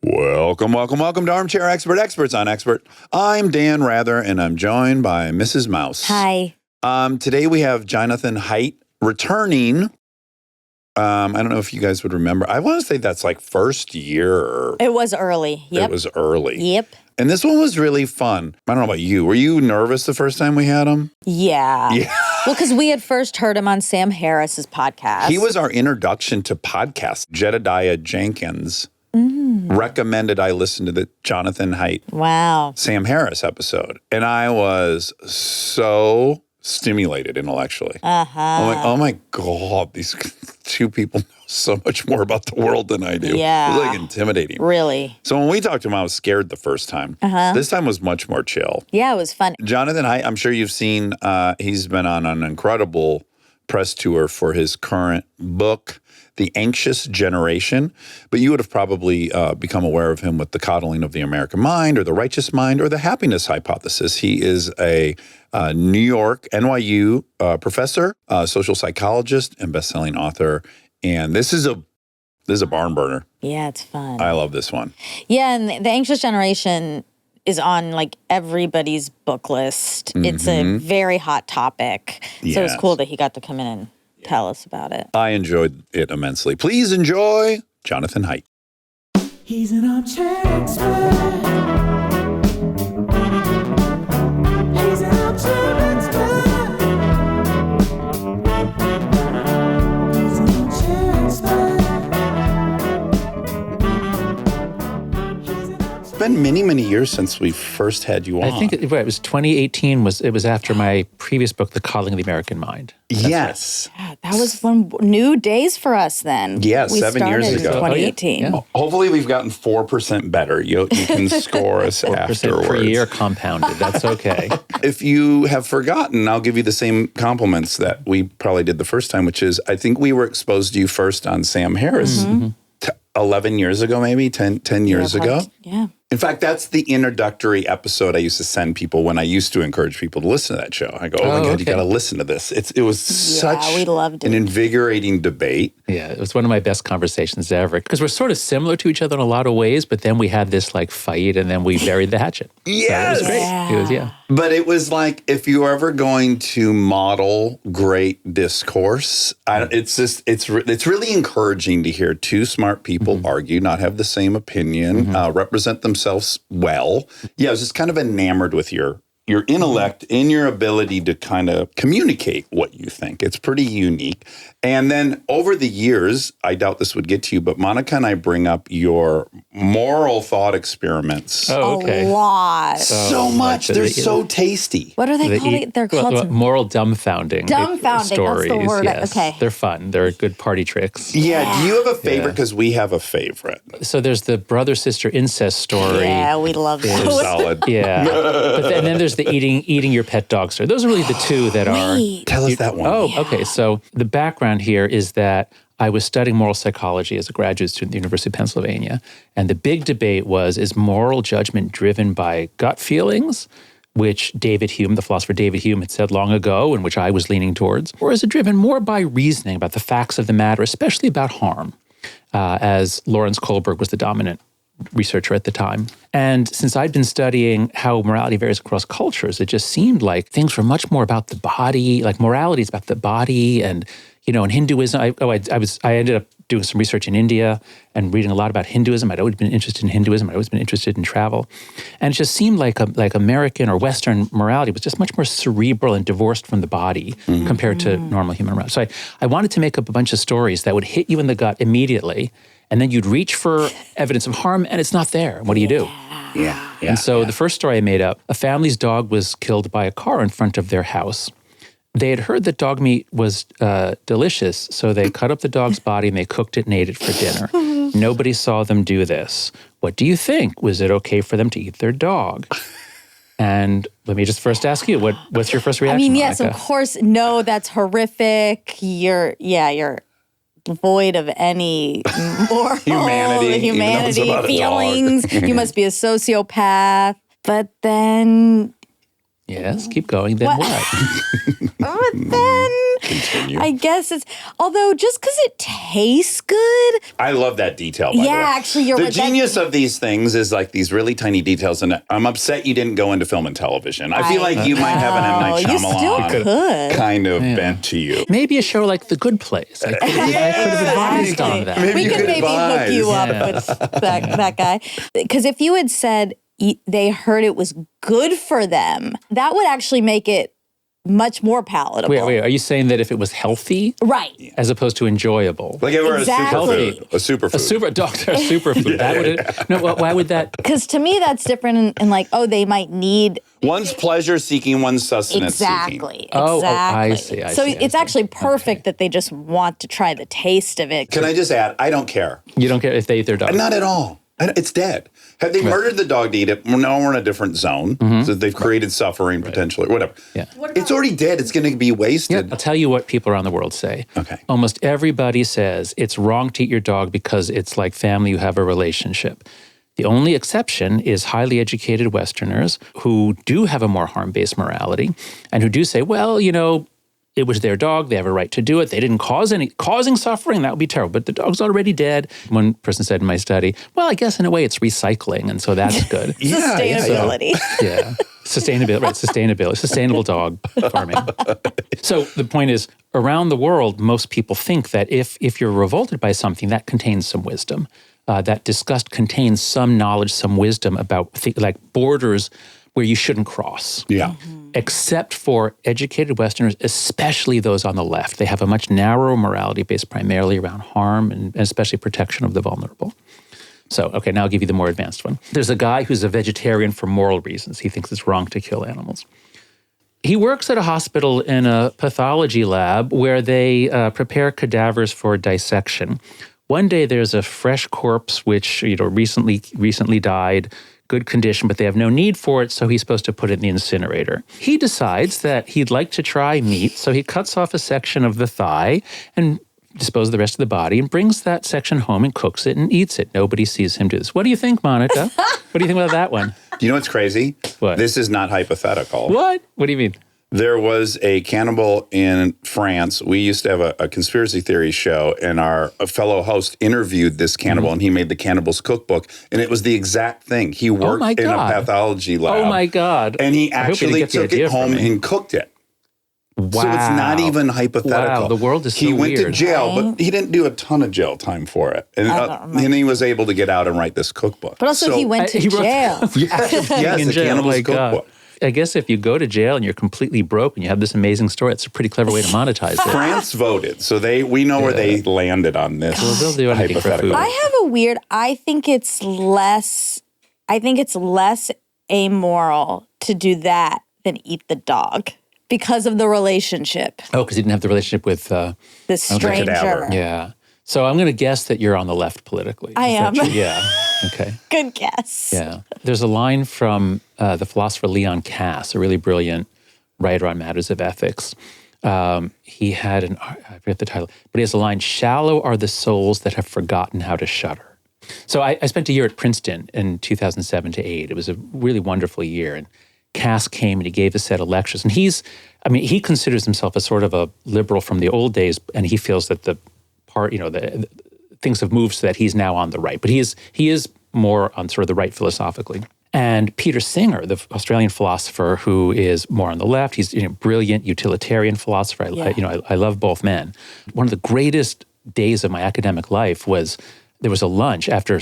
Welcome to Armchair Expert, Experts on Expert. I'm Dan Rather, and I'm joined by Mrs. Mouse. Hi. Today we have Jonathan Haidt returning. I don't know if you guys would remember. I want to say that's like first year. It was early. Yep. It was early. Yep. And this one was really fun. I don't know about you. Were you nervous the first time we had him? Yeah. Well, because we had first heard him on Sam Harris's podcast. He was our introduction to podcasts. Jedediah Jenkins recommended I listen to the Jonathan Haidt Sam Harris episode. And I was so stimulated intellectually. I'm like, oh my God, these two people know so much more about the world than I do. Yeah. It was like intimidating. Really? So when we talked to him, I was scared the first time. This time was much more chill. Yeah, it was fun. Jonathan Haidt, I'm sure you've seen, he's been on an incredible press tour for his current book, The Anxious Generation. But you would have probably become aware of him with The Coddling of the American Mind or The Righteous Mind or The Happiness Hypothesis. He is a New York, NYU professor, social psychologist, and best-selling author. And this is a barn burner. Yeah, it's fun. I love this one. Yeah, and The Anxious Generation is on like everybody's book list. It's a very hot topic. So it's cool that he got to come in and tell us about it. I enjoyed it immensely. Please enjoy Jonathan Haidt. He's an armchair expert. He's an armchair expert. He's an armchair expert. It's been many years since we first had you on. I think it was 2018. It was after my previous book, The Coddling of the American Mind. Yes. Yeah, that was one new days for us then. Yeah, we 7 years started in ago. 2018. Yeah. Hopefully we've gotten 4% better. You can score us 4% afterwards. per year compounded. That's okay. If you have forgotten, I'll give you the same compliments that we probably did the first time, which is I think we were exposed to you first on Sam Harris 11 years ago, maybe 10 years ago. Yeah. In fact, that's the introductory episode I used to send people when I used to encourage people to listen to that show. I go, oh my God, you got to listen to this. It was such we loved an it. invigorating debate. Yeah, it was one of my best conversations ever because we're sort of similar to each other in a lot of ways, but then we had this like fight and then we buried the hatchet. Yes. So it was great. Yeah. It was, But it was like, if you're ever going to model great discourse, it's really encouraging to hear two smart people argue, not have the same opinion, represent themselves well. Yeah, I was just kind of enamored with your intellect and your ability to kind of communicate what you think. It's pretty unique. And then over the years, I doubt this would get to you, but Monica and I bring up your moral thought experiments. Oh, okay. A lot. So much. They're so tasty. What are they called? They're called moral dumbfounding. Dumbfounding, stories. that's the word. Yes. Okay. They're fun. They're good party tricks. Yeah. Do you have a favorite? Because we have a favorite. So there's the brother-sister incest story. Yeah, we love They're those. solid. Yeah. And then there's the eating your pet dog story. Those are really the two that are... Tell us that one. Oh, okay. So the background here is that I was studying moral psychology as a graduate student at the University of Pennsylvania. And the big debate was, is moral judgment driven by gut feelings, which David Hume, the philosopher David Hume, had said long ago and which I was leaning towards? Or is it driven more by reasoning about the facts of the matter, especially about harm, as Lawrence Kohlberg was the dominant researcher at the time. And since I'd been studying how morality varies across cultures, it just seemed like things were much more about the body, like morality is about the body. And, you know, in Hinduism, I ended up doing some research in India and reading a lot about Hinduism. I'd always been interested in Hinduism. I'd always been interested in travel. And it just seemed like American or Western morality was just much more cerebral and divorced from the body compared to normal human morality. So I wanted to make up a bunch of stories that would hit you in the gut immediately. And then you'd reach for evidence of harm, and it's not there. What do you do? Yeah. And so the first story I made up, a family's dog was killed by a car in front of their house. They had heard that dog meat was delicious, so they cut up the dog's body and they cooked it and ate it for dinner. Nobody saw them do this. What do you think? Was it okay for them to eat their dog? And let me just first ask you, what's your first reaction, I mean, yes, Monica? of course. No, that's horrific. You're void of any moral humanity feelings. You must be a sociopath. But then Yes, keep going. Then what? But then Continue. I guess it's, although just because it tastes good. I love that detail, by the way. Yeah, actually, you're the right. genius of these things is like these really tiny details, and I'm upset you didn't go into film and television. I feel like you might have an M. Night You still Shyamalan could. kind of bent to you. Maybe a show like The Good Place. I could have advised on that. Maybe We you could could maybe hook advise. you up Yeah. with that guy. Because if you had said they heard it was good for them, that would actually make it much more palatable. Wait. Are you saying that if it was healthy Right. as opposed to enjoyable? Like if it were Exactly. a superfood. A superfood. That would no. Why would that? Because to me, that's different in like, oh, they might need. One's pleasure seeking, one's sustenance seeking. Exactly. Oh, exactly. I see, I So see, I it's see. actually perfect that they just want to try the taste of it. Can I just add, I don't care. You don't care if they eat their dog. Not at all. It's dead. Had they murdered the dog to eat it, now we're in a different zone. So they've created suffering potentially, whatever. Yeah. It's already dead. It's going to be wasted. I'll tell you what people around the world say. Okay. Almost everybody says it's wrong to eat your dog because it's like family, you have a relationship. The only exception is highly educated Westerners who do have a more harm-based morality and who do say, well, you know, it was their dog. They have a right to do it. They didn't causing suffering. That would be terrible. But the dog's already dead. One person said in my study, well, I guess in a way it's recycling. And so that's good. Sustainability. Yeah. Sustainability, right. Sustainability. Sustainable dog farming. So the point is, around the world, most people think that if you're revolted by something, that contains some wisdom. That disgust contains some knowledge, some wisdom about like borders where you shouldn't cross. Yeah. Except for educated Westerners, especially those on the left. They have a much narrower morality based primarily around harm and especially protection of the vulnerable. So, okay, now I'll give you the more advanced one. There's a guy who's a vegetarian for moral reasons. He thinks it's wrong to kill animals. He works at a hospital in a pathology lab where they prepare cadavers for dissection. One day there's a fresh corpse which, recently died, good condition, but they have no need for it, so he's supposed to put it in the incinerator. He decides that he'd like to try meat, so he cuts off a section of the thigh and disposes of the rest of the body and brings that section home and cooks it and eats it. Nobody sees him do this. What do you think, Monica? What do you think about that one? You know what's crazy? What? This is not hypothetical. What? What do you mean? There was a cannibal in France. We used to have a conspiracy theory show, and our fellow host interviewed this cannibal, and he made the Cannibal's Cookbook, and it was the exact thing. He worked my in a God. pathology lab. Oh, my God. And he I hope you actually didn't get the took idea it home from me. and cooked it. Wow. So it's not even hypothetical. Wow, the world is so He went to weird. jail, but he didn't do a ton of jail time for it. And he was able to get out and write this cookbook. But also, So- he went to he wrote- jail. Yes, In the jail. Cannibal's My God. Cookbook. I guess if you go to jail and you're completely broke and you have this amazing story, it's a pretty clever way to monetize it. France voted, so we know where they landed on this. Well, they'll do anything for hypothetical. food. I have a weird, I think it's less amoral to do that than eat the dog because of the relationship. Oh, because you didn't have the relationship with, The stranger. cadaver. yeah. So I'm going to guess that you're on the left politically. I Is that am. true? Yeah. Okay. Good guess. Yeah. There's a line from the philosopher Leon Kass, a really brilliant writer on matters of ethics. He had I forget the title, but he has a line, "Shallow are the souls that have forgotten how to shudder." So I spent a year at Princeton in 2007 to 8. It was a really wonderful year. And Kass came and he gave a set of lectures. And he considers himself a sort of a liberal from the old days, and he feels that the things have moved so that he's now on the right. But he is more on sort of the right philosophically. And Peter Singer, the Australian philosopher who is more on the left, he's a brilliant utilitarian philosopher. I love both men. One of the greatest days of my academic life was there was a lunch after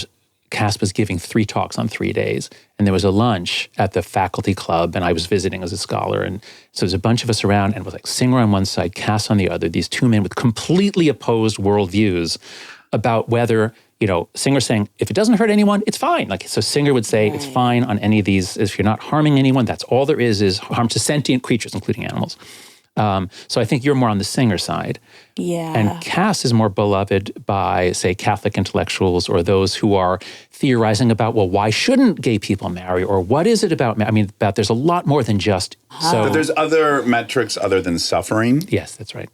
Cass was giving 3 talks on 3 days. And there was a lunch at the faculty club, and I was visiting as a scholar. And so there's a bunch of us around, and it was like Singer on one side, Cass on the other, these two men with completely opposed worldviews about whether, Singer saying, if it doesn't hurt anyone, it's fine. So Singer would say, it's fine on any of these. If you're not harming anyone, that's all there is harm to sentient creatures, including animals. So I think you're more on the Singer side. Yeah. And Cass is more beloved by, say, Catholic intellectuals or those who are theorizing about, well, why shouldn't gay people marry? Or what is it about? There's a lot more than just. But there's other metrics other than suffering. Yes, that's right.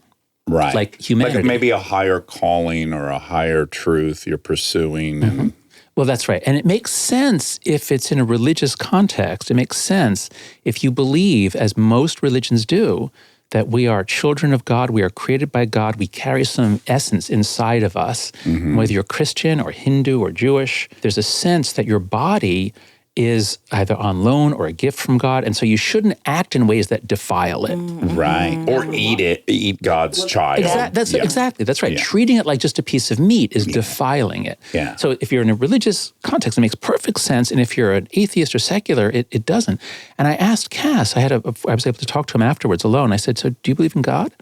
Right. Like humanity. Like maybe a higher calling or a higher truth you're pursuing. Well, that's right. And it makes sense if it's in a religious context. It makes sense if you believe, as most religions do, that we are children of God, we are created by God, we carry some essence inside of us. Whether you're Christian or Hindu or Jewish, there's a sense that your body is either on loan or a gift from God, and so you shouldn't act in ways that defile it. Right. Or eat God's child. Exactly, that's right. Yeah. Treating it like just a piece of meat is defiling it. Yeah. So if you're in a religious context, it makes perfect sense, and if you're an atheist or secular, it doesn't. And I asked Cass, I was able to talk to him afterwards alone. I said, so do you believe in God?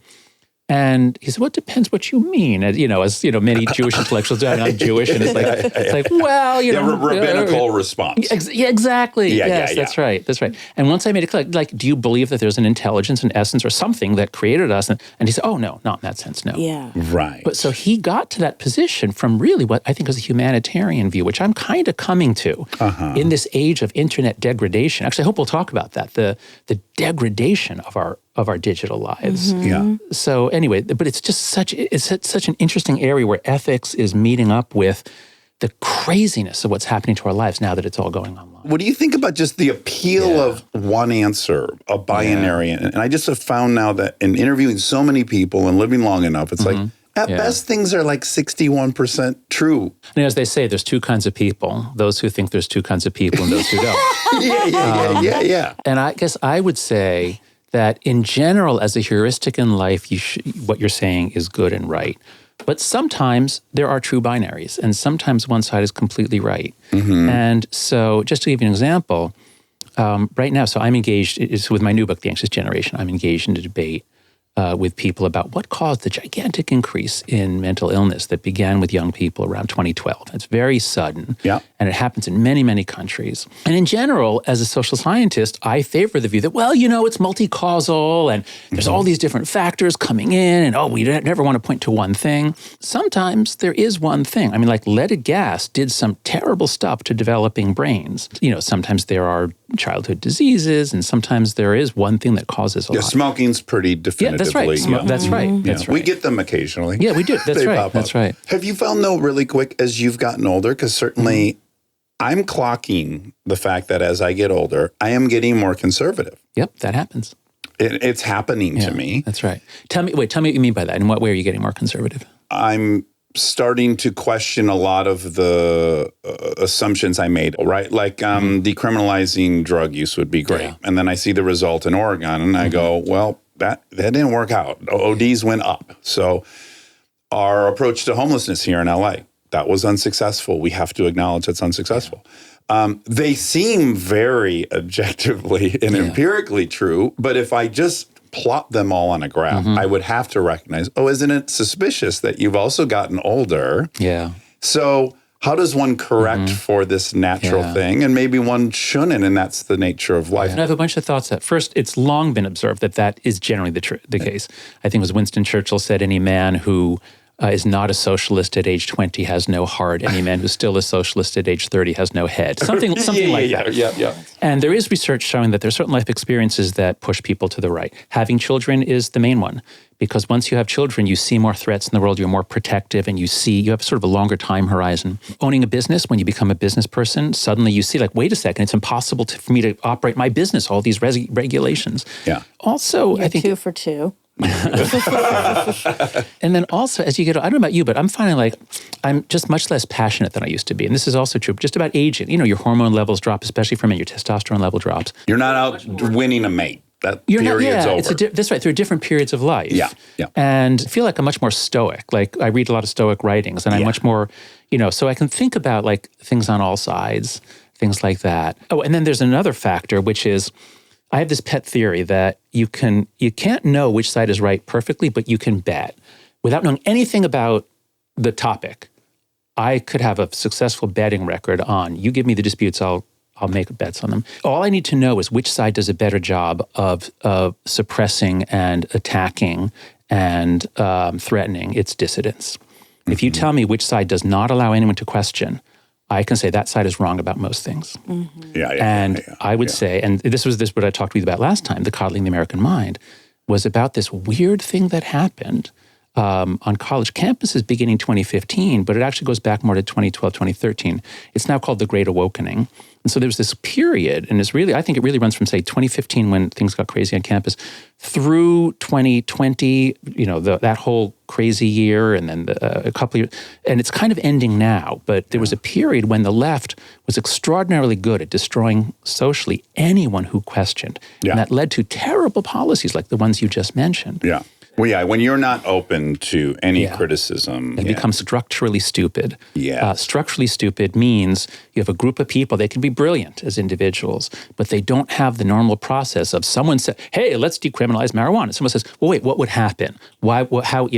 And he said, well, it depends what you mean. And, as many Jewish intellectuals do, I'm Jewish. And it's like, well, rabbinical response. Exactly. Yes, that's right. That's right. And once I made it clear, like, do you believe that there's an intelligence, an essence, or something that created us? And he said, oh, no, not in that sense, no. Yeah. Right. But so he got to that position from really what I think was a humanitarian view, which I'm kind of coming to in this age of internet degradation. Actually, I hope we'll talk about that, the degradation of our digital lives. Yeah. So anyway, but it's just such an interesting area where ethics is meeting up with the craziness of what's happening to our lives now that it's all going online. What do you think about just the appeal of one answer, a binary? And I just have found now that in interviewing so many people and living long enough, it's like, at best, things are like 61% true. And as they say, there's two kinds of people, those who think there's two kinds of people and those who don't. Yeah. And I guess I would say that in general, as a heuristic in life, what you're saying is good and right. But sometimes there are true binaries, and sometimes one side is completely right. And so just to give you an example, right now, so I'm engaged, with my new book, The Anxious Generation, I'm engaged in a debate with people about what caused the gigantic increase in mental illness that began with young people around 2012. It's very sudden, and it happens in many, many countries. And in general, as a social scientist, I favor the view that, well, it's multi-causal, and there's all these different factors coming in, and we never want to point to one thing. Sometimes there is one thing. I mean, like leaded gas did some terrible stuff to developing brains. Sometimes there are childhood diseases, and sometimes there is one thing that causes a lot. Smoking's pretty definitively. That's right. That's right. We get them occasionally. Yeah, we do. That's right. That's right. Have you found, though, really quick, as you've gotten older, because certainly I'm clocking the fact that as I get older, I am getting more conservative. Yep, that happens. It's happening to me. That's right. Tell me what you mean by that. In what way are you getting more conservative? I'm starting to question a lot of the assumptions I made, right? Like decriminalizing drug use would be great. And then I see the result in Oregon and I go, well, that didn't work out. ODs went up. So our approach to homelessness here in LA, that was unsuccessful. We have to acknowledge it's unsuccessful. They seem very objectively and empirically true, but if I just plot them all on a graph, I would have to recognize, isn't it suspicious that you've also gotten older? Yeah. So how does one correct for this natural thing? And maybe one shouldn't, and that's the nature of life. And I have a bunch of thoughts. First, it's long been observed that is generally the case. I think it was Winston Churchill said, any man who is not a socialist at age 20 has no heart. Any man who's still a socialist at age 30 has no head. Something like that. Yeah. And there is research showing that there are certain life experiences that push people to the right. Having children is the main one, because once you have children, you see more threats in the world, you're more protective, and you have sort of a longer time horizon. Owning a business, when you become a business person, suddenly you see wait a second, it's impossible for me to operate my business, all these regulations. Yeah. Also, I think 2 for 2. And then also, as you get, I don't know about you, but I'm finding I'm just much less passionate than I used to be. And this is also true just about aging. Your hormone levels drop, especially for men, your testosterone level drops. You're not out winning a mate. That period's over. That's right. There are different periods of life. Yeah. And I feel like I'm much more stoic. I read a lot of stoic writings, and I'm much more, so I can think about things on all sides, things like that. Oh, and then there's another factor, which is, I have this pet theory that you can't know which side is right perfectly, but you can bet. Without knowing anything about the topic, I could have a successful betting record on, you give me the disputes, I'll make bets on them. All I need to know is which side does a better job of suppressing and attacking and threatening its dissidents. If you tell me which side does not allow anyone to question, I can say that side is wrong about most things. I would say, and this was what I talked to you about last time, the coddling the American mind, was about this weird thing that happened on college campuses beginning 2015, but it actually goes back more to 2012, 2013. It's now called the Great Awakening. And so there was this period, and I think it really runs from, say, 2015 when things got crazy on campus through 2020, that whole crazy year, and then a couple of years. And it's kind of ending now, but there was a period when the left was extraordinarily good at destroying socially anyone who questioned. Yeah. And that led to terrible policies like the ones you just mentioned. Yeah. Well, yeah, when you're not open to any criticism. It becomes structurally stupid. Yeah. Structurally stupid means you have a group of people, they can be brilliant as individuals, but they don't have the normal process of someone said, hey, let's decriminalize marijuana. Someone says, well, wait, what would happen? Why, how,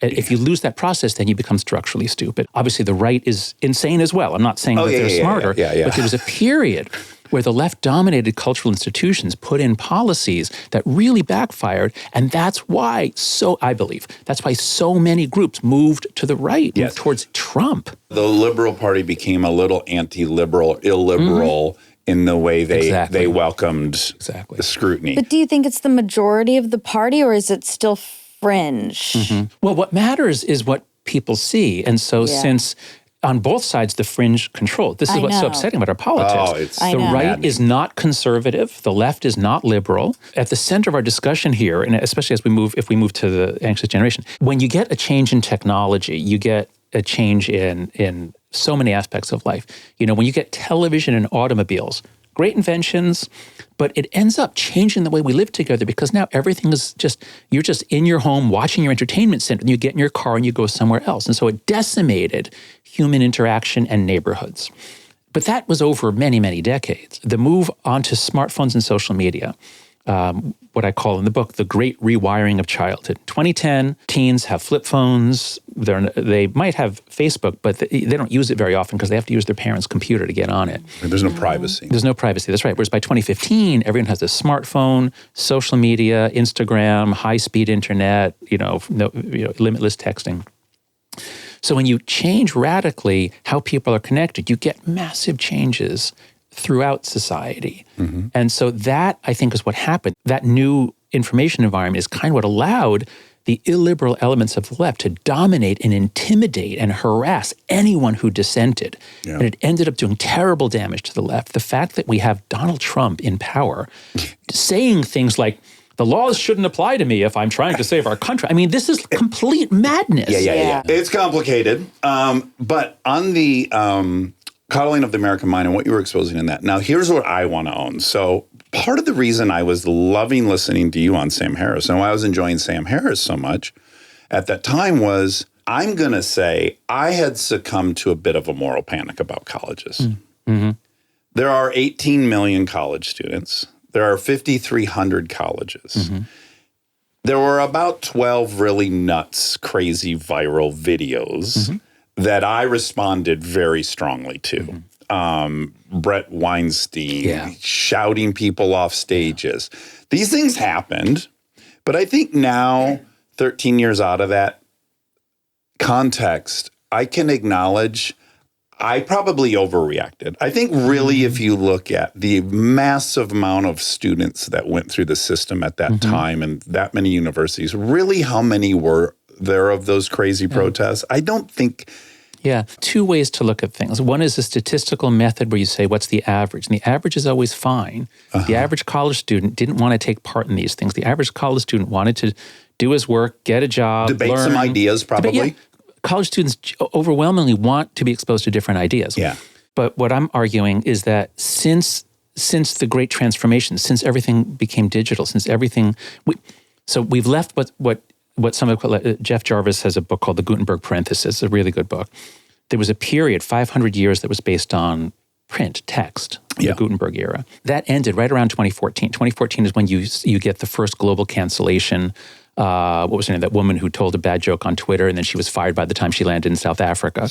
if you lose that process, then you become structurally stupid. Obviously, the right is insane as well. I'm not saying that they're smarter, but there was a period where the left-dominated cultural institutions put in policies that really backfired, and that's why I believe, that's why so many groups moved to the right, moved towards Trump. The Liberal Party became a little anti-liberal, illiberal in the way they welcomed the scrutiny. But do you think it's the majority of the party, or is it still fringe? Well, what matters is what people see, and so since on both sides, the fringe control. This is what's so upsetting about our politics. The right is not conservative. The left is not liberal. At the center of our discussion here, and especially if we move to the anxious generation, when you get a change in technology, you get a change in so many aspects of life. When you get television and automobiles, great inventions, but it ends up changing the way we live together because now everything is you're just in your home watching your entertainment center, and you get in your car and you go somewhere else. And so it decimated human interaction and neighborhoods. But that was over many, many decades. The move onto smartphones and social media, what I call in the book, the great rewiring of childhood. 2010, teens have flip phones. They might have Facebook, but they don't use it very often because they have to use their parents' computer to get on it. There's no privacy. There's no privacy, that's right. Whereas by 2015, everyone has a smartphone, social media, Instagram, high-speed internet, limitless texting. So when you change radically how people are connected, you get massive changes throughout society. And so that, I think, is what happened. That new information environment is kind of what allowed the illiberal elements of the left to dominate and intimidate and harass anyone who dissented. And it ended up doing terrible damage to the left. The fact that we have Donald Trump in power saying things like, the laws shouldn't apply to me if I'm trying to save our country. I mean, this is complete madness. Yeah. It's complicated. But on the coddling of the American mind and what you were exposing in that, now here's what I want to own. So part of the reason I was loving listening to you on Sam Harris and why I was enjoying Sam Harris so much at that time was, I'm going to say I had succumbed to a bit of a moral panic about colleges. There are 18 million college students. There are 5,300 colleges. There were about 12 really nuts, crazy viral videos that I responded very strongly to. Brett Weinstein shouting people off stages. These things happened, but I think now, 13 years out of that context, I can acknowledge I probably overreacted. I think really if you look at the massive amount of students that went through the system at that time and that many universities, really how many were there of those crazy protests? I don't think... Two ways to look at things. One is a statistical method where you say, what's the average? And the average is always fine. The average college student didn't want to take part in these things. The average college student wanted to do his work, get a job, debate learn. Some ideas probably. College students overwhelmingly want to be exposed to different ideas. But what I'm arguing is that since the Great Transformation, since everything became digital, we've left what some of Jeff Jarvis has a book called The Gutenberg Parenthesis, a really good book. There was a period, 500 years, that was based on print, text, the Gutenberg era. That ended right around 2014. 2014 is when you get the first global cancellation. What was her name? That woman who told a bad joke on Twitter and then she was fired by the time she landed in South Africa.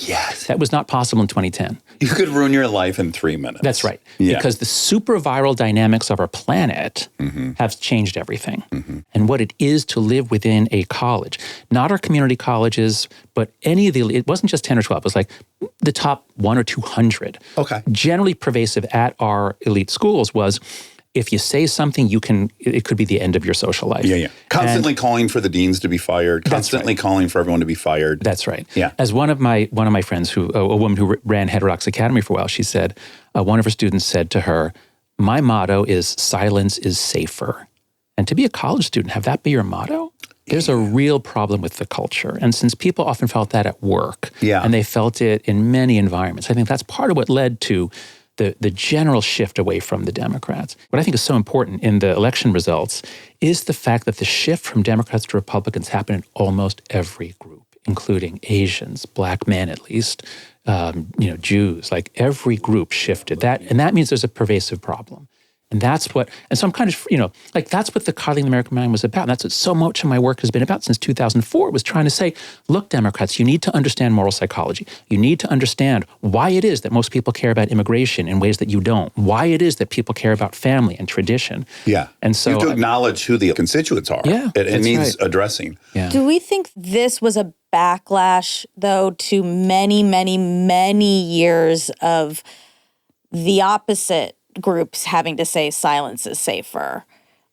That was not possible in 2010. You could ruin your life in 3 minutes. That's right. Because the super viral dynamics of our planet have changed everything. And what it is to live within a college, not our community colleges, but any of it wasn't just 10 or 12, it was like the top 1 or 200. Generally pervasive at our elite schools was if you say something, it could be the end of your social life. Yeah. Constantly calling for the deans to be fired. Constantly calling for everyone to be fired. That's right. Yeah. As one of my friends, a woman who ran Heterodox Academy for a while, she said, one of her students said to her, "My motto is silence is safer." And to be a college student, have that be your motto? There's a real problem with the culture. And since people often felt that at work, and they felt it in many environments, I think that's part of what led to the general shift away from the Democrats. What I think is so important in the election results is the fact that the shift from Democrats to Republicans happened in almost every group, including Asians, black men at least, Jews. Like every group shifted. And that means there's a pervasive problem. And so I'm kind of, that's what the Coddling the American Mind was about. And that's what so much of my work has been about since 2004, was trying to say, look, Democrats, you need to understand moral psychology. You need to understand why it is that most people care about immigration in ways that you don't. Why it is that people care about family and tradition. Yeah. And so you have to acknowledge who the constituents are. Yeah. It needs addressing. Yeah. Do we think this was a backlash, though, to many, many, many years of the opposite groups having to say silence is safer?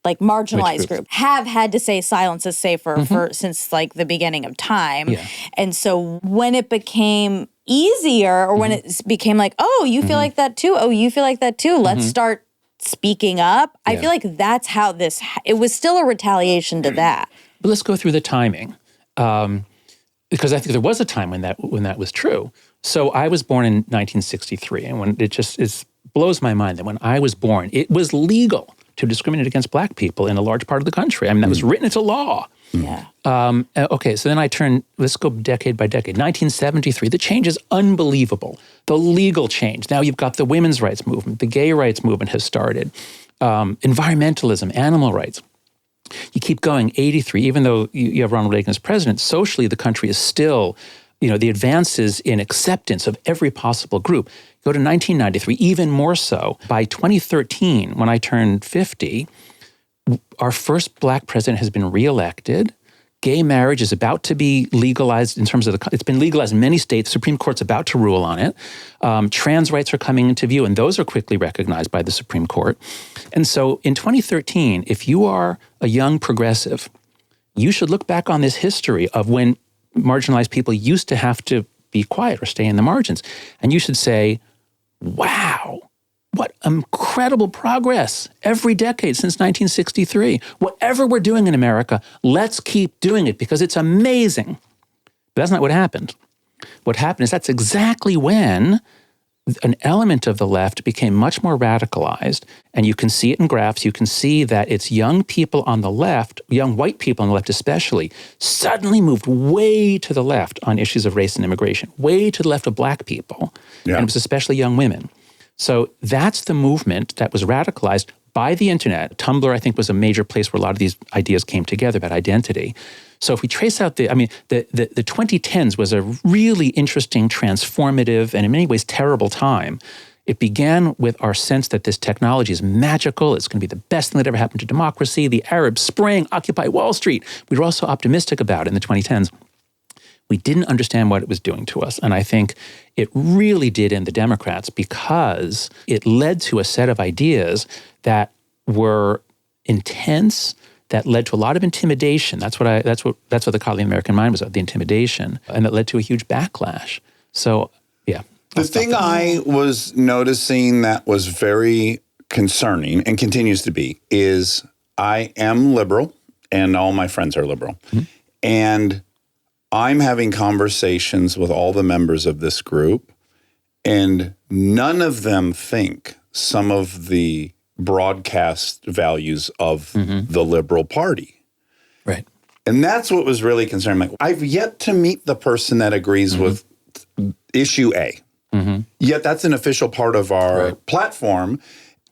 Like marginalized groups have had to say silence is safer since like the beginning of time. Yeah. And so when it became easier, or when it became like, oh, you feel like that too. Oh, you feel like that too. Let's start speaking up. I feel like that's how it was still a retaliation to that. But let's go through the timing. Because I think there was a time when that was true. So I was born in 1963, and when it blows my mind that when I was born, it was legal to discriminate against black people in a large part of the country. I mean, that was written into law. Yeah. Okay, so then let's go decade by decade. 1973, the change is unbelievable. The legal change. Now you've got the women's rights movement. The gay rights movement has started. Environmentalism, animal rights. You keep going, 83, even though you have Ronald Reagan as president, socially the country is still, the advances in acceptance of every possible group. Go to 1993, even more so. By 2013, when I turned 50, our first black president has been reelected. Gay marriage is about to be legalized in terms of it's been legalized in many states. The Supreme Court's about to rule on it. Trans rights are coming into view, and those are quickly recognized by the Supreme Court. And so in 2013, if you are a young progressive, you should look back on this history of when marginalized people used to have to be quiet or stay in the margins. And you should say, wow, what incredible progress every decade since 1963. Whatever we're doing in America, let's keep doing it because it's amazing. But that's not what happened. What happened is that's exactly when an element of the left became much more radicalized. And you can see it in graphs. You can see that it's young people on the left, young white people on the left especially, suddenly moved way to the left on issues of race and immigration, way to the left of black people. Yeah. And it was especially young women. So that's the movement that was radicalized by the internet. Tumblr, I think, was a major place where a lot of these ideas came together about identity. So if we trace out the 2010s was a really interesting, transformative, and in many ways terrible time. It began with our sense that this technology is magical. It's going to be the best thing that ever happened to democracy. The Arab Spring, Occupy Wall Street. We were also optimistic about it in the 2010s. We didn't understand what it was doing to us. And I think it really did in the Democrats because it led to a set of ideas that were intense, that led to a lot of intimidation. That's what the Coddling American Mind was about, the intimidation. And that led to a huge backlash. So, yeah. The thing I was noticing that was very concerning and continues to be is I am liberal and all my friends are liberal. Mm-hmm. And I'm having conversations with all the members of this group, and none of them think some of the broadcast values of the Liberal Party. Right. And that's what was really concerning. Like, I've yet to meet the person that agrees with issue A. Yet that's an official part of our platform.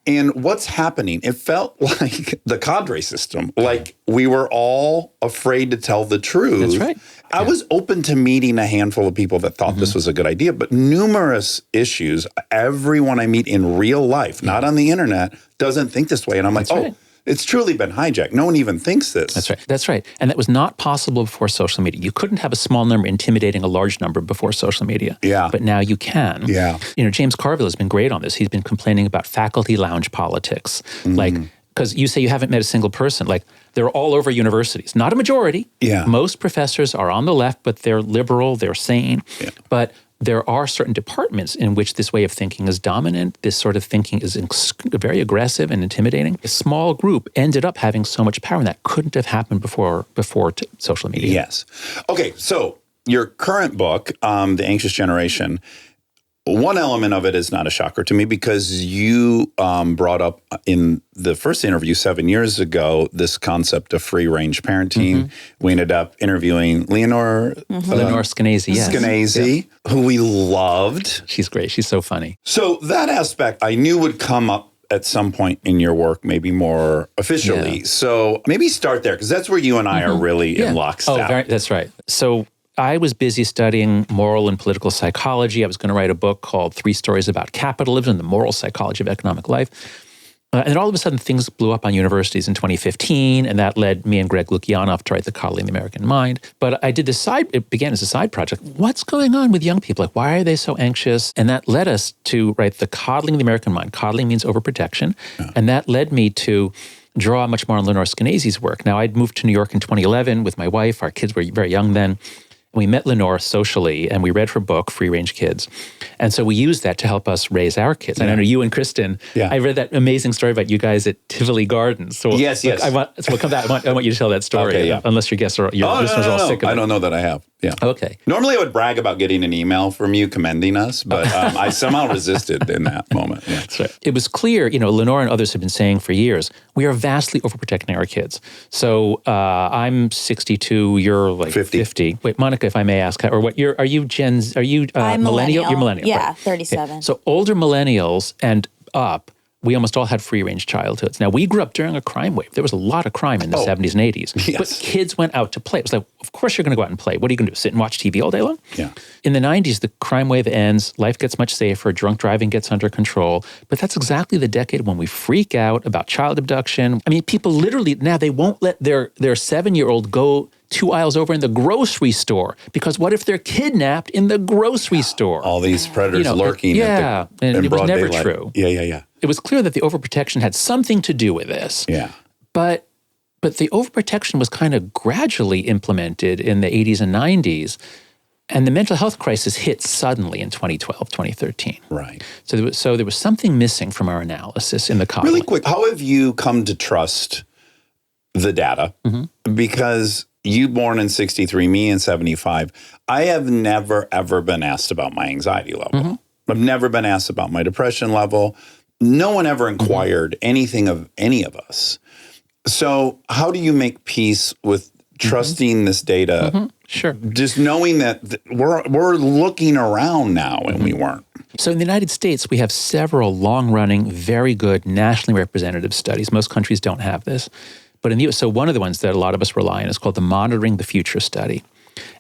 And what's happening? It felt like the cadre system, like we were all afraid to tell the truth. That's right. I was open to meeting a handful of people that thought this was a good idea, but numerous issues, everyone I meet in real life, not on the internet, doesn't think this way. And I'm like, It's truly been hijacked. No one even thinks this. That's right. That's right. And that was not possible before social media. You couldn't have a small number intimidating a large number before social media. Yeah. But now you can. Yeah. James Carville has been great on this. He's been complaining about faculty lounge politics. Like, because you say you haven't met a single person. Like, they're all over universities. Not a majority. Yeah. Most professors are on the left, but they're liberal, they're sane. Yeah. But there are certain departments in which this way of thinking is dominant. This sort of thinking is very aggressive and intimidating. A small group ended up having so much power, and that couldn't have happened before social media. Yes. Okay, so your current book, The Anxious Generation, one element of it is not a shocker to me because you brought up in the first interview 7 years ago this concept of free-range parenting. We ended up interviewing Leonore Skenazy, yes. Skenazy, who we loved. She's great. She's so funny. So that aspect I knew would come up at some point in your work, maybe more officially. Yeah. So maybe start there because that's where you and I are really in lockstep. That's right. So I was busy studying moral and political psychology. I was going to write a book called 3 Stories About Capitalism, the Moral Psychology of Economic Life. And then all of a sudden, things blew up on universities in 2015, and that led me and Greg Lukianoff to write The Coddling the American Mind. But I did it began as a side project. What's going on with young people? Like, why are they so anxious? And that led us to write The Coddling the American Mind. Coddling means overprotection. Yeah. And that led me to draw much more on Leonore Skenazy's work. Now, I'd moved to New York in 2011 with my wife. Our kids were very young then. We met Lenore socially, and we read her book, Free Range Kids. And so we used that to help us raise our kids. And I know you and Kristen, I read that amazing story about you guys at Tivoli Gardens. So yes. We'll come back. I want you to tell that story, unless your guests your listeners are all sick of it. I don't know that I have. Yeah. Okay. Normally I would brag about getting an email from you commending us, but I somehow resisted in that moment. Yeah. That's right. It was clear, Lenore and others have been saying for years, we are vastly overprotecting our kids. So I'm 62, you're like 50. Wait, Monica, if I may ask, or what? Are you I'm millennial? You're millennial. Yeah, right. 37. Okay. So older millennials and up, we almost all had free-range childhoods. Now, we grew up during a crime wave. There was a lot of crime in the 70s and 80s. Yes. But kids went out to play. It was like, of course you're going to go out and play. What are you going to do, sit and watch TV all day long? Yeah. In the 90s, the crime wave ends. Life gets much safer. Drunk driving gets under control. But that's exactly the decade when we freak out about child abduction. I mean, people literally, now they won't let their 7-year-old go 2 aisles over in the grocery store because what if they're kidnapped in the grocery store? All these predators lurking. Yeah, and it was never true. Yeah. It was clear that the overprotection had something to do with this. Yeah. But the overprotection was kind of gradually implemented in the 80s and 90s. And the mental health crisis hit suddenly in 2012, 2013. Right. So there was something missing from our analysis in the coddling. Really quick, how have you come to trust the data? Because you born in 63, me in 75. I have never, ever been asked about my anxiety level. I've never been asked about my depression level. No one ever inquired anything of any of us. So how do you make peace with trusting this data? Sure. Just knowing that we're looking around now and we weren't. So in the United States, we have several long-running, very good, nationally representative studies. Most countries don't have this. But in the US, so one of the ones that a lot of us rely on is called the Monitoring the Future study.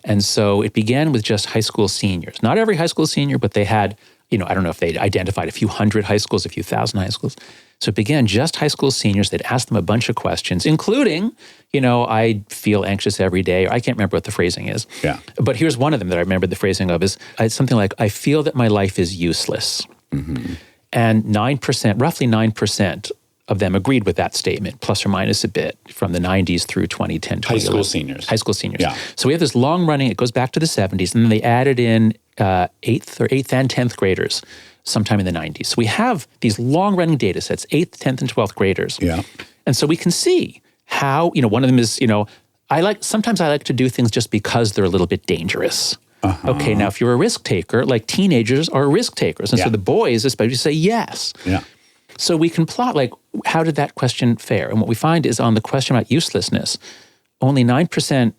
And so it began with just high school seniors. Not every high school senior, but they had, I don't know if they identified a few hundred high schools, a few thousand high schools. So it began just high school seniors. They'd ask them a bunch of questions, including, I feel anxious every day. Or I can't remember what the phrasing is. Yeah. But here's one of them that I remember the phrasing of is something like, I feel that my life is useless. And 9%, roughly 9% of them agreed with that statement, plus or minus a bit, from the 90s through 2010, 2011. High school seniors. Yeah. So we have this long running, it goes back to the 70s, and then they added in 8th and 10th graders sometime in the 90s. So we have these long running data sets, 8th, 10th, and 12th graders. Yeah. And so we can see how, one of them is, sometimes I like to do things just because they're a little bit dangerous. Okay, now if you're a risk taker, like teenagers are risk takers. And so the boys especially say yes. Yeah. So we can plot, how did that question fare? And what we find is on the question about uselessness, only 9%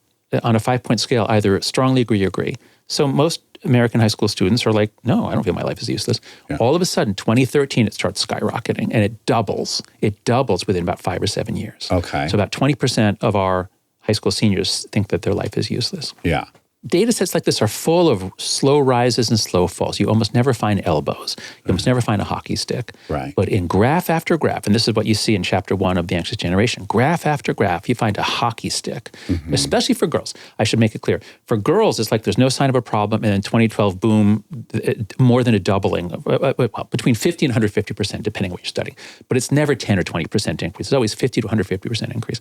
on a 5-point scale either strongly agree or agree. So most American high school students are like, no, I don't feel my life is useless. Yeah. All of a sudden, 2013, it starts skyrocketing, and it doubles. It doubles within about 5 or 7 years. Okay. So about 20% of our high school seniors think that their life is useless. Yeah. data sets like this are full of slow rises and slow falls. You almost never find elbows. You almost never find a hockey stick. Right. But in graph after graph, and this is what you see in chapter 1 of The Anxious Generation, graph after graph, you find a hockey stick, especially for girls. I should make it clear. For girls, it's like there's no sign of a problem, and in 2012, boom, more than a doubling, between 50 and 150%, depending on what you're studying. But it's never 10 or 20% increase. It's always 50 to 150% increase.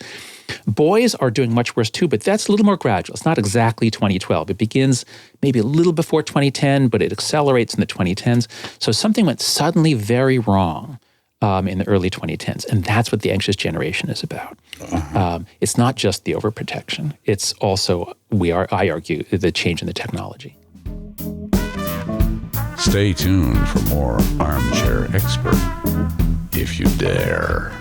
Boys are doing much worse too, but that's a little more gradual. It's not exactly 2012. It begins maybe a little before 2010, but it accelerates in the 2010s. So something went suddenly very wrong in the early 2010s, and that's what the anxious generation is about. It's not just the overprotection. It's also, I argue, the change in the technology. Stay tuned for more Armchair Expert, if you dare.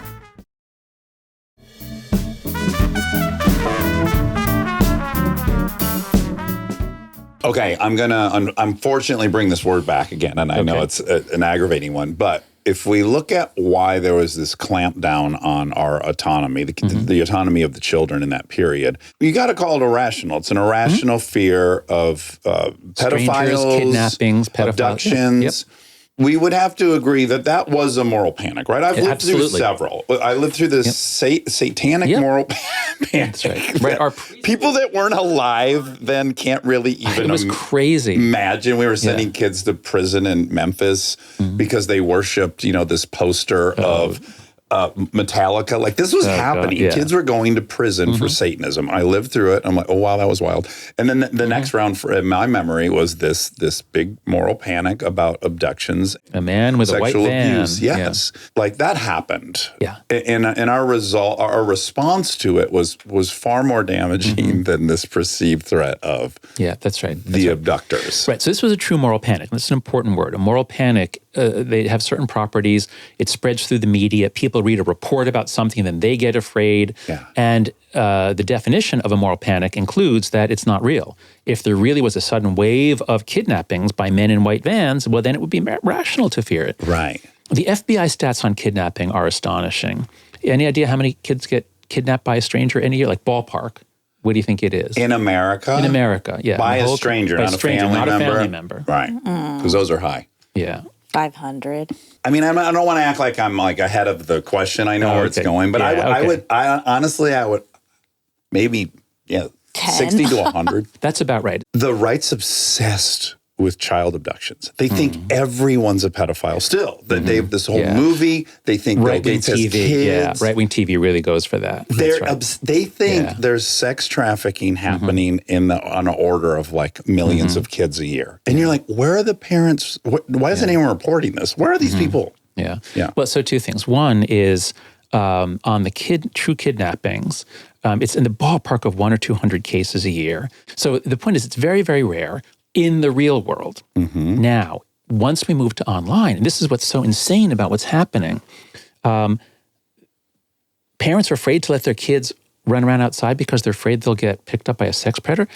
Okay, I'm going to unfortunately bring this word back again, and I know it's an aggravating one, but if we look at why there was this clampdown on our autonomy, the autonomy of the children in that period, you got to call it irrational. It's an irrational fear of pedophiles, kidnappings, abductions. We would have to agree that that was a moral panic, right? I've lived through several. I lived through this satanic moral panic. That's right. Right. People that weren't alive then can't really even it was crazy. Imagine. We were sending kids to prison in Memphis because they worshipped, this poster of Metallica. Like this was happening. God, Kids were going to prison for Satanism. I lived through it. I'm like, oh wow, that was wild. And then the next round, in my memory, was this big moral panic about abductions, a man with a white van. Sexual abuse. Yes, like that happened. Yeah, and our response to it was far more damaging than this perceived threat of. Yeah, that's right. The abductors. Right. So this was a true moral panic. That's an important word. A moral panic. They have certain properties. It spreads through the media. People read a report about something, then they get afraid. Yeah. And the definition of a moral panic includes that it's not real. If there really was a sudden wave of kidnappings by men in white vans, well, then it would be rational to fear it. Right. The FBI stats on kidnapping are astonishing. Any idea how many kids get kidnapped by a stranger any year? Like ballpark. What do you think it is? In America? In America, yeah. By a stranger, not a family member. Right. Because those are high. Yeah. 500. I mean, I don't want to act like I'm like ahead of the question. I know where it's going, but I would honestly maybe 60 to 100. That's about right. The right's obsessed with child abductions. They think everyone's a pedophile still. That they have this whole movie. They think Bill Gates has kids. Yeah, right-wing TV really goes for that. They think there's sex trafficking happening on an order of like millions of kids a year. And you're like, where are the parents? Why isn't anyone reporting this? Where are these people? Yeah. Well, so two things. One is on the true kidnappings, it's in the ballpark of 100 or 200 cases a year. So the point is it's very, very rare in the real world. Now, once we move to online, and this is what's so insane about what's happening, parents are afraid to let their kids run around outside because they're afraid they'll get picked up by a sex predator.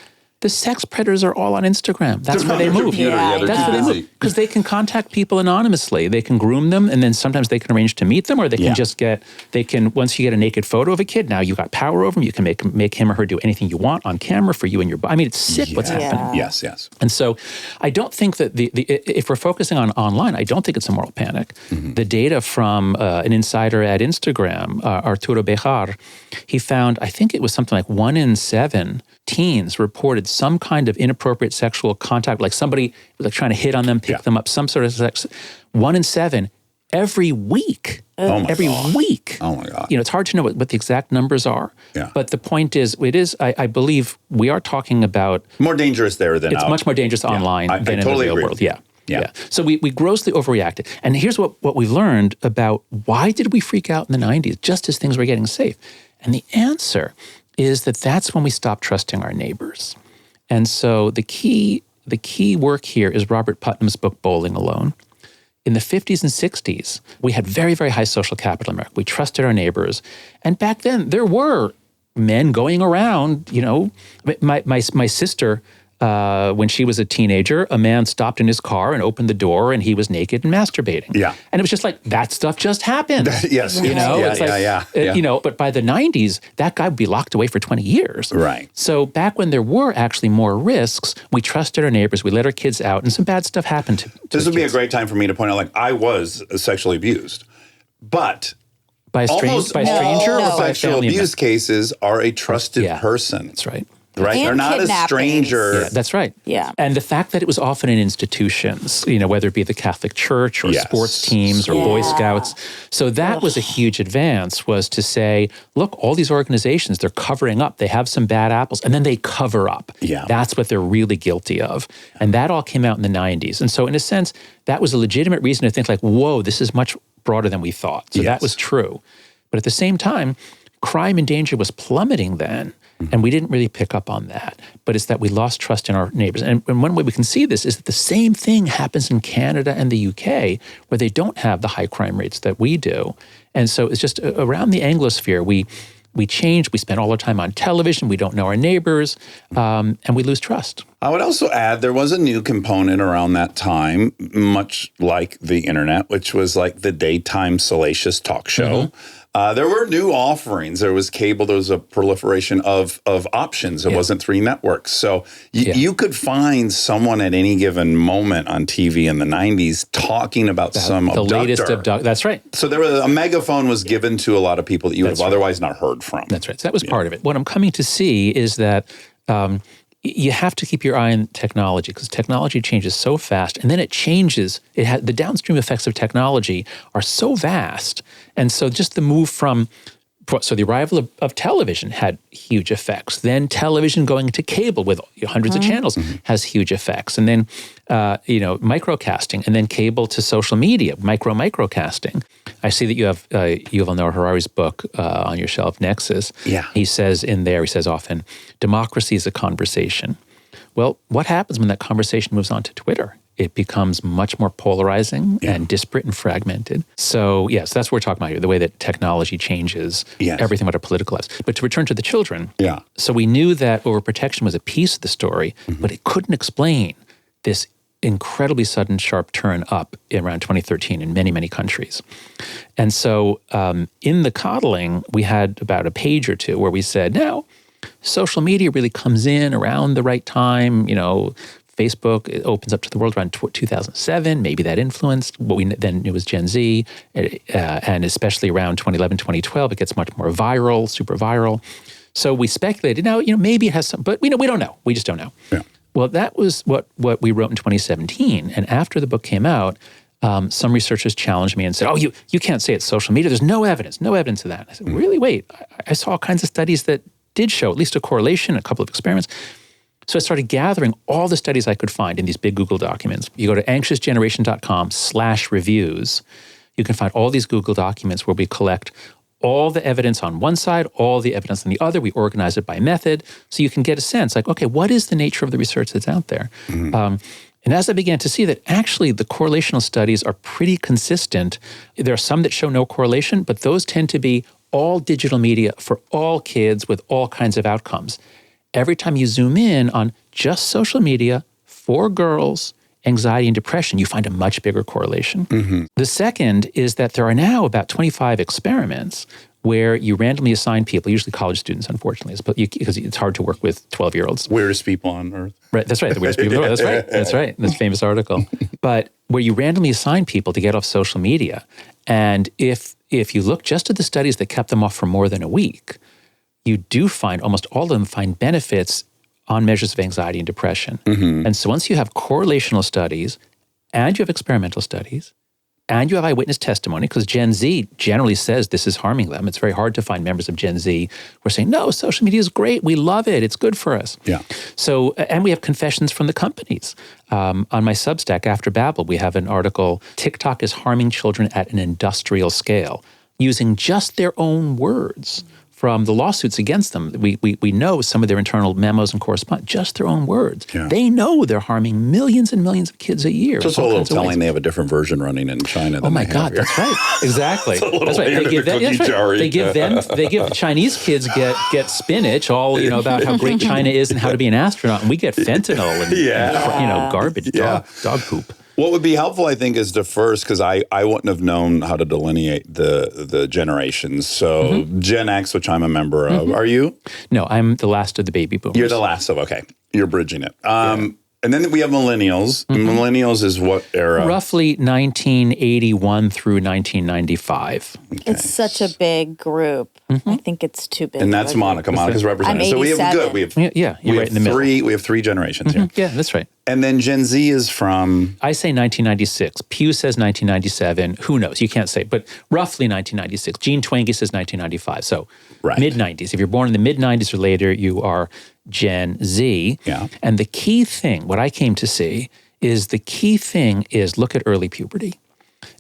The sex predators are all on Instagram. That's where they move. That's where they move. Because they can contact people anonymously. They can groom them, and then sometimes they can arrange to meet them, or they can just once you get a naked photo of a kid, now you got power over them. You can make him or her do anything you want on camera for you and your body. I mean, it's sick what's happening. Yes. And so I don't think that if we're focusing on online, I don't think it's a moral panic. The data from an insider at Instagram, Arturo Bejar, he found, I think it was something like 1 in 7 teens reported some kind of inappropriate sexual contact, like somebody was like trying to hit on them, pick them up, some sort of sex. 1 in 7 every week. Every week. Oh my God. It's hard to know what the exact numbers are. Yeah. But the point is, I believe we are talking about more dangerous there than it's much more dangerous online than in the real world. Yeah. So we grossly overreacted. And here's what we've learned about why did we freak out in the 90s, just as things were getting safe. And the answer is that's when we stopped trusting our neighbors. And so the key work here is Robert Putnam's book, Bowling Alone. In the 50s and 60s, we had very, very high social capital in America. We trusted our neighbors. And back then, there were men going around, My sister when she was a teenager, a man stopped in his car and opened the door and he was naked and masturbating. Yeah. And it was just like, that stuff just happens. Yes. You know, Yeah, it's like, yeah. you know, but by the 90s, that guy would be locked away for 20 years. Right. So back when there were actually more risks, we trusted our neighbors, we let our kids out, and some bad stuff happened to This the would be a kids. great time for me to point out, like, I was sexually abused, but By a almost stranger all or by a sexual family abuse cases are a trusted Yeah. person. That's right. Right? And They're not a kidnappings. stranger. Yeah, that's right. Yeah. And the fact that it was often in institutions, you know, whether it be the Catholic Church or Yes. sports teams or Boy Yeah. Scouts. So that was a huge advance, was to say, look, all these organizations, they're covering up. They have some bad apples, and then they cover up. Yeah. That's what they're really guilty of. And that all came out in the 90s. And so in a sense, that was a legitimate reason to think like, whoa, this is much broader than we thought. So Yes. that was true. But at the same time, crime and danger was plummeting then. And we didn't really pick up on that. But it's that we lost trust in our neighbors. And one way we can see this is that the same thing happens in Canada and the UK, where they don't have the high crime rates that we do. And so it's just around the Anglosphere, we change, we spend all our time on television, we don't know our neighbors, and we lose trust. I would also add there was a new component around that time, much like the internet, which was like the daytime salacious talk show. There were new offerings. There was cable. There was a proliferation of options. It wasn't 3 networks. So you could find someone at any given moment on TV in the 90s talking about some The abductor. latest abduct. That's right. So there was a megaphone was given to a lot of people that you would have otherwise not heard from. That's right. So that was part of it. What I'm coming to see is that you have to keep your eye on technology, because technology changes so fast, and then it changes. The downstream effects of technology are so vast, and so just the move from the arrival of television had huge effects. Then television going to cable with hundreds of channels has huge effects, and then microcasting, and then cable to social media, microcasting. I see that you have Yuval Noah Harari's book on your shelf, Nexus. Yeah. He says often, democracy is a conversation. Well, what happens when that conversation moves on to Twitter? It becomes much more polarizing and disparate and fragmented. So, yes, that's what we're talking about here, the way that technology changes everything about our political lives. But to return to the children, so we knew that overprotection was a piece of the story, but it couldn't explain this incredibly sudden sharp turn up around 2013 in many, many countries. And so in the coddling, we had about a page or two where we said, now, social media really comes in around the right time. You know, Facebook opens up to the world around 2007. Maybe that influenced what we then knew as Gen Z. And especially around 2011, 2012, it gets much more viral, super viral. So we speculated, maybe it has some, but we don't know. We just don't know. Yeah. Well, that was what we wrote in 2017. And after the book came out, some researchers challenged me and said, oh, you can't say it's social media. There's no evidence of that. I said, really? Wait, I saw all kinds of studies that did show at least a correlation, a couple of experiments. So I started gathering all the studies I could find in these big Google documents. You go to anxiousgeneration.com/reviews. You can find all these Google documents where we collect all the evidence on one side, all the evidence on the other. We organize it by method. So you can get a sense like, okay, what is the nature of the research that's out there? And as I began to see that actually the correlational studies are pretty consistent, there are some that show no correlation, but those tend to be all digital media for all kids with all kinds of outcomes. Every time you zoom in on just social media for girls, anxiety and depression, you find a much bigger correlation. The second is that there are now about 25 experiments where you randomly assign people, usually college students, unfortunately, because it's hard to work with 12-year-olds. Weirdest people on earth. Right, that's right, the weirdest people in the world. That's right, this famous article. But where you randomly assign people to get off social media, and if you look just at the studies that kept them off for more than a week, you do find, almost all of them find benefits on measures of anxiety and depression. And so once you have correlational studies, and you have experimental studies, and you have eyewitness testimony, because Gen Z generally says this is harming them. It's very hard to find members of Gen Z who are saying, no, social media is great. We love it. It's good for us. Yeah. So, and we have confessions from the companies. On my Substack, After Babel, we have an article, TikTok is harming children at an industrial scale, using just their own words from the lawsuits against them. We know some of their internal memos and correspondence, just their own words. Yeah. They know they're harming millions and millions of kids a year. Just a little telling they have a different version running in China. Oh my God, that's right. Exactly. That's right. They give Chinese kids get spinach, all about how great China is and how to be an astronaut, and we get fentanyl and garbage, dog poop. What would be helpful, I think, is to first, because I wouldn't have known how to delineate the generations. So Gen X, which I'm a member of, are you? No, I'm the last of the baby boomers. You're the last of, okay. You're bridging it. And then we have millennials. Millennials is what era? Roughly 1981 through 1995. Okay. It's such a big group. I think it's too big. And that's Monica. Monica's represented. I'm So we have 87. you're right in the middle. We have three generations here. Yeah, that's right. And then Gen Z is from? I say 1996. Pew says 1997. Who knows? You can't say, but roughly 1996. Gene Twenge says 1995. So mid-90s. If you're born in the mid-90s or later, you are Gen Z. Yeah. And the key thing, what I came to see, is look at early puberty.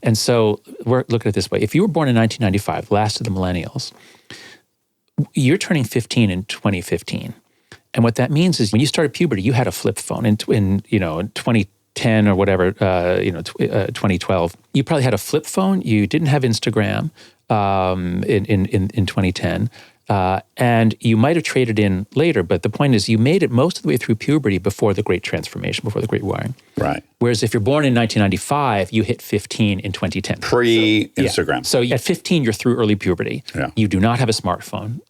And so we're looking at it this way. If you were born in 1995, last of the millennials, you're turning 15 in 2015. And what that means is when you started puberty, you had a flip phone in 2010 or whatever, 2012. You probably had a flip phone. You didn't have Instagram in 2010. And you might have traded in later, but the point is you made it most of the way through puberty before the great transformation, before the great wiring. Right. Whereas if you're born in 1995, you hit 15 in 2010. Pre-Instagram. So at 15, you're through early puberty. Yeah. You do not have a smartphone.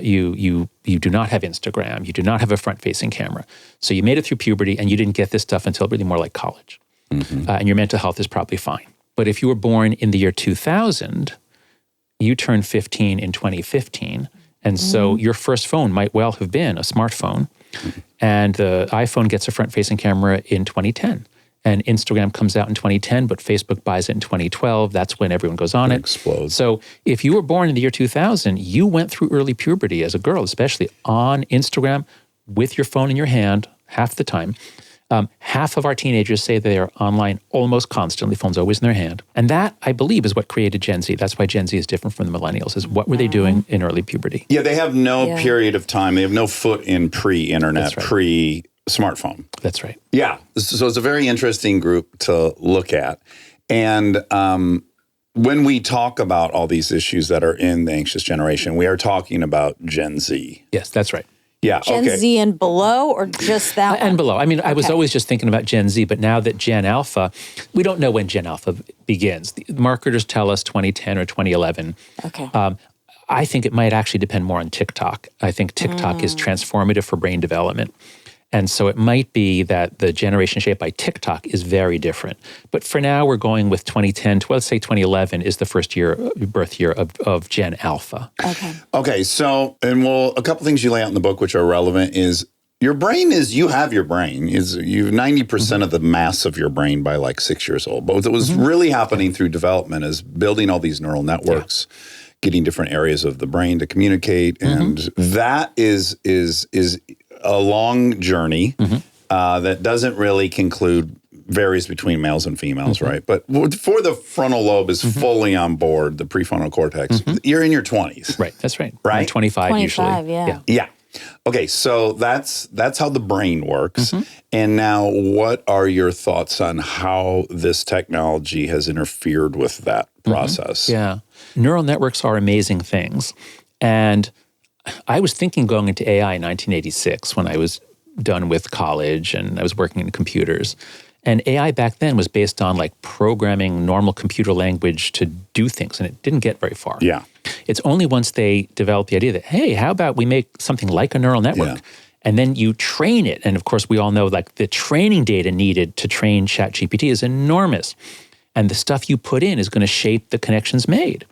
You do not have Instagram. You do not have a front-facing camera. So you made it through puberty, and you didn't get this stuff until really more like college. And your mental health is probably fine. But if you were born in the year 2000, you turned 15 in 2015. And so your first phone might well have been a smartphone. And the iPhone gets a front-facing camera in 2010. And Instagram comes out in 2010, but Facebook buys it in 2012. That's when everyone goes on it. Explodes. So if you were born in the year 2000, you went through early puberty as a girl, especially on Instagram with your phone in your hand half the time. Half of our teenagers say they are online almost constantly, phone's always in their hand. And that, I believe, is what created Gen Z. That's why Gen Z is different from the millennials, is what were they doing in early puberty? Yeah, they have no period of time. They have no foot in pre-internet, right. pre-smartphone. That's right. Yeah. So it's a very interesting group to look at. And when we talk about all these issues that are in the anxious generation, we are talking about Gen Z. Yes, that's right. Yeah. Gen Z and below, or just that one? And below. I mean, I was always just thinking about Gen Z, but now that Gen Alpha, we don't know when Gen Alpha begins. The marketers tell us 2010 or 2011. Okay. I think it might actually depend more on TikTok. I think TikTok is transformative for brain development. And so it might be that the generation shaped by TikTok is very different. But for now, we're going with 2010 to, let's say 2011 is the first birth year of Gen Alpha. Okay. So, and a couple things you lay out in the book which are relevant is your brain you have your brain. You have 90% of the mass of your brain by like 6 years old. But what was really happening through development is building all these neural networks, getting different areas of the brain to communicate. And that is a long journey that doesn't really conclude, varies between males and females, right? But before the frontal lobe is fully on board, the prefrontal cortex, you're in your 20s. Right, that's right. Right? Around 25 usually. 25, Yeah. Okay, so that's how the brain works. And now what are your thoughts on how this technology has interfered with that process? Yeah. Neural networks are amazing things. And I was thinking going into AI in 1986 when I was done with college and I was working in computers. And AI back then was based on like programming normal computer language to do things, and it didn't get very far. Yeah. It's only once they developed the idea that, hey, how about we make something like a neural network? And then you train it. And of course, we all know like the training data needed to train ChatGPT is enormous. And the stuff you put in is going to shape the connections made.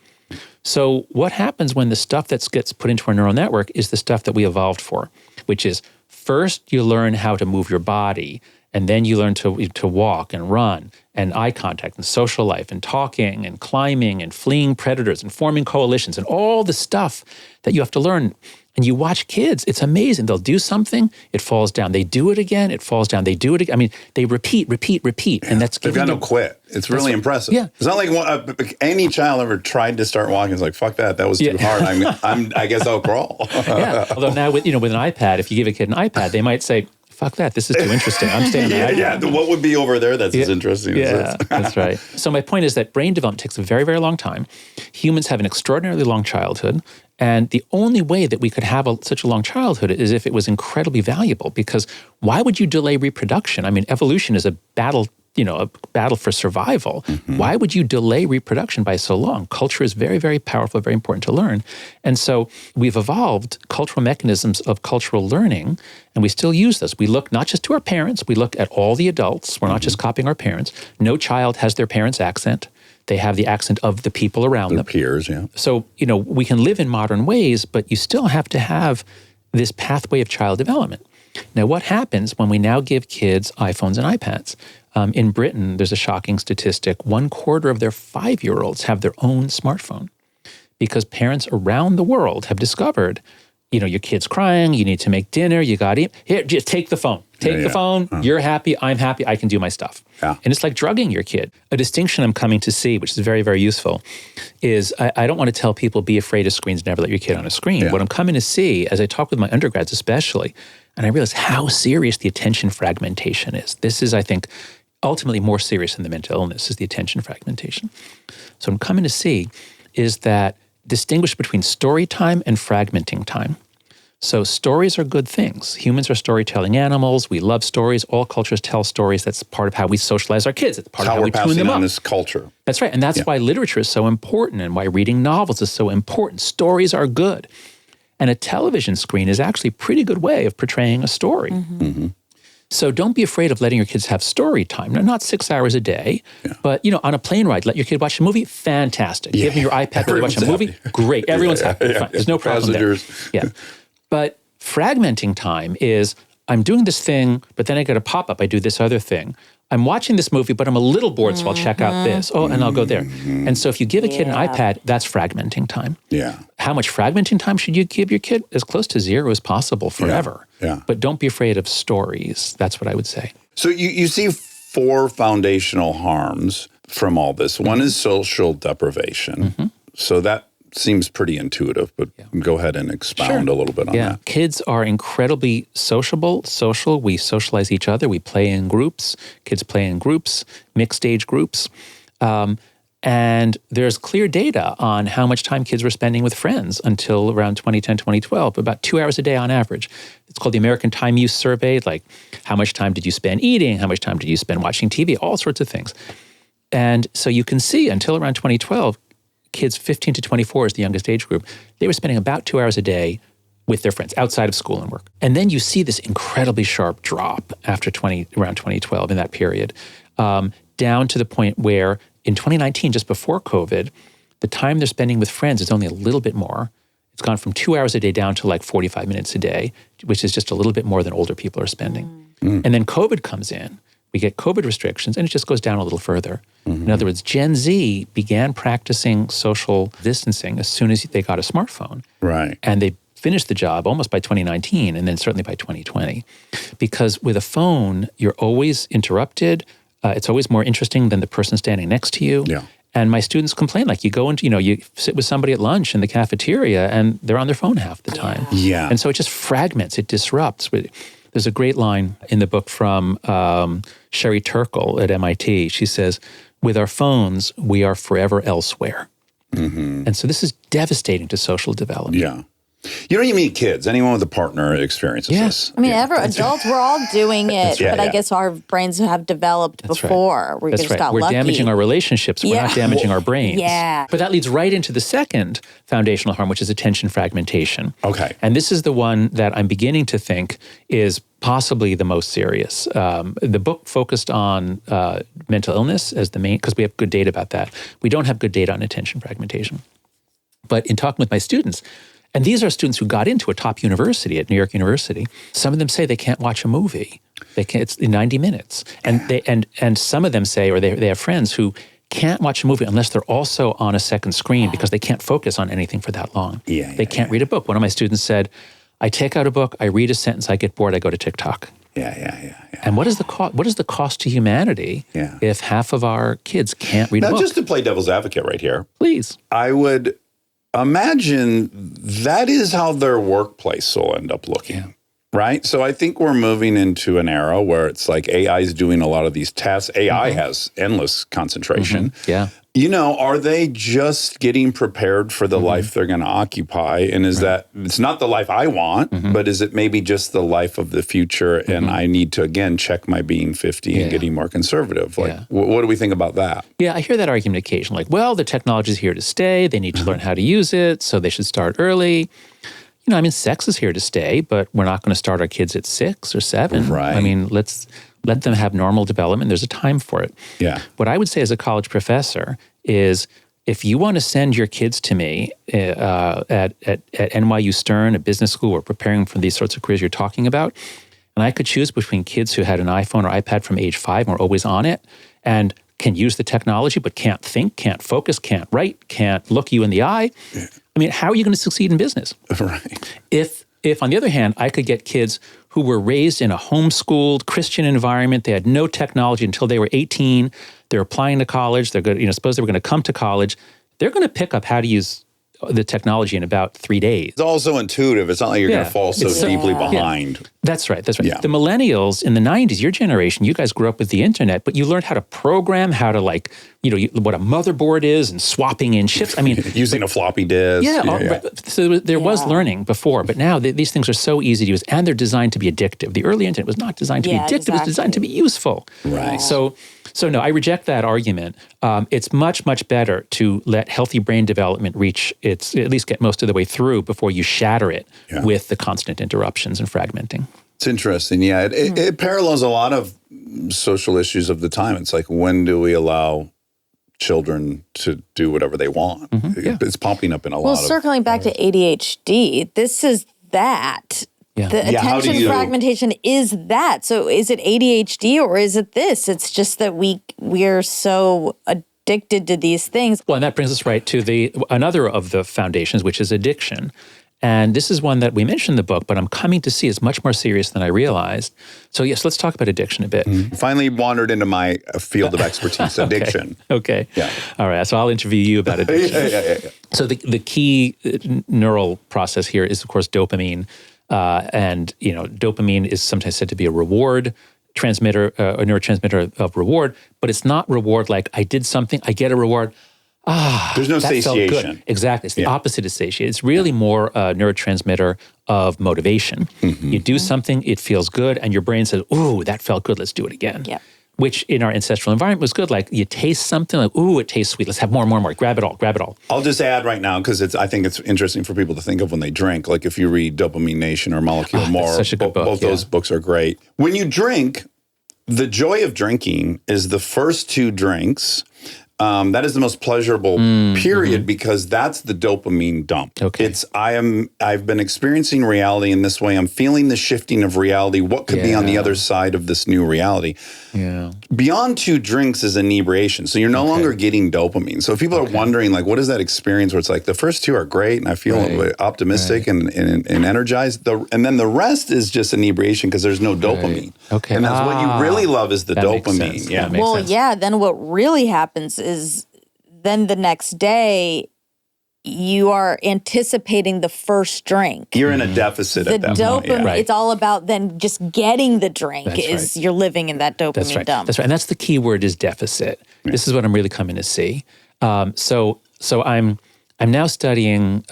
So what happens when the stuff that gets put into our neural network is the stuff that we evolved for, which is first you learn how to move your body, and then you learn to walk and run and eye contact and social life and talking and climbing and fleeing predators and forming coalitions and all the stuff that you have to learn. And you watch kids, it's amazing. They'll do something, it falls down. They do it again, it falls down. They do it again. I mean, they repeat. And that's They've got no quit. It's really impressive. Yeah. It's not like any child ever tried to start walking. It's like, fuck that. That was too hard. I guess I'll crawl. Yeah. Although now with an iPad, if you give a kid an iPad, they might say, fuck that, this is too interesting. I'm staying on the iPad. Yeah, what would be over there that's as interesting as this? That's right. So my point is that brain development takes a very, very long time. Humans have an extraordinarily long childhood. And the only way that we could have such a long childhood is if it was incredibly valuable, because why would you delay reproduction? I mean, evolution is a battle for survival. Mm-hmm. Why would you delay reproduction by so long? Culture is very, very powerful, very important to learn. And so we've evolved cultural mechanisms of cultural learning, and we still use this. We look not just to our parents, we look at all the adults. We're not just copying our parents. No child has their parents' accent. They have the accent of the people around them. Their peers, yeah. So, we can live in modern ways, but you still have to have this pathway of child development. Now, what happens when we now give kids iPhones and iPads? In Britain, there's a shocking statistic. 1/4 of their 5-year-olds have their own smartphone because parents around the world have discovered, your kid's crying, you need to make dinner, you got to eat. Here, just take the phone. Take the phone. You're happy. I'm happy. I can do my stuff. Yeah. And it's like drugging your kid. A distinction I'm coming to see, which is very, very useful, is I don't want to tell people be afraid of screens, never let your kid on a screen. Yeah. What I'm coming to see, as I talk with my undergrads especially, and I realize how serious the attention fragmentation is. This is, I think, ultimately more serious than the mental illness, is the attention fragmentation. So what I'm coming to see is that distinguish between story time and fragmenting time. So stories are good things. Humans are storytelling animals. We love stories. All cultures tell stories. That's part of how we socialize our kids. It's part of how we tune them up. On this culture. That's right. And that's why literature is so important and why reading novels is so important. Stories are good. And a television screen is actually a pretty good way of portraying a story. Mm-hmm. Mm-hmm. So don't be afraid of letting your kids have story time. Now, not 6 hours a day, but, on a plane ride, let your kid watch a movie, fantastic. Give them your iPad to watch a movie, great. Everyone's happy. Fine. There's no problem there. Yeah. But fragmenting time is, I'm doing this thing, but then I get a pop-up, I do this other thing. I'm watching this movie, but I'm a little bored, so I'll check out this. Oh, and I'll go there. And so if you give a kid an iPad, that's fragmenting time. Yeah. How much fragmenting time should you give your kid? As close to 0 as possible forever. Yeah. But don't be afraid of stories. That's what I would say. So you see 4 foundational harms from all this. One is social deprivation. Mm-hmm. So that seems pretty intuitive, but go ahead and expound a little bit on that. Kids are incredibly social. We socialize each other. We play in groups. Kids play in groups, mixed age groups. And there's clear data on how much time kids were spending with friends until around 2010, 2012, about 2 hours a day on average. It's called the American Time Use Survey, like how much time did you spend eating? How much time did you spend watching TV? All sorts of things. And so you can see until around 2012, kids 15 to 24 is the youngest age group. They were spending about 2 hours a day with their friends outside of school and work. And then you see this incredibly sharp drop after around 2012 in that period, down to the point where in 2019, just before COVID, the time they're spending with friends is only a little bit more. It's gone from 2 hours a day down to like 45 minutes a day, which is just a little bit more than older people are spending. Mm. And then COVID comes in. We get COVID restrictions, and it just goes down a little further. Mm-hmm. In other words, Gen Z began practicing social distancing as soon as they got a smartphone. Right. And they finished the job almost by 2019, and then certainly by 2020. Because with a phone, you're always interrupted. It's always more interesting than the person standing next to you. Yeah. And my students complain, like you go into, you sit with somebody at lunch in the cafeteria, and they're on their phone half the time. Yeah. And so it just fragments, it disrupts. There's a great line in the book from Sherry Turkle at MIT. She says, with our phones, we are forever elsewhere. Mm-hmm. And so this is devastating to social development. Yeah. You don't even meet kids. Anyone with a partner experiences this. I mean, adults, we're all doing it, but I guess our brains have developed before. Right. We just got We're lucky. damaging our relationships. We're not damaging our brains. Yeah. But that leads right into the second foundational harm, which is attention fragmentation. Okay. And this is the one that I'm beginning to think is possibly the most serious. The book focused on mental illness as the main, because we have good data about that. We don't have good data on attention fragmentation. But in talking with my students, and these are students who got into a top university at New York University. Some of them say they can't watch a movie. They can't. It's 90 minutes, and and some of them say, or they have friends who can't watch a movie unless they're also on a second screen because they can't focus on anything for that long. They can't read a book. One of my students said, I take out a book, I read a sentence, I get bored, I go to TikTok. Yeah. And what is the cost to humanity if half of our kids can't read a book? Now, just to play devil's advocate right here, please. I would imagine that is how their workplace will end up looking. Right? So I think we're moving into an era where it's like AI is doing a lot of these tasks. AI has endless concentration. Yeah. You know, are they just getting prepared for the life they're going to occupy? And is that, it's not the life I want, but is it maybe just the life of the future? And I need to, again, check my being 50 and getting more conservative. Like, what do we think about that? Yeah, I hear that argument occasionally. Like, well, the technology is here to stay. They need to learn how to use it, so they should start early. You know, I mean, sex is here to stay, but we're not going to start our kids at 6 or 7. Right. I mean, let's let them have normal development. There's a time for it. Yeah. What I would say as a college professor is if you want to send your kids to me at NYU Stern, a business school, or preparing for these sorts of careers you're talking about, and I could choose between kids who had an iPhone or iPad from age 5 and were always on it and can use the technology but can't think, can't focus, can't write, can't look you in the eye. I mean, how are you going to succeed in business? Right. If on the other hand, I could get kids who were raised in a homeschooled Christian environment, they had no technology until they were 18, they're applying to college, they're going, suppose they were going to come to college, they're going to pick up how to use the technology in about 3 days. It's also intuitive. It's not like you're going to fall so deeply behind. Yeah. That's right. Yeah. The millennials in the 90s, your generation, you guys grew up with the internet, but you learned how to program, how to what a motherboard is and swapping in chips. I mean, using a floppy disk. So there was learning before, but now these things are so easy to use and they're designed to be addictive. The early internet was not designed to be addictive. It was designed to be useful. Right. So no, I reject that argument. It's much, much better to let healthy brain development reach at least get most of the way through before you shatter it with the constant interruptions and fragmenting. It's interesting. Yeah, it parallels a lot of social issues of the time. It's like, when do we allow children to do whatever they want? It's popping up in a lot of... Well, circling back to ADHD, this is that. Yeah. The attention fragmentation is that. So is it ADHD or is it this? It's just that we're so addicted to these things. Well, and that brings us right to another of the foundations, which is addiction. And this is one that we mentioned in the book, but I'm coming to see is much more serious than I realized. So yes, let's talk about addiction a bit. Finally wandered into my field of expertise, addiction. Okay. Yeah. All right. So I'll interview you about addiction. Yeah. So the key neural process here is, of course, dopamine. And dopamine is sometimes said to be a reward transmitter, a neurotransmitter of reward, but it's not reward like I did something, I get a reward. There's no that felt satiation. good. Exactly. It's the opposite of satiation. It's really more a neurotransmitter of motivation. You do something, it feels good, and your brain says, ooh, that felt good, let's do it again. Yep. Which in our ancestral environment was good. Like you taste something, like, ooh, it tastes sweet. Let's have more. Grab it all. I'll just add right now, because I think it's interesting for people to think of when they drink. Like if you read Dopamine Nation or Molecule More, such a good book. Both those books are great. When you drink, the joy of drinking is the first 2 drinks. That is the most pleasurable period because that's the dopamine dump. Okay. I've been experiencing reality in this way. I'm feeling the shifting of reality. What could be on the other side of this new reality? Yeah. Beyond 2 drinks is inebriation. So you're no longer getting dopamine. So if people are wondering, like, what is that experience where it's like the first 2 are great and I feel optimistic and energized. And then the rest is just inebriation because there's no dopamine. Okay. And that's what you really love is the That makes dopamine. sense. Yeah. That makes sense. Then what really happens is then the next day you are anticipating the first drink. You're in a deficit The at that dopamine, point. Yeah. it's all about then just getting the drink you're living in that dopamine dump. That's right. And that's the key word is deficit. Yeah. This is what I'm really coming to see. So I'm now studying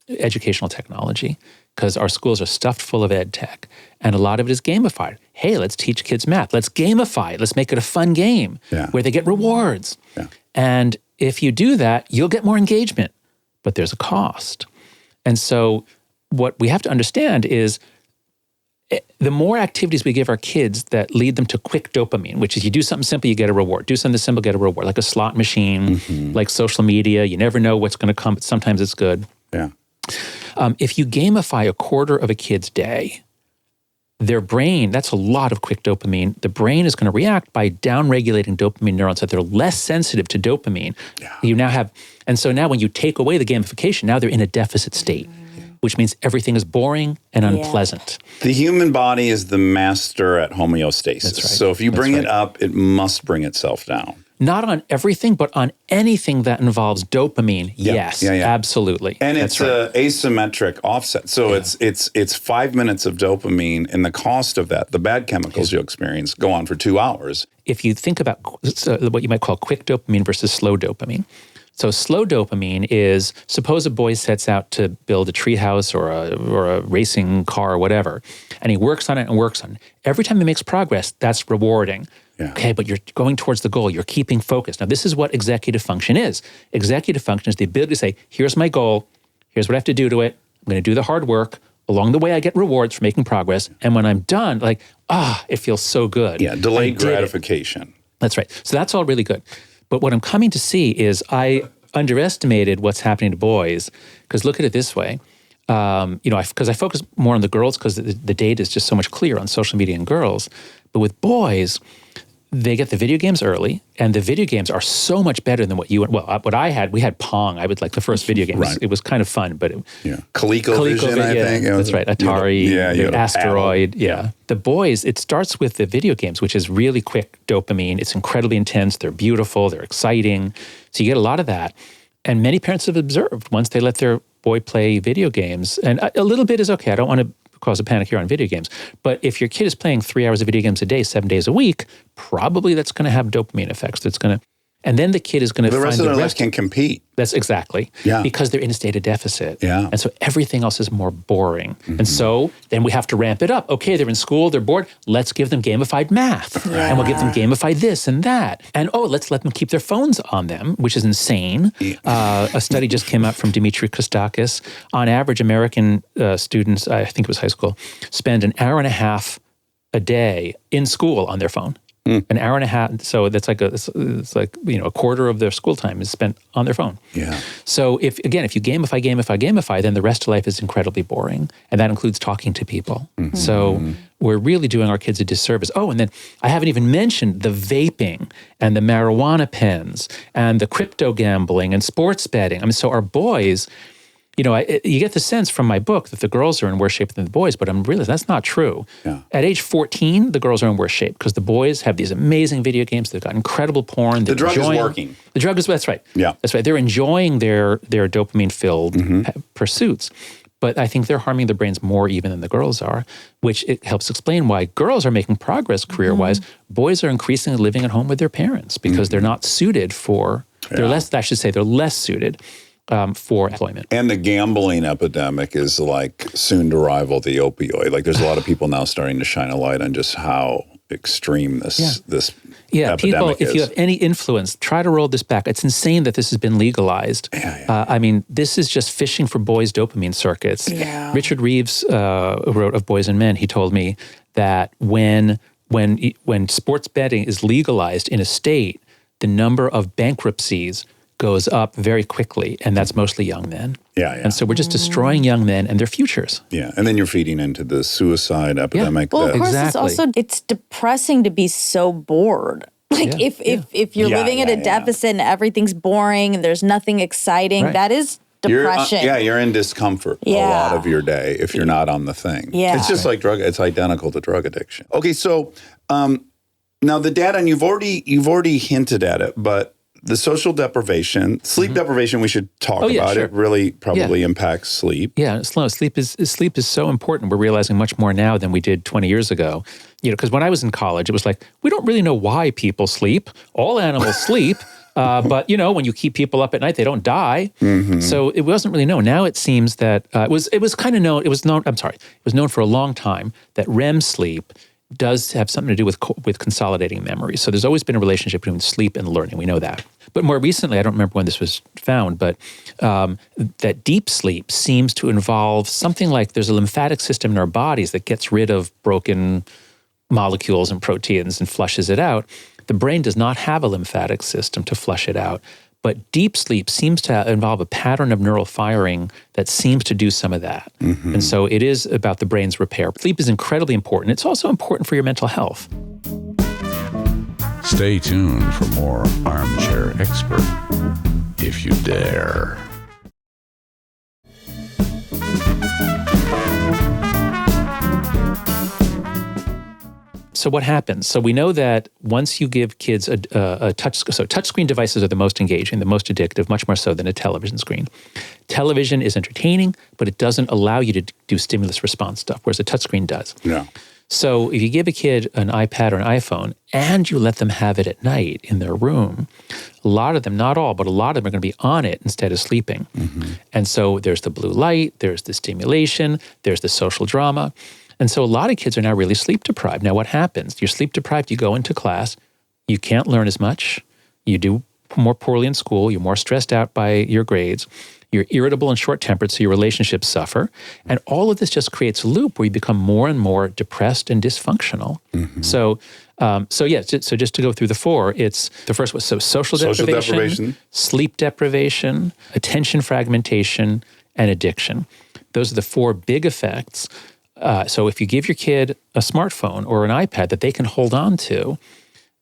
educational technology because our schools are stuffed full of ed tech, and a lot of it is gamified. Hey, let's teach kids math. Let's gamify it. Let's make it a fun game where they get rewards. Yeah. And if you do that, you'll get more engagement, but there's a cost. And so what we have to understand is the more activities we give our kids that lead them to quick dopamine, which is you do something simple, you get a reward. Do something simple, get a reward, like a slot machine, like social media. You never know what's going to come, but sometimes it's good. Yeah. If you gamify a quarter of a kid's day, their brain, that's a lot of quick dopamine. The brain is going to react by downregulating dopamine neurons so that they're less sensitive to dopamine. Yeah. You now have, and so now when you take away the gamification, now they're in a deficit state, which means everything is boring and unpleasant. The human body is the master at homeostasis. That's right. So if you bring That's it up, it must bring itself down. Not on everything, but on anything that involves dopamine. Yes, absolutely. And That's it's a asymmetric offset. So it's 5 minutes of dopamine, and the cost of that, the bad chemicals you experience, go on for 2 hours. If you think about what you might call quick dopamine versus slow dopamine. So slow dopamine is, suppose a boy sets out to build a treehouse or a racing car or whatever, and he works on it and works on it. Every time he makes progress, that's rewarding. Yeah. Okay, but you're going towards the goal. You're keeping focused. Now, this is what executive function is. Executive function is the ability to say, here's my goal. Here's what I have to do to it. I'm going to do the hard work. Along the way, I get rewards for making progress. And when I'm done, like, it feels so good. Yeah, delayed gratification. That's right. So that's all really good. But what I'm coming to see is I underestimated what's happening to boys. Because look at it this way. Because I focus more on the girls because the data is just so much clearer on social media and girls. But with boys, they get the video games early, and the video games are so much better than what I had. We had Pong. I would like the first video game. Right. It was kind of fun, but ColecoVision, I think. That's right. Atari, Asteroid. Yeah. The boys, it starts with the video games, which is really quick dopamine. It's incredibly intense. They're beautiful. They're exciting. So you get a lot of that. And many parents have observed once they let their boy play video games, and a little bit is okay. I don't want to cause a panic here on video games. But if your kid is playing 3 hours of video games a day, 7 days a week, probably that's going to have dopamine effects. And then the kid is going to find the rest of their life can compete. That's exactly. Yeah. Because they're in a state of deficit. Yeah. And so everything else is more boring. And so then we have to ramp it up. Okay, they're in school, they're bored. Let's give them gamified math. And we'll give them gamified this and that. And let's let them keep their phones on them, which is insane. A study just came out from Dimitri Kostakis. On average, American students, I think it was high school, spend an hour and a half a day in school on their phone. An hour and a half. So that's like a quarter of their school time is spent on their phone. Yeah. So if you gamify, then the rest of life is incredibly boring. And that includes talking to people. So we're really doing our kids a disservice. Oh, and then I haven't even mentioned the vaping and the marijuana pens and the crypto gambling and sports betting. I mean, so our boys, you get the sense from my book that the girls are in worse shape than the boys, but I'm realizing that's not true. Yeah. At age 14, the girls are in worse shape because the boys have these amazing video games. They've got incredible porn. The drug is working. The drug is, that's right. Yeah. That's right. They're enjoying their dopamine-filled pursuits. But I think they're harming their brains more even than the girls are, which it helps explain why girls are making progress career-wise. Boys are increasingly living at home with their parents because they're not suited for, they're less suited for employment. And the gambling epidemic is like soon to rival the opioid. Like there's a lot of people now starting to shine a light on just how extreme this epidemic people, is. if you have any influence, try to roll this back. It's insane that this has been legalized. I mean, this is just fishing for boys' dopamine circuits. Yeah. Richard Reeves wrote of Boys and Men. He told me that when sports betting is legalized in a state, the number of bankruptcies goes up very quickly, and that's mostly young men. And so we're just destroying young men and their futures. Yeah, and then you're feeding into the suicide epidemic. Well, of course, it's depressing to be so bored. Like if you're living at a deficit and everything's boring and there's nothing exciting, that is depression. You're in discomfort a lot of your day if you're not on the thing. Yeah. It's just like it's identical to drug addiction. Okay, so now the data, and you've already hinted at it, but the social deprivation, sleep deprivation, we should talk about. Sure. It really probably impacts sleep. Yeah, sleep is so important. We're realizing much more now than we did 20 years ago. Because when I was in college, it was like, we don't really know why people sleep. All animals sleep. But, when you keep people up at night, they don't die. So it wasn't really known. Now it seems that it was known for a long time that REM sleep does have something to do with consolidating memory. So there's always been a relationship between sleep and learning. We know that. But more recently, I don't remember when this was found, but that deep sleep seems to involve something like there's a lymphatic system in our bodies that gets rid of broken molecules and proteins and flushes it out. The brain does not have a lymphatic system to flush it out. But deep sleep seems to involve a pattern of neural firing that seems to do some of that. And so it is about the brain's repair. Sleep is incredibly important. It's also important for your mental health. Stay tuned for more Armchair Expert, if you dare. So what happens? So we know that once you give kids a touchscreen devices are the most engaging, the most addictive, much more so than a television screen. Television is entertaining, but it doesn't allow you to do stimulus response stuff, whereas a touchscreen does. Yeah. So if you give a kid an iPad or an iPhone and you let them have it at night in their room, a lot of them, not all, but a lot of them are going to be on it instead of sleeping. And so there's the blue light, there's the stimulation, there's the social drama. And so a lot of kids are now really sleep deprived. Now what happens? You're sleep deprived, you go into class, you can't learn as much, you do more poorly in school, you're more stressed out by your grades, you're irritable and short-tempered, so your relationships suffer. And all of this just creates a loop where you become more and more depressed and dysfunctional. So just to go through the four, it's the first one, so social deprivation, sleep deprivation, attention fragmentation, and addiction. Those are the four big effects. So if you give your kid a smartphone or an iPad that they can hold on to,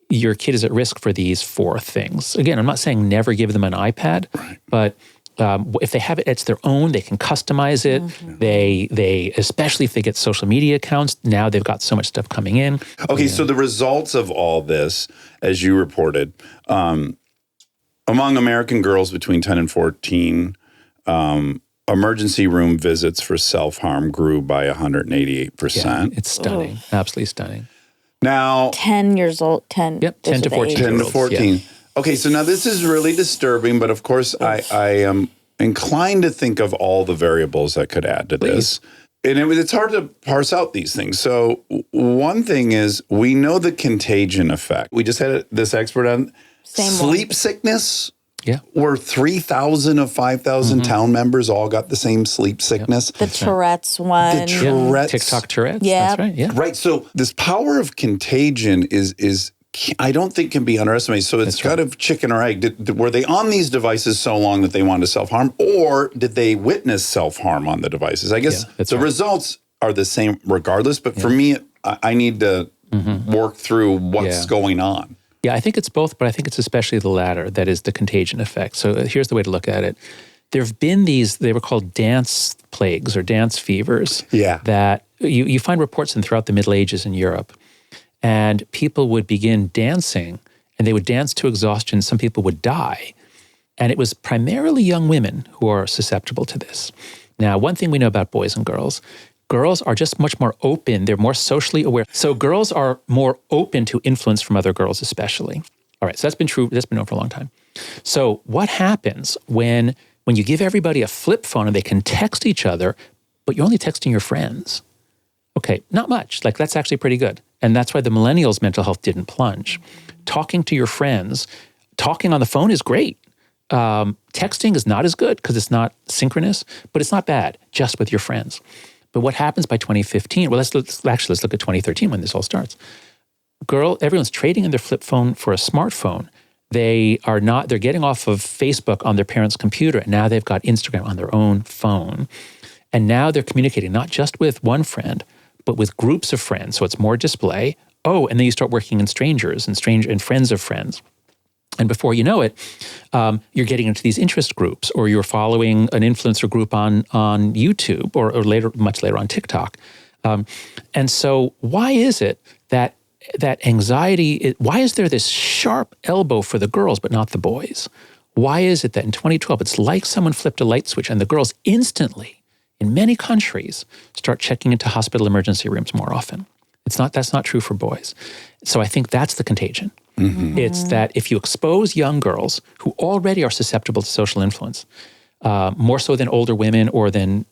your kid is at risk for these four things. Again, I'm not saying never give them an iPad, but if they have it, it's their own. They can customize it. They especially if they get social media accounts, now they've got so much stuff coming in. Okay, so the results of all this, as you reported, among American girls between 10 and 14, emergency room visits for self-harm grew by 188%. Yeah, it's stunning, absolutely stunning. Now, 10 years old, 10. Yep, 10 to 14. 10 to 14. Yeah. Okay, so now this is really disturbing, but of course I am inclined to think of all the variables that could add to this. And it's hard to parse out these things. So one thing is we know the contagion effect. We just had this expert on sleep sickness. Yeah. Where 3,000 of 5,000 town members all got the same sleep sickness. The Tourette's one. The Tourette's. TikTok Tourette's. Yeah. That's right. Yeah. Right. So this power of contagion is I don't think can be underestimated. So it's kind of chicken or egg. Were they on these devices so long that they wanted to self-harm, or did they witness self-harm on the devices? I guess the results are the same regardless. But for me, I need to work through what's going on. Yeah, I think it's both, but I think it's especially the latter, that is the contagion effect. So here's the way to look at it. There have been these, they were called dance plagues or dance fevers. Yeah. That you find reports in throughout the Middle Ages in Europe. And people would begin dancing, and they would dance to exhaustion. Some people would die. And it was primarily young women who are susceptible to this. Now, one thing we know about boys and girls are just much more open. They're more socially aware. So girls are more open to influence from other girls especially. All right, so that's been true. That's been known for a long time. So what happens when you give everybody a flip phone and they can text each other, but you're only texting your friends? Okay, not much. Like, that's actually pretty good. And that's why the millennials' mental health didn't plunge. Talking to your friends, talking on the phone is great. Texting is not as good because it's not synchronous, but it's not bad just with your friends. But what happens by 2015? Well, let's look at 2013 when this all starts. Everyone's trading in their flip phone for a smartphone. They're getting off of Facebook on their parents' computer, and now they've got Instagram on their own phone. And now they're communicating not just with one friend, but with groups of friends. So it's more display. Oh, and then you start working in strangers and friends of friends. And before you know it, you're getting into these interest groups, or you're following an influencer group on YouTube, or much later on TikTok. And so why is it that anxiety, why is there this sharp elbow for the girls but not the boys? Why is it that in 2012, it's like someone flipped a light switch and the girls instantly, in many countries, start checking into hospital emergency rooms more often? That's not true for boys. So I think that's the contagion. Mm-hmm. It's that if you expose young girls who already are susceptible to social influence, more so than older women or than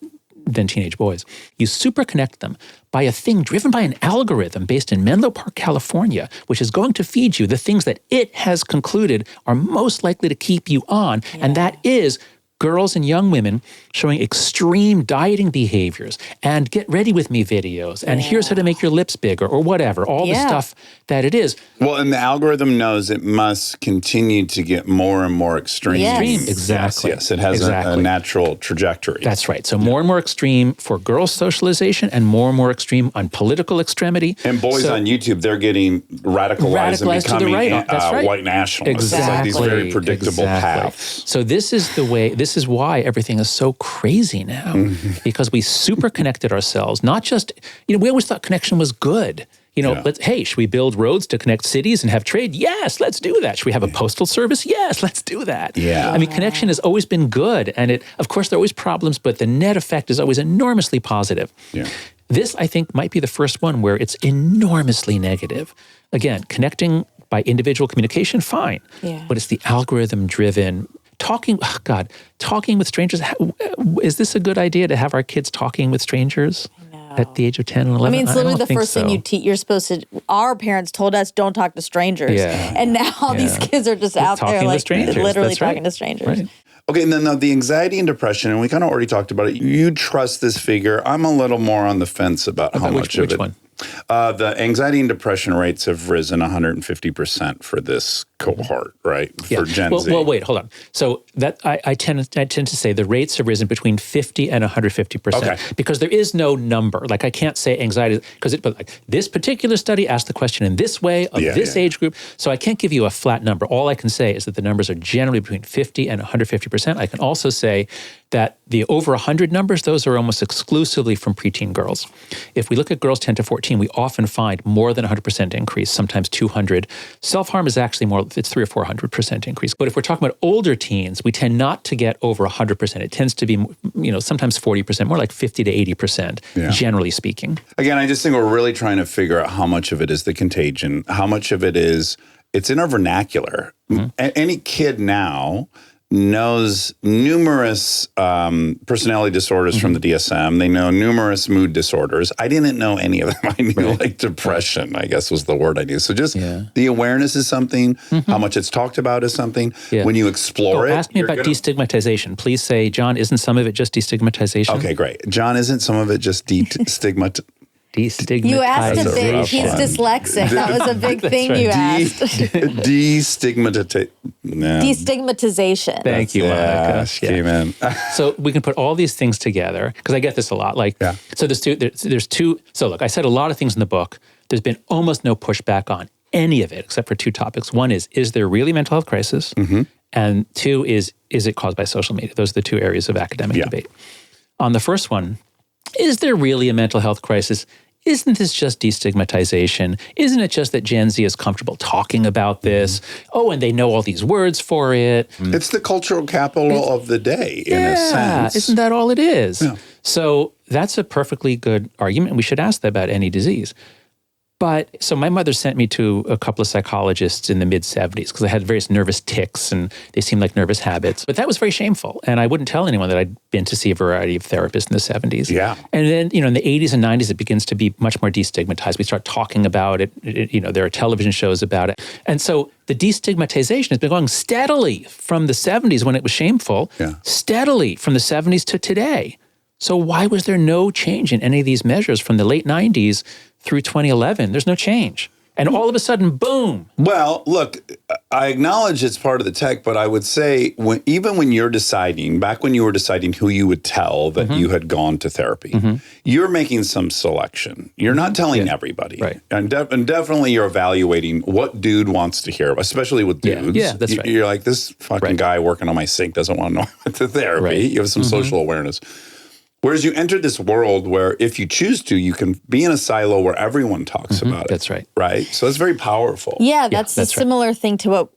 teenage boys, you super connect them by a thing driven by an algorithm based in Menlo Park, California, which is going to feed you the things that it has concluded are most likely to keep you on. Yeah. And that is girls and young women showing extreme dieting behaviors and get ready with me videos and here's how to make your lips bigger or whatever, all the stuff that it is. Well, and the algorithm knows it must continue to get more and more extreme. Yes. Exactly. Yes, it has a natural trajectory. That's right. So more and more extreme for girls' socialization and more extreme on political extremity. And boys on YouTube, they're getting radicalized and to the becoming right. That's right. white nationalists. It's like these very predictable paths. So this is why everything is so crazy now, because we super connected ourselves. Not just, we always thought connection was good. Hey, should we build roads to connect cities and have trade? Yes, let's do that. Should we have a postal service? Yes, let's do that. Yeah. I mean, connection has always been good. And of course, there are always problems, but the net effect is always enormously positive. Yeah. This, I think, might be the first one where it's enormously negative. Again, connecting by individual communication, fine. Yeah. But it's the algorithm-driven talking with strangers. Is this a good idea to have our kids talking with strangers at the age of 10 and 11? I mean, it's literally don't the first thing you're supposed to, our parents told us, don't talk to strangers. Yeah. And now these kids are just out there like literally talking to strangers. Right. Okay, and then the anxiety and depression, and we kind of already talked about it. You trust this figure. I'm a little more on the fence about how much of it. Which one? The anxiety and depression rates have risen 150% for this cohort, right? For Gen Z. Well, wait, hold on. So that I tend to say the rates have risen between 50 and 150% because there is no number. Like I can't say anxiety but like this particular study asked the question in this way of this age group. So I can't give you a flat number. All I can say is that the numbers are generally between 50 and 150%. I can also say that the over 100 numbers, those are almost exclusively from preteen girls. If we look at girls 10 to 14, we often find more than 100% increase, sometimes 200. Self-harm is actually more, it's 300 or 400% increase. But if we're talking about older teens, we tend not to get over 100%. It tends to be, sometimes 40%, more like 50 to 80%, generally speaking. Again, I just think we're really trying to figure out how much of it is the contagion, how much of it is, it's in our vernacular. Any kid now knows numerous personality disorders from the DSM. They know numerous mood disorders. I didn't know any of them. I knew like depression, I guess was the word I knew. So just the awareness is something, how much it's talked about is something. Yeah. When you explore it. Ask me about destigmatization. Please say, John, isn't some of it just destigmatization? Okay, great. John, isn't some of it just destigmatization? You asked a big, he's dyslexic. That was a big thing you asked. Destigmatization. Thank you, Monica. Came in. So we can put all these things together, because I get this a lot. So there's two. So look, I said a lot of things in the book. There's been almost no pushback on any of it, except for two topics. One is there really a mental health crisis? And two is it caused by social media? Those are the two areas of academic debate. On the first one, is there really a mental health crisis? Isn't this just destigmatization? Isn't it just that Gen Z is comfortable talking about this? Oh, and they know all these words for it. It's the cultural capital of the day, in a sense. Isn't that all it is? Yeah. So that's a perfectly good argument. We should ask that about any disease. But so my mother sent me to a couple of psychologists in the mid-70s because I had various nervous tics and they seemed like nervous habits. But that was very shameful. And I wouldn't tell anyone that I'd been to see a variety of therapists in the 70s. Yeah. And then, in the 80s and 90s, it begins to be much more destigmatized. We start talking about it. There are television shows about it. And so the destigmatization has been going steadily from the 70s when it was shameful, steadily from the 70s to today. So why was there no change in any of these measures from the late 90s through 2011? There's no change. And all of a sudden, boom. Well, look, I acknowledge it's part of the tech, but I would say even when you're deciding, back when you were deciding who you would tell that you had gone to therapy, you're making some selection. You're not telling everybody. Right. And definitely you're evaluating what dude wants to hear, especially with dudes. Yeah, that's right. You're like, this fucking guy working on my sink doesn't want to know I went to therapy. Right. You have some social awareness. Whereas you enter this world where if you choose to, you can be in a silo where everyone talks about it. That's right. Right? So it's very powerful. Yeah, that's a similar thing to what,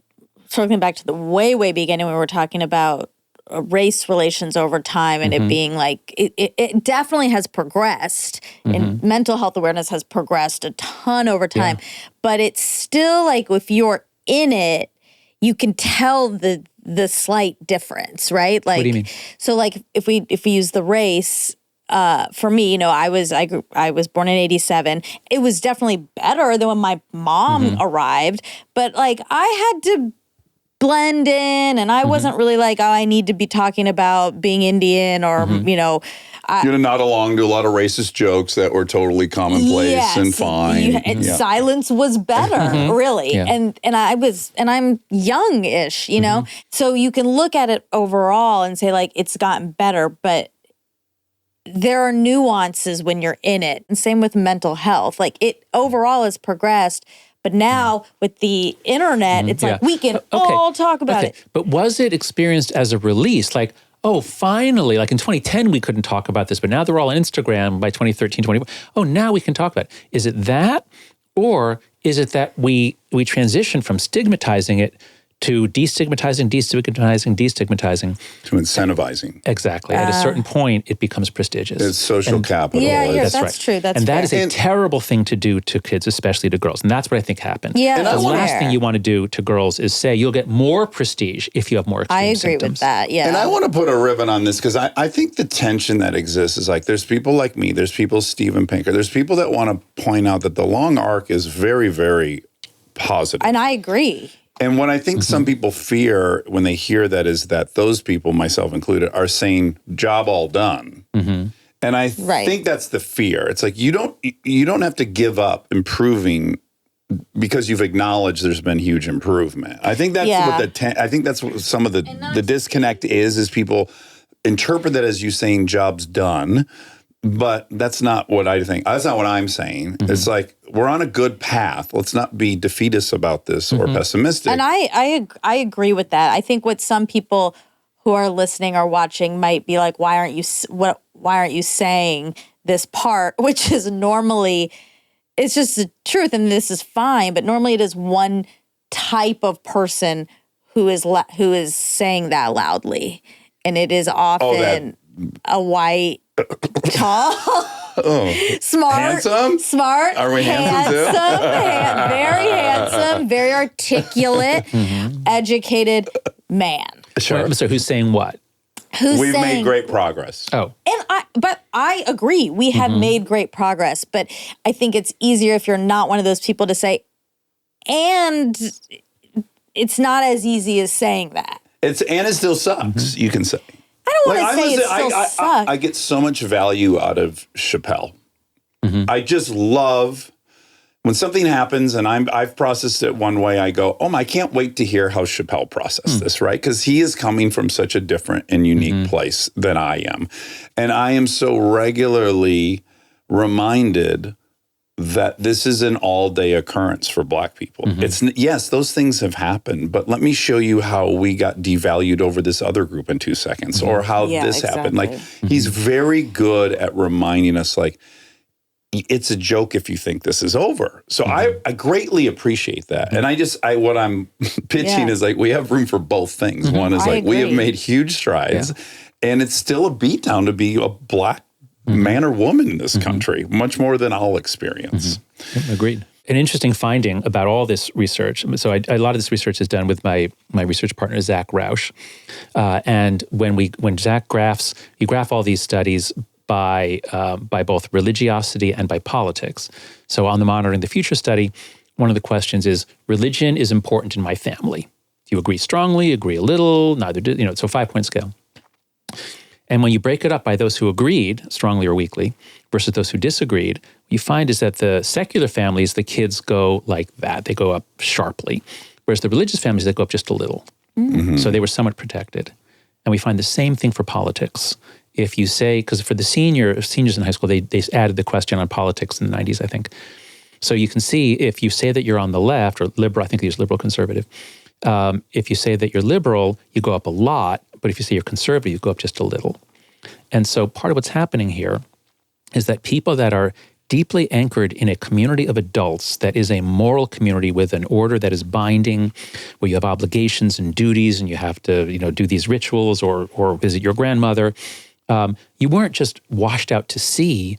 circling back to the way beginning when we were talking about race relations over time and it being like, it definitely has progressed and mental health awareness has progressed a ton over time. But it's still like if you're in it, you can tell the slight difference, right? Like, what do you mean? So like if we use the race, for me, I was born in 87. It was definitely better than when my mom arrived, but like I had to blend in, and I wasn't really like, oh, I need to be talking about being Indian or, you know. You're not along to a lot of racist jokes that were totally commonplace and fine. Silence was better, really. Yeah. And I'm young-ish, you know? So you can look at it overall and say, like, it's gotten better, but there are nuances when you're in it. And same with mental health. Like, it overall has progressed. But now with the internet, it's like we can all talk about it. But was it experienced as a release? Like, oh, finally, like in 2010, we couldn't talk about this, but now they're all on Instagram by 2013, 2014. Oh, now we can talk about it. Is it that? Or is it that we transition from stigmatizing it to destigmatizing, destigmatizing. To incentivizing. Exactly. At a certain point, it becomes prestigious. It's social capital. Yeah, that's right. true. That's and fair. that is a terrible thing to do to kids, especially to girls. And that's what I think happened. Yeah, the last thing you want to do to girls is say you'll get more prestige if you have more extreme symptoms. With that, yeah. And I want to put a ribbon on this because I think the tension that exists is like there's people like me, there's people, Steven Pinker, there's people that want to point out that the long arc is very, very positive. And I agree. And what I think some people fear when they hear that is that those people, myself included, are saying job all done. And I think that's the fear. It's like you don't have to give up improving because you've acknowledged there's been huge improvement. I think that's I think that's what some of the disconnect is people interpret that as you saying job's done. But that's not what I think. That's not what I'm saying. It's like we're on a good path. Let's not be defeatist about this or pessimistic. And I agree with that. I think what some people who are listening or watching might be like, why aren't you saying this part? Which is normally, it's just the truth, and this is fine. But normally it is one type of person who is saying that loudly, and it is often a white. Tall, smart, smart. Are we handsome too? Very handsome, very articulate, educated man. Sure. So who's saying what? We've made great progress. Oh. But I agree. We have made great progress, but I think it's easier if you're not one of those people to say, and it's not as easy as saying that. It still sucks, you can say. I don't want to say it still sucks. I get so much value out of Chappelle. I just love when something happens and I've processed it one way, I go, I can't wait to hear how Chappelle processed this, right? Because he is coming from such a different and unique place than I am. And I am so regularly reminded that this is an all-day occurrence for Black people. Yes, those things have happened, but let me show you how we got devalued over this other group in 2 seconds, or how this happened. Like, he's very good at reminding us, like, it's a joke if you think this is over. So I greatly appreciate that. And what I'm pitching is like, we have room for both things. One is like, we have made huge strides, and it's still a beatdown to be a Black man or woman in this country, much more than I'll experience. Agreed. An interesting finding about all this research. So a lot of this research is done with my research partner, Zach Roush. And when Zach graphs, you graph all these studies by both religiosity and by politics. So on the Monitoring the Future study, one of the questions is, religion is important in my family. Do you agree strongly, agree a little, neither do, so 5-point scale. And when you break it up by those who agreed, strongly or weakly, versus those who disagreed, what you find is that the secular families, the kids go like that. They go up sharply. Whereas the religious families, they go up just a little. So they were somewhat protected. And we find the same thing for politics. If you say, because for the seniors in high school, they added the question on politics in the 90s, I think. So you can see if you say that you're on the left, or liberal, I think they use liberal conservative. If you say that you're liberal, you go up a lot. But if you say you're conservative, you go up just a little. And so part of what's happening here is that people that are deeply anchored in a community of adults that is a moral community with an order that is binding, where you have obligations and duties and you have to, do these rituals or visit your grandmother, you weren't just washed out to sea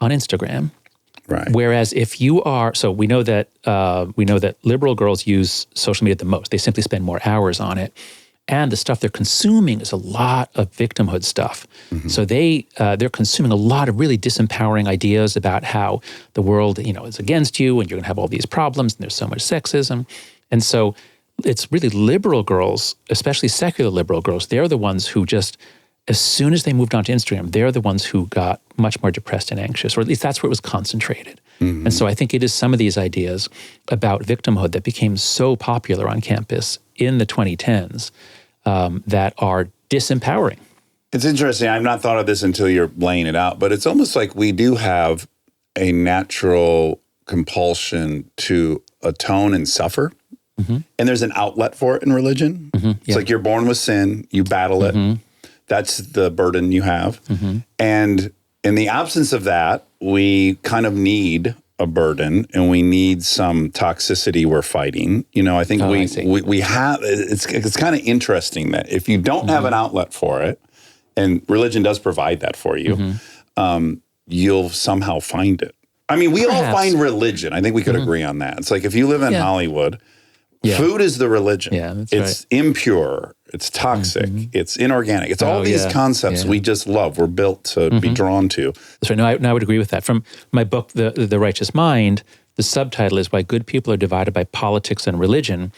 on Instagram. Right. Whereas if you are, so we know that liberal girls use social media the most. They simply spend more hours on it. And the stuff they're consuming is a lot of victimhood stuff. So they're consuming a lot of really disempowering ideas about how the world, is against you and you're going to have all these problems and there's so much sexism. And so it's really liberal girls, especially secular liberal girls. They're the ones who just, as soon as they moved onto Instagram, they're the ones who got much more depressed and anxious, or at least that's where it was concentrated. And so I think it is some of these ideas about victimhood that became so popular on campus in the 2010s that are disempowering. It's interesting. I've not thought of this until you're laying it out, but it's almost like we do have a natural compulsion to atone and suffer. And there's an outlet for it in religion. It's like you're born with sin, you battle it. That's the burden you have. And in the absence of that, we kind of need a burden and we need some toxicity we're fighting. You know, I think we have, it's kind of interesting that if you don't have an outlet for it, and religion does provide that for you, you'll somehow find it. I mean, we all find religion. I think we could agree on that. It's like if you live in Hollywood, food is the religion. It's impure. It's toxic. It's inorganic. It's all these concepts we just love. We're built to be drawn to. That's right. No, I would agree with that. From my book, The Righteous Mind, the subtitle is Why Good People Are Divided by Politics and Religion.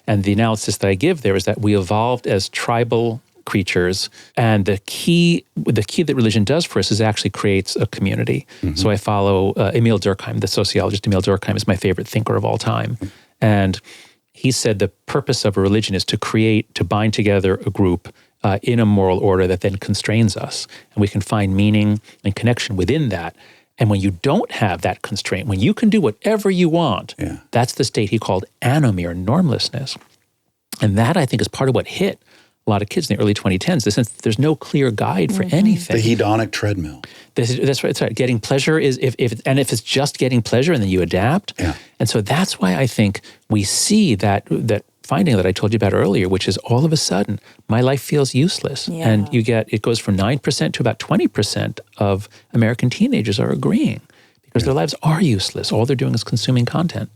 And the analysis that I give there is that we evolved as tribal creatures, and the key that religion does for us is actually creates a community. So I follow Emil Durkheim, the sociologist. Emil Durkheim is my favorite thinker of all time. And he said the purpose of a religion is to bind together a group in a moral order that then constrains us. And we can find meaning and connection within that. And when you don't have that constraint, when you can do whatever you want, that's the state he called anomie or normlessness. And that, I think, is part of what hit a lot of kids in the early 2010s, the sense that there's no clear guide for anything. The hedonic treadmill. That's right. That's right. Getting pleasure is if it's just getting pleasure and then you adapt. And so that's why I think we see that finding that I told you about earlier, which is all of a sudden my life feels useless. And it goes from 9% to about 20% of American teenagers are agreeing because their lives are useless. All they're doing is consuming content.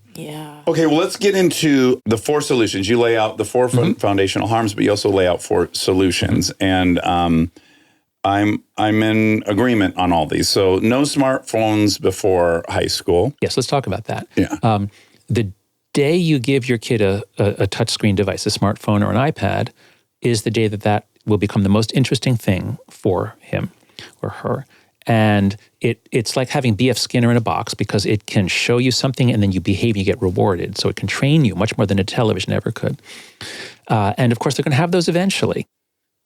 Okay, well, let's get into the 4 solutions. You lay out the 4 foundational harms, but you also lay out 4 solutions. And I'm in agreement on all these. So no smartphones before high school. Yes, let's talk about that. The day you give your kid a touchscreen device, a smartphone or an iPad, is the day that will become the most interesting thing for him or her. And it's like having B.F. Skinner in a box because it can show you something and then you behave and you get rewarded. So it can train you much more than a television ever could. And of course, they're going to have those eventually.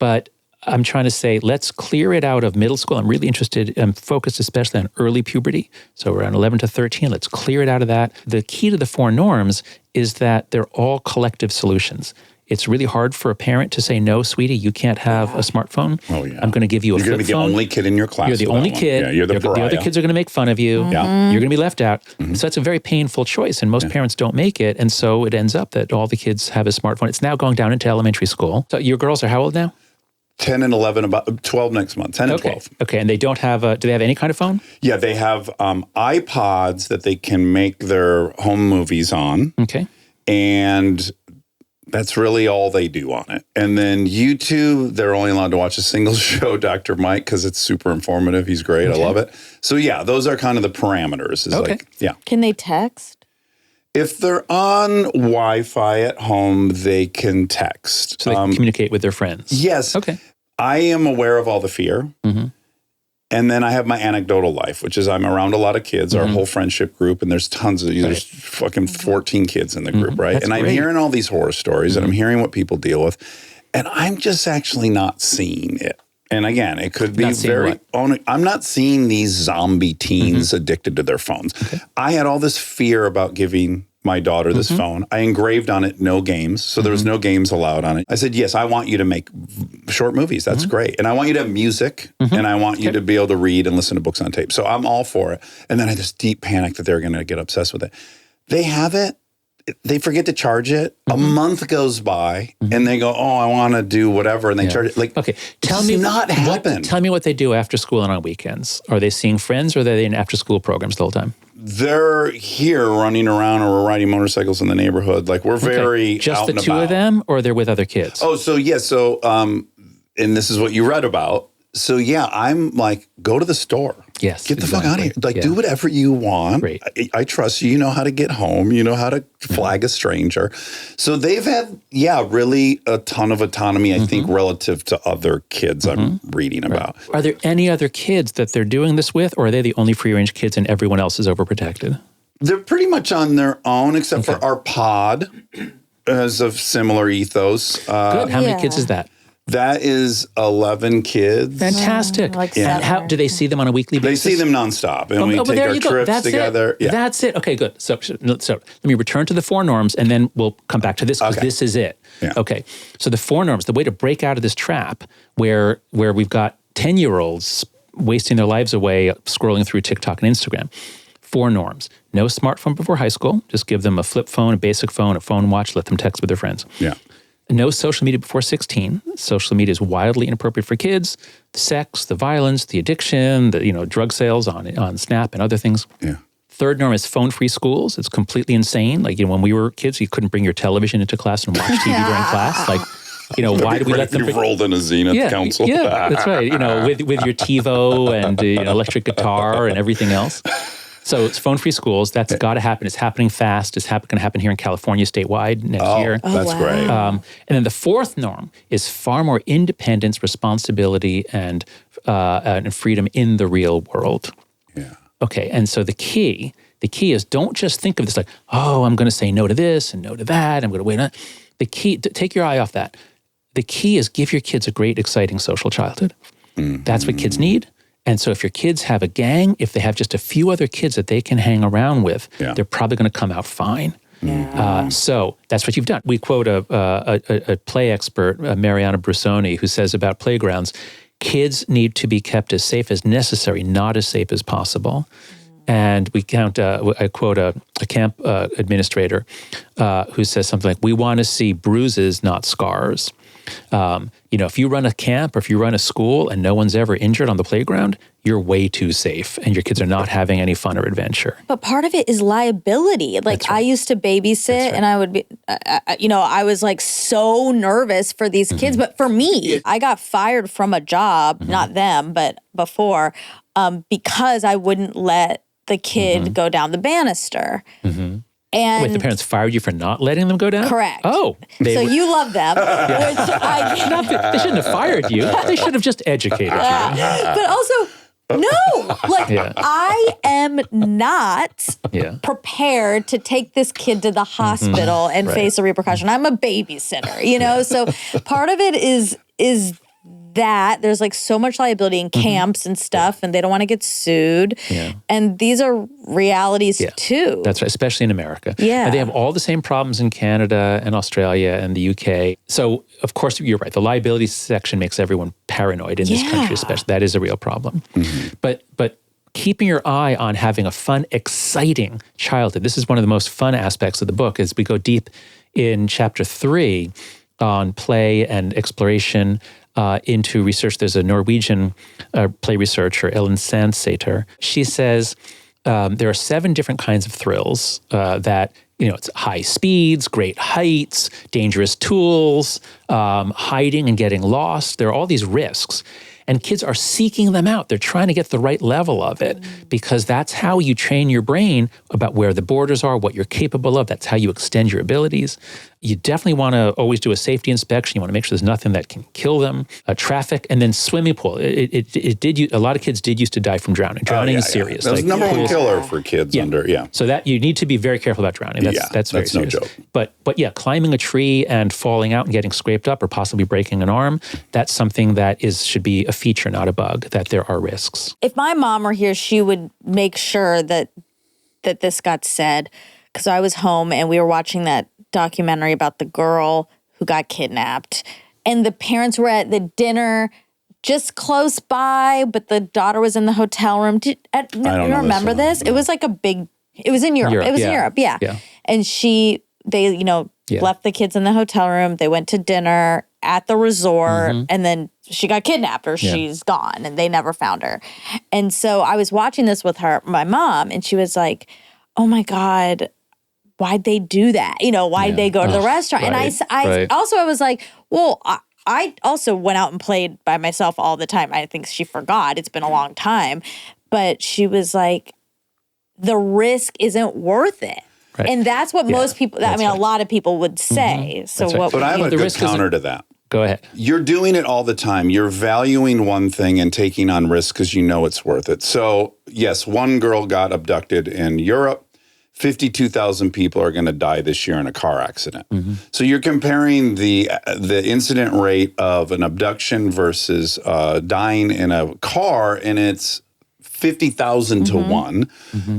But I'm trying to say, let's clear it out of middle school. I'm really interested, I'm focused especially on early puberty. So around 11 to 13, let's clear it out of that. The key to the 4 norms is that they're all collective solutions. It's really hard for a parent to say, no, sweetie, you can't have a smartphone. I'm going to give you a flip phone. You're going to be the only kid in your class. You're the only kid. You're the pariah. The other kids are going to make fun of you. You're going to be left out. So that's a very painful choice, and most parents don't make it. And so it ends up that all the kids have a smartphone. It's now going down into elementary school. So your girls are how old now? 10 and 11, about 12 next month, 10 and 12. Okay, and they don't have do they have any kind of phone? Yeah, they have iPods that they can make their home movies on. Okay. And that's really all they do on it. And then YouTube, they're only allowed to watch a single show, Dr. Mike, because it's super informative. He's great. I love it. So yeah, those are kind of the parameters. Can they text? If they're on Wi-Fi at home, they can text. So they can communicate with their friends. Yes. Okay. I am aware of all the fear. And then I have my anecdotal life, which is I'm around a lot of kids, our whole friendship group, and there's tons of, there's fucking 14 kids in the group, right? That's and I'm great. hearing all these horror stories and I'm hearing what people deal with. And I'm just actually not seeing it. And again, it could be I'm not seeing these zombie teens addicted to their phones. I had all this fear about giving my daughter this phone. I engraved on it no games. So there was no games allowed on it. I said, yes, I want you to make short movies. That's great. And I want you to have music and I want you to be able to read and listen to books on tape. So I'm all for it. And then I had this deep panic that they're going to get obsessed with it. They have it. They forget to charge it. A month goes by and they go, oh, I want to do whatever. And they charge it. Like, tell me not happen. Tell me what they do after school and on weekends. Are they seeing friends or are they in after school programs the whole time? They're here running around or we're riding motorcycles in the neighborhood. Like we're very just out the and two about. of them or they're with other kids? Oh, so yeah. So, and this is what you read about. So yeah, I'm like, go to the store. Yes, Get the fuck out of here. exactly. Like, Yeah. do whatever you want. Great. I trust you. You know how to get home. You know how to flag a stranger. So they've had, really a ton of autonomy, I think, relative to other kids I'm reading about. Are there any other kids that they're doing this with, or are they the only free-range kids and everyone else is overprotected? They're pretty much on their own, except for our pod has a similar ethos. Good. How many kids is that? That is 11 kids. Fantastic. Like And how do they see them on a weekly They basis? see them nonstop, and we take there our you go. trips That's together. It. That's it. Okay, good. So let me return to the 4 norms, and then we'll come back to this because this is it. Yeah. Okay. So the 4 norms, the way to break out of this trap where we've got 10-year-olds wasting their lives away scrolling through TikTok and Instagram. 4 norms. No smartphone before high school. Just give them a flip phone, a basic phone, a phone watch, let them text with their friends. Yeah. No social media before 16. Social media is wildly inappropriate for kids. The sex, the violence, the addiction, the drug sales on Snap and other things. Yeah. 3rd norm is phone-free schools. It's completely insane. Like, when we were kids, you couldn't bring your television into class and watch TV during class. Like, why do we let them You rolled in a Zenith council. Yeah, that's right. With your TiVo and electric guitar and everything else. So it's phone-free schools. That's got to happen. It's happening fast. It's going to happen here in California statewide next year. That's great. And then the 4th norm is far more independence, responsibility, and freedom in the real world. Yeah. Okay, and so the key is don't just think of this like, oh, I'm going to say no to this and no to that. I'm going to wait on. The key, take your eye off that. The key is give your kids a great, exciting social childhood. That's what kids need. And so if your kids have a gang, if they have just a few other kids that they can hang around with, they're probably going to come out fine. Yeah. So that's what you've done. We quote a play expert, Mariana Brusoni, who says about playgrounds, kids need to be kept as safe as necessary, not as safe as possible. And I quote a camp administrator who says something like, we want to see bruises, not scars. If you run a camp or if you run a school and no one's ever injured on the playground, you're way too safe and your kids are not having any fun or adventure. But part of it is liability. Like, I used to babysit and I would be, I was like so nervous for these kids. But for me, I got fired from a job, not them, but before, because I wouldn't let the kid go down the banister. And Wait, the parents fired you for not letting them go down? Correct. Oh. You love them, which They shouldn't have fired you. They should have just educated you. but also, no, I am not prepared to take this kid to the hospital and face a repercussion. I'm a babysitter, so part of it is that there's like so much liability in camps and stuff, and they don't want to get sued. Yeah. And these are realities too. That's right, especially in America. Yeah. And they have all the same problems in Canada and Australia and the UK. So, of course, you're right. The liability section makes everyone paranoid in this country, especially. That is a real problem. But keeping your eye on having a fun, exciting childhood. This is one of the most fun aspects of the book as we go deep in chapter 3 on play and exploration into research. There's a Norwegian play researcher, Ellen Sandsater. She says there are 7 different kinds of thrills that, it's high speeds, great heights, dangerous tools, hiding and getting lost. There are all these risks. And kids are seeking them out. They're trying to get the right level of it because that's how you train your brain about where the borders are, what you're capable of. That's how you extend your abilities. You definitely want to always do a safety inspection. You want to make sure there's nothing that can kill them. Traffic, and then swimming pool. A lot of kids did used to die from drowning. Drowning is serious. That's the number one killer for kids So that you need to be very careful about drowning. That's very serious. No joke. But climbing a tree and falling out and getting scraped up or possibly breaking an arm, that's something that should be a feature, not a bug, that there are risks. If my mom were here, she would make sure that this got said, because I was home and we were watching that documentary about the girl who got kidnapped, and the parents were at the dinner just close by, but the daughter was in the hotel room. You remember this? It was like it was in Europe. It was in Europe, yeah. And they left the kids in the hotel room. They went to dinner at the resort, and then she got kidnapped or she's gone, and they never found her. And so I was watching this with my mom, and she was like, oh my God, why'd they do that? Why'd they go to the restaurant? Right, and I also was like, well, I also went out and played by myself all the time. I think she forgot. It's been a long time. But she was like, the risk isn't worth it. Right. And that's what most people, I mean, a lot of people would say. So That's right. what But I have would a you- good counter to that. Go ahead. You're doing it all the time. You're valuing one thing and taking on risk because you know it's worth it. So, yes, one girl got abducted in Europe. 52,000 people are going to die this year in a car accident. So you're comparing the incident rate of an abduction versus dying in a car, and it's 50,000 to 1.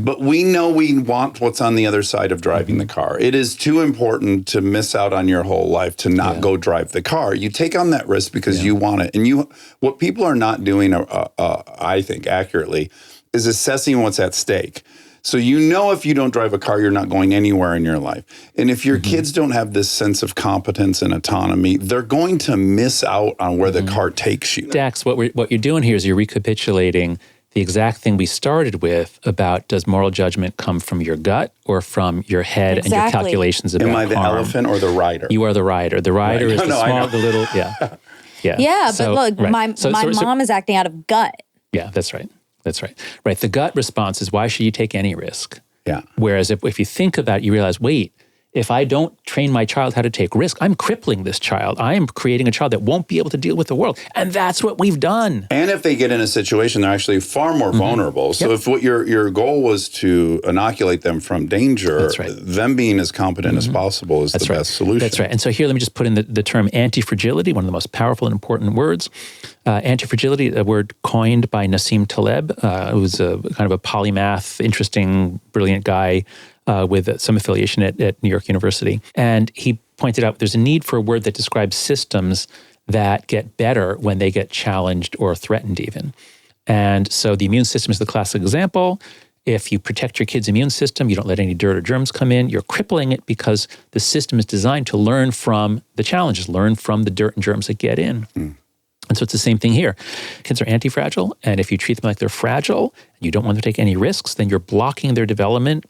But we know we want what's on the other side of driving the car. It is too important to miss out on your whole life to not go drive the car. You take on that risk because you want it. And what people are not doing, I think accurately, is assessing what's at stake. So you know if you don't drive a car, you're not going anywhere in your life. And if your kids don't have this sense of competence and autonomy, they're going to miss out on where the car takes you. Dax, what you're doing here is you're recapitulating the exact thing we started with about does moral judgment come from your gut or from your head and your calculations about Am I the harm? elephant or the rider? You are the rider. The rider is No, the I small, know. the little, yeah. Yeah, So, but look, right. my mom is acting out of gut. Yeah, that's right. That's right. Right. The gut response is, why should you take any risk? Yeah. Whereas if you think about it, you realize, wait, if I don't train my child how to take risk, I'm crippling this child. I am creating a child that won't be able to deal with the world. And that's what we've done. And if they get in a situation, they're actually far more vulnerable. So if what your goal was to inoculate them from danger, That's right. them being as competent as possible is the best solution. That's right. And so here, let me just put in the term anti-fragility, one of the most powerful and important words. Anti-fragility, a word coined by Nassim Taleb, who's a kind of a polymath, interesting, brilliant guy with some affiliation at New York University. And he pointed out there's a need for a word that describes systems that get better when they get challenged or threatened even. And so the immune system is the classic example. If you protect your kid's immune system, you don't let any dirt or germs come in, you're crippling it because the system is designed to learn from the challenges, learn from the dirt and germs that get in. And so it's the same thing here. Kids are anti-fragile, and if you treat them like they're fragile, and you don't want them to take any risks, then you're blocking their development.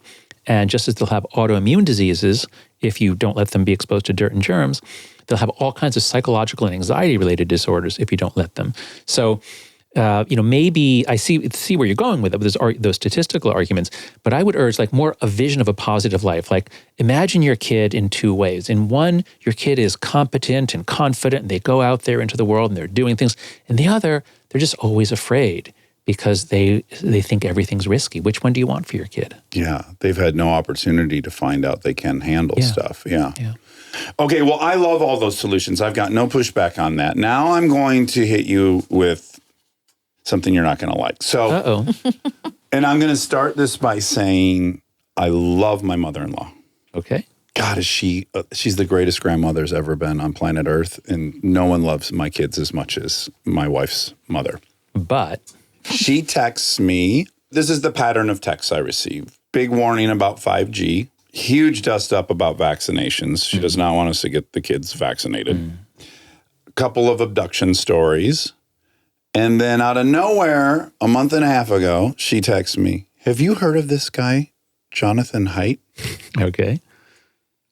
And just as they'll have autoimmune diseases, if you don't let them be exposed to dirt and germs, they'll have all kinds of psychological and anxiety-related disorders if you don't let them. So, maybe I see where you're going with it, with those statistical arguments, but I would urge like more a vision of a positive life. Like imagine your kid in two ways. In one, your kid is competent and confident, and they go out there into the world and they're doing things. In the other, they're just always afraid because they think everything's risky. Which one do you want for your kid? Yeah, they've had no opportunity to find out they can handle stuff. Yeah. Yeah. Okay, well, I love all those solutions. I've got no pushback on that. Now I'm going to hit you with something you're not going to like. So, and I'm going to start this by saying I love my mother-in-law. Okay. God, she's the greatest grandmother there's ever been on planet Earth, and no one loves my kids as much as my wife's mother. But She texts me. This is the pattern of texts I receive. Big warning about 5G. Huge dust up about vaccinations. She does not want us to get the kids vaccinated. A couple of abduction stories. And then out of nowhere, a month and a half ago, she texts me, have you heard of this guy, Jonathan Haidt? okay.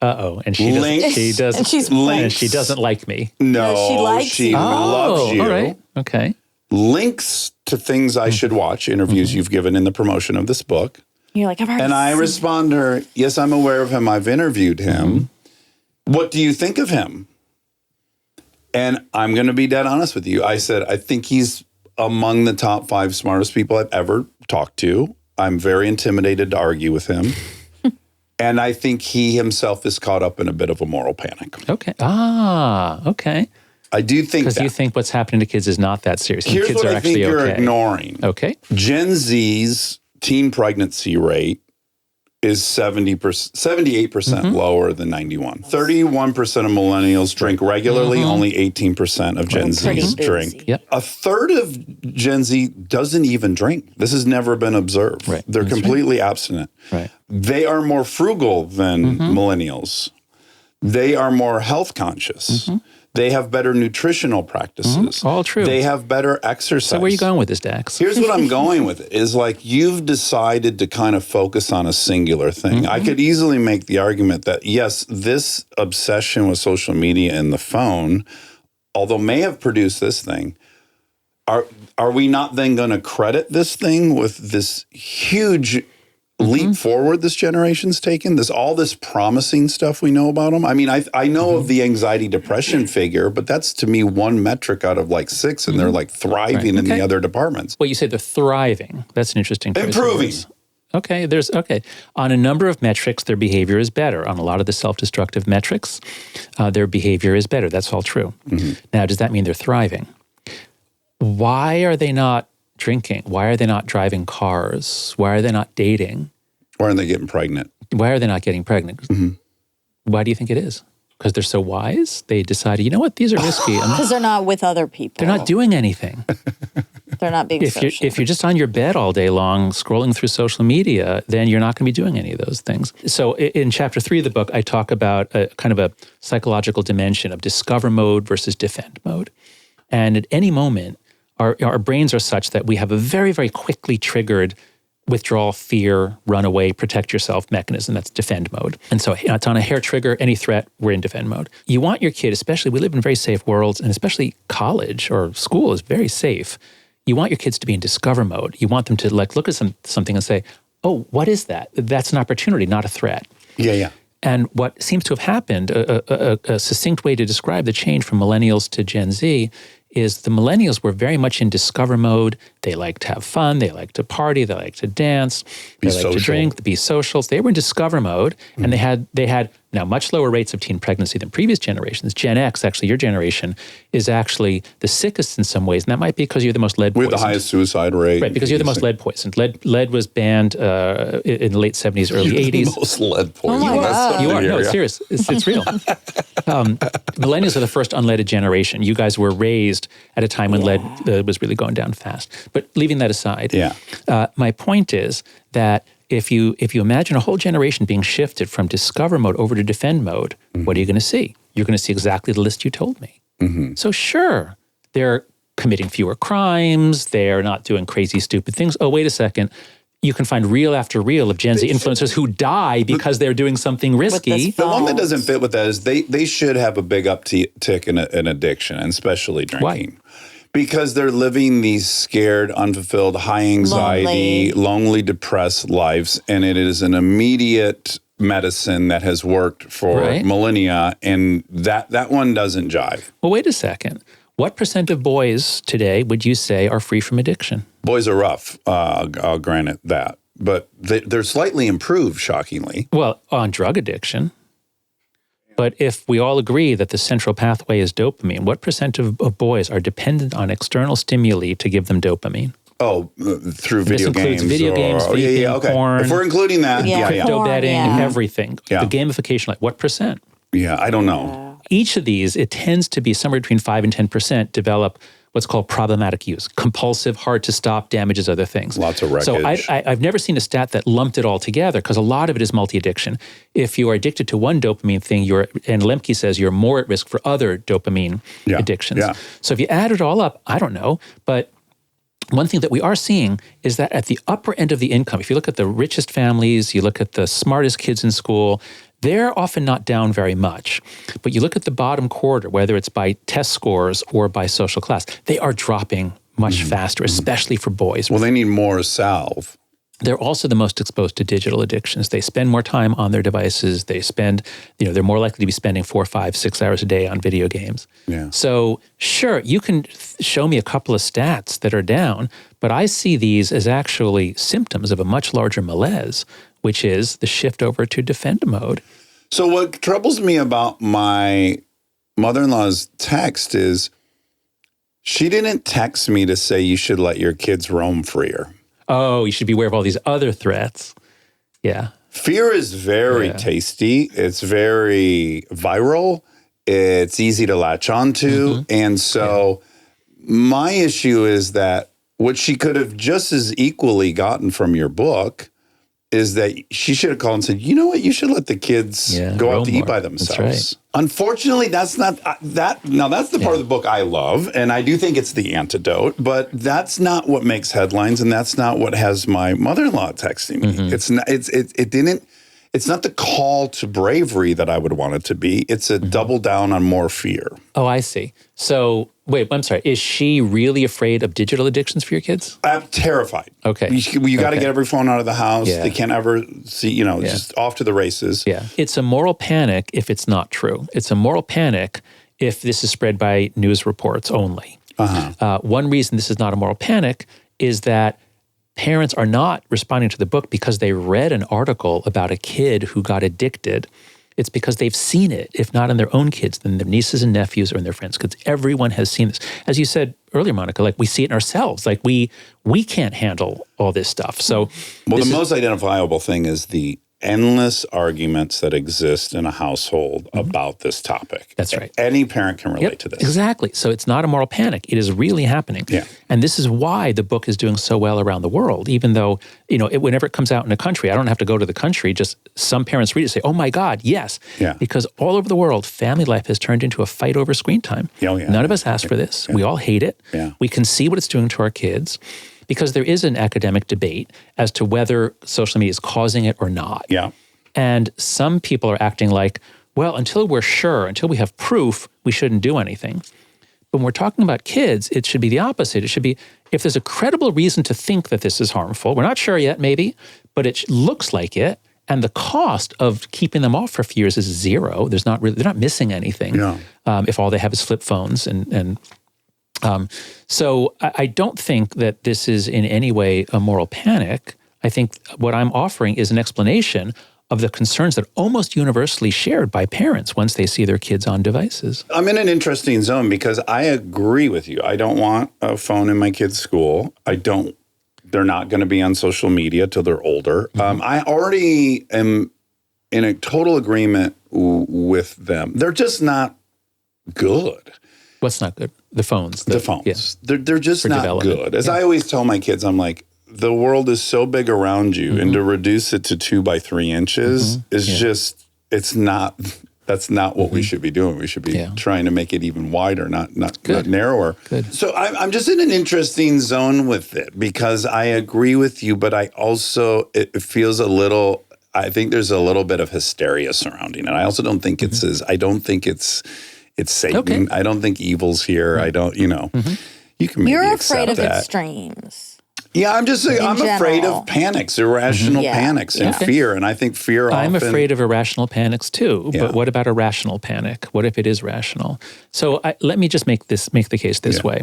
And she doesn't. And she's and she doesn't like me. No, she likes you. loves you. All right. Okay. Links to things I should watch, interviews you've given in the promotion of this book. You're like, I've already And I seen respond to her, yes, I'm aware of him. I've interviewed him. What do you think of him? And I'm going to be dead honest with you. I said, I think he's among the top 5 smartest people I've ever talked to. I'm very intimidated to argue with him. And I think he himself is caught up in a bit of a moral panic. Okay. Okay. I do think Because that. you think what's happening to kids is not that serious. And Here's kids what are I think actually you're okay. ignoring. Okay. Gen Z's teen pregnancy rate is 78% lower than 91. 31% of millennials drink regularly. Only 18% of Gen pretty Z's boozy. drink. Yep. A third of Gen Z doesn't even drink. This has never been observed. Right. They're That's completely abstinent. Right. They are more frugal than millennials. They are more health conscious. They have better nutritional practices. All true. They have better exercise. So where are you going with this, Dax? Here's what I'm going with it, is like you've decided to kind of focus on a singular thing. I could easily make the argument that, yes, this obsession with social media and the phone although may have produced this thing, are we not then going to credit this thing with this huge leap forward this generation's taken? All this promising stuff we know about them. I mean, I know of the anxiety depression figure, but that's to me one metric out of like 6, and they're like thriving in the other departments. Well, you say they're thriving. That's an interesting choice of Improving. words. Okay. On a number of metrics, their behavior is better. On a lot of the self-destructive metrics, their behavior is better. That's all true. Now, does that mean they're thriving? Why are they not drinking? Why are they not driving cars? Why are they not dating? Why aren't they getting pregnant? Why are they not getting pregnant? Why do you think it is? Because they're so wise? They decided, you know what, these are risky. Because they're not with other people. They're not doing anything. They're not being social. If you're just on your bed all day long scrolling through social media, then you're not going to be doing any of those things. So in chapter 3 of the book, I talk about a kind of a psychological dimension of discover mode versus defend mode. And at any moment, our brains are such that we have a very, very quickly triggered withdrawal, fear, run away, protect yourself mechanism. That's defend mode. And so it's on a hair trigger, any threat, we're in defend mode. You want your kid, especially, we live in very safe worlds, and especially college or school is very safe. You want your kids to be in discover mode. You want them to like look at something and say, oh, what is that? That's an opportunity, not a threat. Yeah. And what seems to have happened, a succinct way to describe the change from millennials to Gen Z is the millennials were very much in discover mode. They like to have fun. They like to party. They like to dance. They like to drink, be socials. They were in discover mode, and they had now much lower rates of teen pregnancy than previous generations. Gen X, actually, your generation, is actually the sickest in some ways, and that might be because you're the most lead poisoned. We have the highest suicide rate. Right, because you're the most lead poisoned. Lead was banned in the late 70s, early 80s. The most lead poison. Oh my God. You are. No, it's serious. It's real. Millennials are the first unleaded generation. You guys were raised at a time when lead was really going down fast. But leaving that aside, my point is that if you imagine a whole generation being shifted from discover mode over to defend mode, what are you going to see? You're going to see exactly the list you told me. So sure, they're committing fewer crimes. They're not doing crazy, stupid things. Oh, wait a second. You can find reel after reel of Gen Z influencers who die because they're doing something risky. The one that doesn't fit with that is they should have a big uptick in addiction, and especially drinking. Why? Because they're living these scared, unfulfilled, high anxiety, lonely, depressed lives, and it is an immediate medicine that has worked for millennia, and that one doesn't jive. Well, wait a second. What % of boys today would you say are free from addiction? Boys are rough, I'll grant it that. But they're slightly improved, shockingly. Well, on drug addiction. But if we all agree that the central pathway is dopamine, what % of boys are dependent on external stimuli to give them dopamine? Oh, through video games. This includes video games, vaping, porn. If we're including that, crypto betting, everything. Yeah. The gamification, like what %? Yeah, I don't know. Each of these, it tends to be somewhere between 5 and 10% develop what's called problematic use. Compulsive, hard to stop, damages other things. Lots of wreckage. So I've never seen a stat that lumped it all together because a lot of it is multi-addiction. If you are addicted to one dopamine thing, and Lemke says you're more at risk for other dopamine addictions. Yeah. So if you add it all up, I don't know, but one thing that we are seeing is that at the upper end of the income, if you look at the richest families, you look at the smartest kids in school, they're often not down very much. But you look at the bottom quarter, whether it's by test scores or by social class, they are dropping much faster, especially for boys. Well, they need more salve. They're also the most exposed to digital addictions. They spend more time on their devices. They spend, they're more likely to be spending 4, 5, 6 hours a day on video games. Yeah. So sure, you can show me a couple of stats that are down, but I see these as actually symptoms of a much larger malaise, which is the shift over to defend mode. So what troubles me about my mother-in-law's text is she didn't text me to say you should let your kids roam freer. Oh, you should be aware of all these other threats. Yeah. Fear is very tasty. It's very viral. It's easy to latch onto. And so my issue is that what she could have just as equally gotten from your book is that she should have called and said, you know what, you should let the kids go out to eat by themselves. That's right. Unfortunately, that's not that. Now, that's the part of the book I love, and I do think it's the antidote, but that's not what makes headlines, and that's not what has my mother-in-law texting me. It's not, it it's not the call to bravery that I would want it to be. It's a double down on more fear. Oh, I see. So, wait, I'm sorry. Is she really afraid of digital addictions for your kids? I'm terrified. Okay. You got to get every phone out of the house. Yeah. They can't ever see, just off to the races. Yeah. It's a moral panic if it's not true. It's a moral panic if this is spread by news reports only. One reason this is not a moral panic is that parents are not responding to the book because they read an article about a kid who got addicted. It's because they've seen it, if not in their own kids, then their nieces and nephews or in their friends' kids. Everyone has seen this. As you said earlier, Monica, like we see it in ourselves. Like we can't handle all this stuff. So, the most identifiable thing is the endless arguments that exist in a household about this topic. That's right. Any parent can relate to this. Exactly. So it's not a moral panic. It is really happening. Yeah. And this is why the book is doing so well around the world, even though, whenever it comes out in a country, I don't have to go to the country, just some parents read it and say, oh my God, yes. Yeah. Because all over the world, family life has turned into a fight over screen time. Oh, yeah. None of us asked for this. We all hate it. Yeah. We can see what it's doing to our kids. Because there is an academic debate as to whether social media is causing it or not. Yeah. And some people are acting like, well, until we're sure, until we have proof, we shouldn't do anything. But when we're talking about kids, it should be the opposite. It should be, if there's a credible reason to think that this is harmful, we're not sure yet maybe, but it looks like it, and the cost of keeping them off for a few years is zero. They're not missing anything if all they have is flip phones. So I don't think that this is in any way a moral panic. I think what I'm offering is an explanation of the concerns that are almost universally shared by parents once they see their kids on devices. I'm in an interesting zone because I agree with you. I don't want a phone in my kids' school. They're not going to be on social media till they're older. I already am in a total agreement with them. They're just not good. What's not good? The phones. The phones. Yeah. They're just not good. As I always tell my kids, I'm like, the world is so big around you, and to reduce it to 2 by 3 inches is just, that's not what we should be doing. We should be trying to make it even wider, not narrower. Good. So I'm just in an interesting zone with it because I agree with you, but I also, it feels a little, I think there's a little bit of hysteria surrounding it. I also don't think it's Satan. Okay. I don't think evil's here. I don't, you can maybe You're accept afraid of that. extremes. Yeah, I'm afraid general. of panics, irrational panics and fear. And I think fear I'm often... afraid of irrational panics too, but what about a rational panic? What if it is rational? So let me just make the case this way.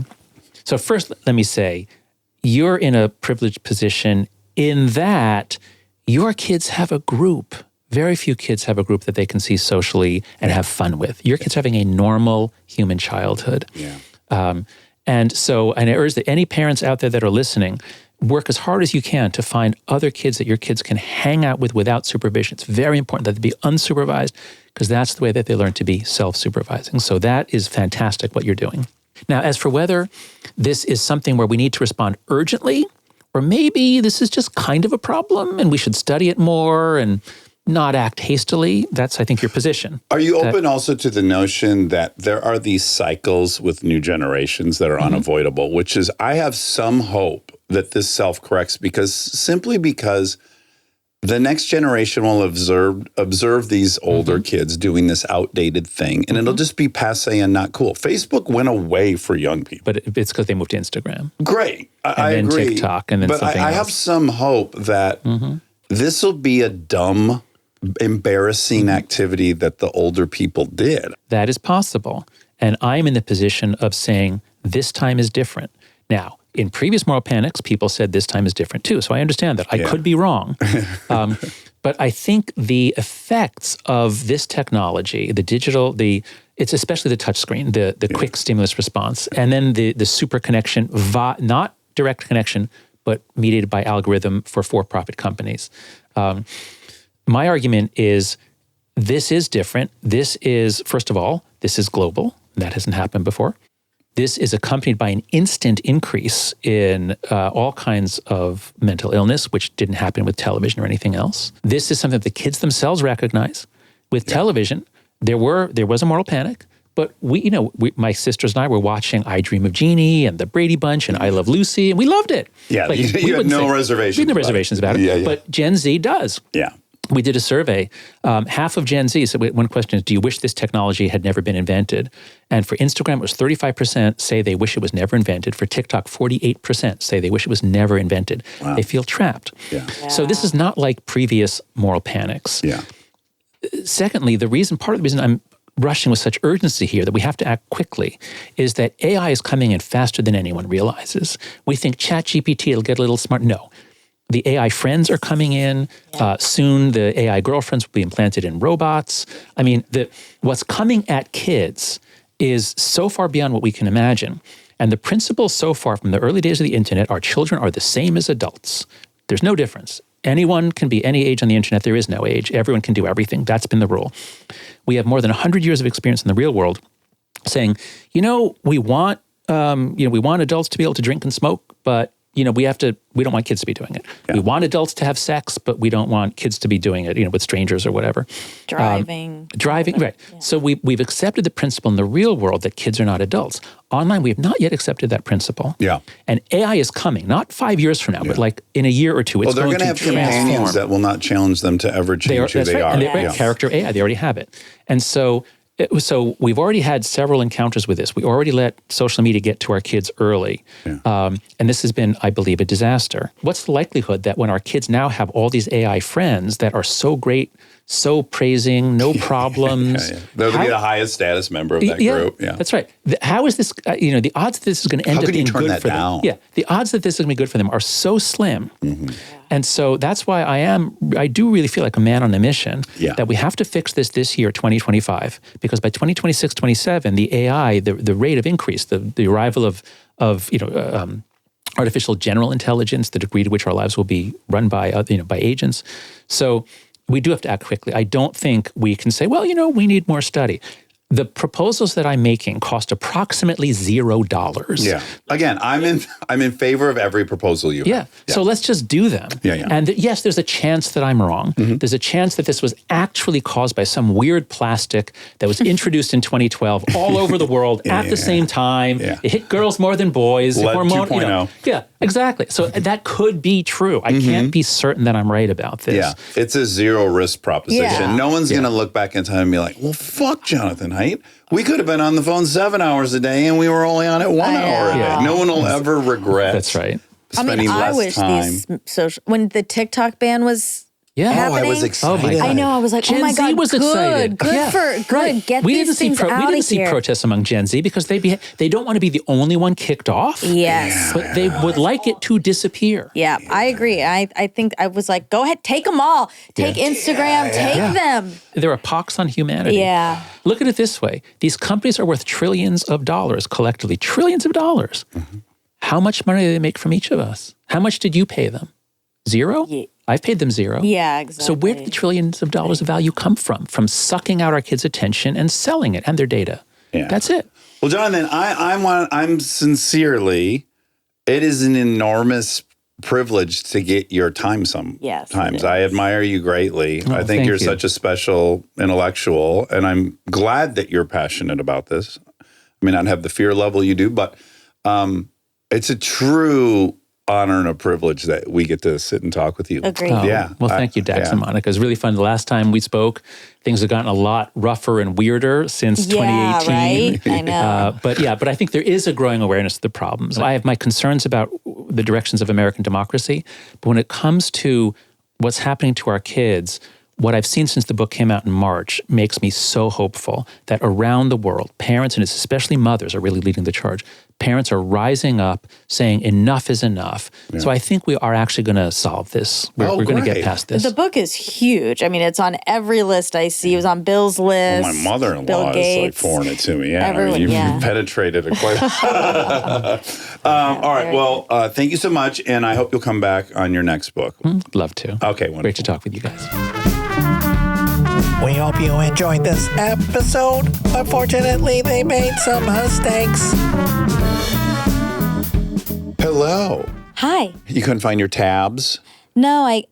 So first, let me say, you're in a privileged position in that your kids have a group. Very few kids have a group that they can see socially and have fun with. Your kids are having a normal human childhood. Yeah. And I urge that any parents out there that are listening, work as hard as you can to find other kids that your kids can hang out with without supervision. It's very important that they be unsupervised because that's the way that they learn to be self-supervising. So that is fantastic what you're doing. Now, as for whether this is something where we need to respond urgently, or maybe this is just kind of a problem and we should study it more and not act hastily. That's, I think, your position. Are you open also to the notion that there are these cycles with new generations that are unavoidable, which is I have some hope that this self-corrects simply because the next generation will observe these older kids doing this outdated thing, and it'll just be passé and not cool. Facebook went away for young people. But it's because they moved to Instagram. Great. I and then agree. TikTok and then something else. But I have some hope that this will be a dumb, embarrassing activity that the older people did. That is possible. And I'm in the position of saying this time is different. Now, in previous moral panics, people said this time is different too. So I understand that. I could be wrong. But I think the effects of this technology, the digital, it's especially the touchscreen, the quick stimulus response, and then the super connection, not direct connection, but mediated by algorithm for-profit companies. My argument is this is different. This is, first of all, this is global. That hasn't happened before. This is accompanied by an instant increase in all kinds of mental illness, which didn't happen with television or anything else. This is something that the kids themselves recognize. With television, there was a moral panic, but my sisters and I were watching I Dream of Jeannie and The Brady Bunch and I Love Lucy, and we loved it. Yeah, you had no reservations. We had no reservations about it. Yeah. But Gen Z does. Yeah. we did a survey. Half of Gen Z, so one question is, do you wish this technology had never been invented? And for Instagram, it was 35% say they wish it was never invented. For TikTok, 48% say they wish it was never invented. Wow. They feel trapped. Yeah. So this is not like previous moral panics. Yeah. Secondly, part of the reason I'm rushing with such urgency here that we have to act quickly is that AI is coming in faster than anyone realizes. We think ChatGPT will get a little smart. No. The AI friends are coming in. Soon the AI girlfriends will be implanted in robots. I mean, what's coming at kids is so far beyond what we can imagine. And the principles so far from the early days of the internet are children are the same as adults. There's no difference. Anyone can be any age on the internet. There is no age. Everyone can do everything. That's been the rule. We have more than 100 years of experience in the real world saying, we want adults to be able to drink and smoke, but we don't want kids to be doing it. Yeah. We want adults to have sex, but we don't want kids to be doing it, with strangers or whatever. Driving, right. Yeah. So we've accepted the principle in the real world that kids are not adults. Online, we have not yet accepted that principle. Yeah. And AI is coming, not 5 years from now, but like in a year or two, it's they're going to have companions that will not challenge them to ever change who they are. And they're character AI, they already have it. And so we've already had several encounters with this. We already let social media get to our kids early. Yeah. And this has been, I believe, a disaster. What's the likelihood that when our kids now have all these AI friends that are so great, so praising, no problems. They'll be the highest status member of that group. Yeah, that's right. How is this, the odds that this is going to end up being good for them. Yeah, the odds that this is going to be good for them are so slim. Mm-hmm. And so that's why I do really feel like a man on a mission that we have to fix this year, 2025, because by 2026, 27, the AI, the rate of increase, the arrival of artificial general intelligence, the degree to which our lives will be run by agents. So we do have to act quickly. I don't think we can say, we need more study. The proposals that I'm making cost approximately $0. Yeah. Again, I'm in favor of every proposal you have. Yeah. So let's just do them. Yeah. And yes, there's a chance that I'm wrong. Mm-hmm. There's a chance that this was actually caused by some weird plastic that was introduced in 2012 all over the world at the same time. Yeah. It hit girls more than boys. Lead 2.0. Yeah, exactly. So that could be true. I can't be certain that I'm right about this. Yeah. It's a zero risk proposition. Yeah. No one's going to look back in time and be like, well, fuck Jonathan Haidt. We could have been on the phone 7 hours a day and we were only on it 1 hour a day. No one will ever regret. That's right. Spending less time. When the TikTok ban was happening, I was excited. I know. I was like, Gen oh my Z God, was excited. Good. Get these things out of here. We didn't see protests among Gen Z because they don't want to be the only one kicked off. Yes. But they would like it to disappear. Yeah, I agree. I think I was like, go ahead, take them all. Take Instagram, take them. They're a pox on humanity. Yeah. Look at it this way. These companies are worth trillions of dollars collectively. Trillions of dollars. Mm-hmm. How much money do they make from each of us? How much did you pay them? Zero? Yeah. I've paid them zero. Yeah, exactly. So where did the trillions of dollars of value come from? From sucking out our kids' attention and selling it and their data. Yeah. That's it. Well, Jonathan, I'm sincerely, it is an enormous privilege to get your time sometimes. I admire you greatly. I think you're such a special intellectual, and I'm glad that you're passionate about this. I may not have the fear level you do, but it's a true honor and a privilege that we get to sit and talk with you. Agreed. Well, thank you, Dax and Monica. It was really fun. The last time we spoke, things have gotten a lot rougher and weirder since 2018. Right? I know. But I think there is a growing awareness of the problems. I have my concerns about the directions of American democracy, but when it comes to what's happening to our kids, what I've seen since the book came out in March makes me so hopeful that around the world, parents, and especially mothers, are really leading the charge. Parents are rising up, saying enough is enough. Yeah. So I think we are actually going to solve this. We're going to get past this. The book is huge. I mean, it's on every list I see. It was on Bill's list. Well, my mother-in-law is like forwarding it to me. Yeah, everyone, you've penetrated it quite. All right. Well, thank you so much, and I hope you'll come back on your next book. Love to. Okay, wonderful. Great to talk with you guys. We hope you enjoyed this episode. Unfortunately, they made some mistakes. Hello. Hi. You couldn't find your tabs? No, I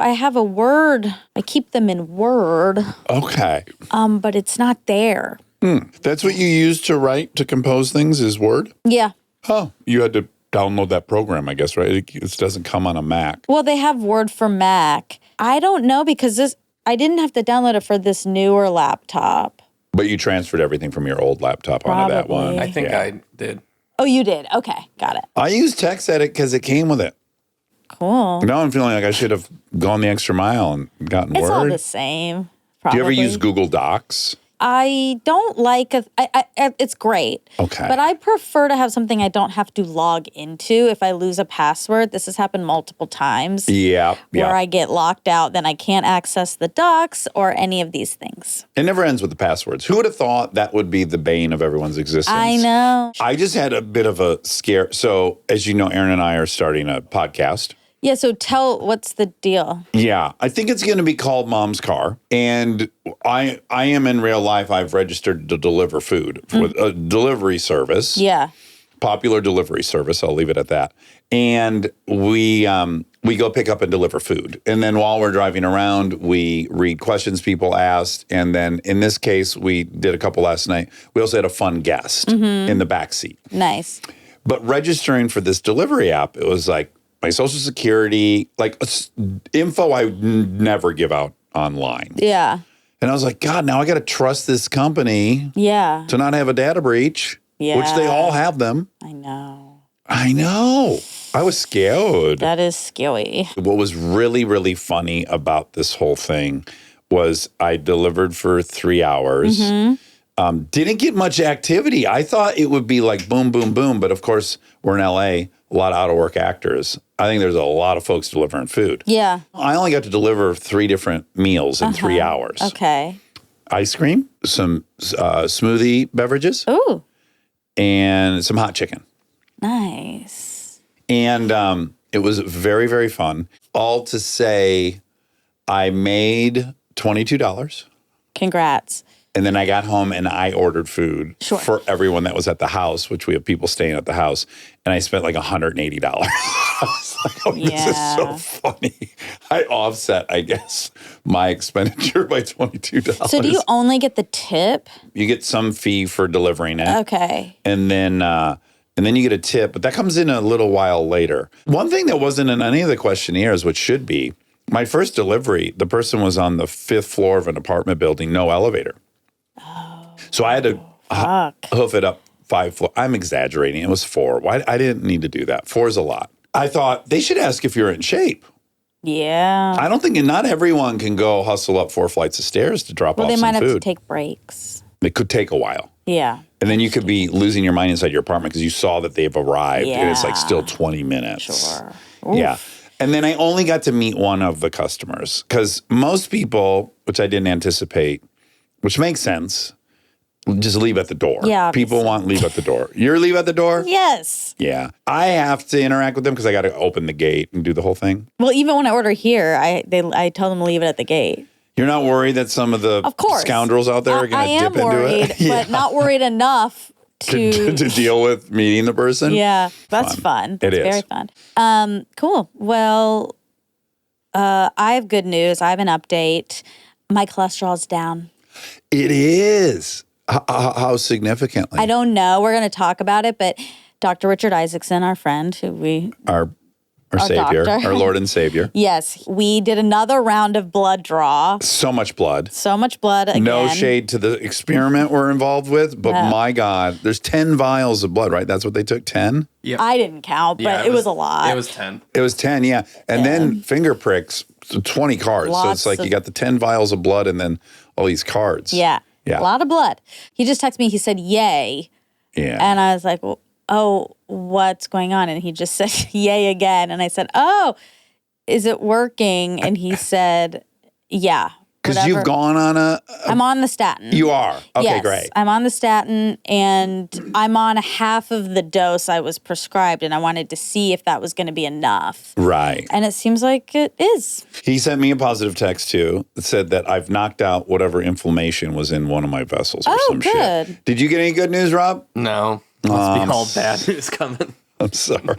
have a Word. I keep them in Word. Okay. But it's not there. That's what you use to compose things is Word? Yeah. Oh, you had to download that program, I guess, right? It doesn't come on a Mac. Well, they have Word for Mac. I don't know because I didn't have to download it for this newer laptop. But you transferred everything from your old laptop onto that one. Probably. I think I did. Oh, you did? Okay, got it. I use TextEdit because it came with it. Cool. Now I'm feeling like I should have gone the extra mile and gotten It's all Word. the same. Do Probably. you ever use Google Docs? I don't like it's great. Okay. But I prefer to have something I don't have to log into if I lose a password. This has happened multiple times. Yeah. Where I get locked out, then I can't access the docs or any of these things. It never ends with the passwords. Who would have thought that would be the bane of everyone's existence? I know. I just had a bit of a scare. So, as you know, Aaron and I are starting a podcast. Yeah, so what's the deal? Yeah, I think it's going to be called Mom's Car. And I am in real life, I've registered to deliver food with a delivery service. Yeah. Popular delivery service. I'll leave it at that. And we go pick up and deliver food. And then while we're driving around, we read questions people asked. And then in this case, we did a couple last night. We also had a fun guest in the back seat. Nice. But registering for this delivery app, it was like my social security, like info I never give out online. Yeah. And I was like, God, now I got to trust this company Yeah. to not have a data breach, which they all have them. I know. I know. I was scared. That is scary. What was really, really funny about this whole thing was I delivered for 3 hours. Didn't get much activity. I thought it would be like boom, boom, boom. But of course, we're in LA, a lot of out-of-work actors. I think there's a lot of folks delivering food. Yeah. I only got to deliver 3 different meals in 3 hours. Okay. Ice cream, some smoothie beverages, Ooh, and some hot chicken. nice. And it was very, very fun. All to say, I made $22. Congrats. And then I got home and I ordered food for everyone that was at the house, which we have people staying at the house. And I spent like $180. I was like, oh, this is so funny. I offset, I guess, my expenditure by $22. So do you only get the tip? You get some fee for delivering it. Okay. And then you get a tip, but that comes in a little while later. One thing that wasn't in any of the questionnaires, which should be, my first delivery, the person was on the 5th floor of an apartment building, no elevator. So I had to hoof it up 5 floors. I'm exaggerating. It was 4. Why? I didn't need to do that. 4 is a lot. I thought they should ask if you're in shape. Yeah. I don't think not everyone can go hustle up 4 flights of stairs to drop off Well, they some might have food. to take breaks. It could take a while. Yeah. And then you could be losing your mind inside your apartment because you saw that they've arrived and it's like still 20 minutes. Sure. Yeah. And then I only got to meet one of the customers because most people, which I didn't anticipate, which makes sense, just leave at the door. Yeah, People want leave at the door. You're leave at the door? Yes. Yeah. I have to interact with them because I got to open the gate and do the whole thing. Well, even when I order here, I tell them to leave it at the gate. You're not worried that some of the scoundrels out there are going to dip into worried, it? but not worried enough to deal with meeting the person? Yeah, that's fun. That's It is. very fun. Cool. Well, I have good news. I have an update. My cholesterol's down. It is. How significantly? I don't know. We're going to talk about it, but Dr. Richard Isaacson, our friend, who we Our Savior, doctor. our Lord and Savior. Yes, we did another round of blood draw. So much blood. So much blood again. No shade to the experiment we're involved with, but my God, there's 10 vials of blood, right? That's what they took, 10? Yep. I didn't count, but Yeah, it was a lot. It was 10. It was 10, yeah. And then finger pricks, so 20 cards. So Lots it's like of- you got the 10 vials of blood and then all these cards. Yeah. Yeah. A lot of blood. He just texted me. He said, yay. Yeah. And I was like, well, oh, what's going on? And he just said, yay again. And I said, oh, is it working? And he said, yeah. Because you've gone on I'm on the statin. You are? Okay, Yes, great. I'm on the statin and I'm on half of the dose I was prescribed. And I wanted to see if that was going to be enough. Right. And it seems like it is. He sent me a positive text too that said that I've knocked out whatever inflammation was in one of my vessels or some good. shit. Did you get any good news, Rob? No. Must be all bad news coming. I'm sorry.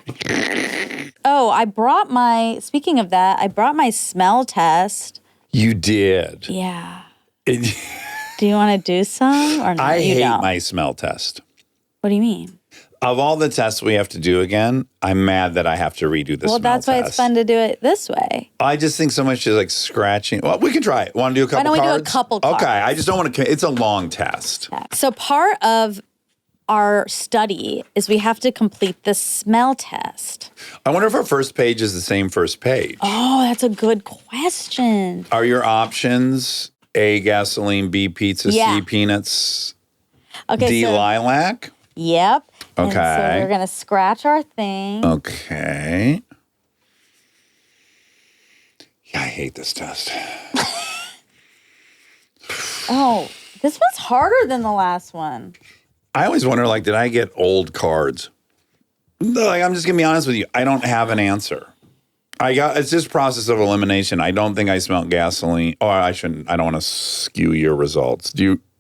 Oh, speaking of that, I brought my smell test. You did. Yeah. It- Do you want to do some or not? I You hate don't? my smell test. What do you mean? Of all the tests we have to do again, I'm mad that I have to redo this. Well, that's why it's fun to do it this way. I just think so much is like scratching. Well, we can try it. Want to do a couple Why don't cards? we do a couple cards? Okay, I just don't want to. It's a long test. So part of our study is we have to complete the smell test. I wonder if our first page is the same first page. Oh, that's a good question. Are your options A, gasoline, B, pizza, Yeah. C, peanuts, Okay, D, so lilac? yep. And Okay. so we're gonna scratch our thing. Okay. Yeah, I hate this test. Oh, this one's harder than the last one. I always wonder, like, did I get old cards? Like, I'm just gonna be honest with you. I don't have an answer. It's just process of elimination. I don't think I smelled gasoline. Oh, I shouldn't. I don't want to skew your results.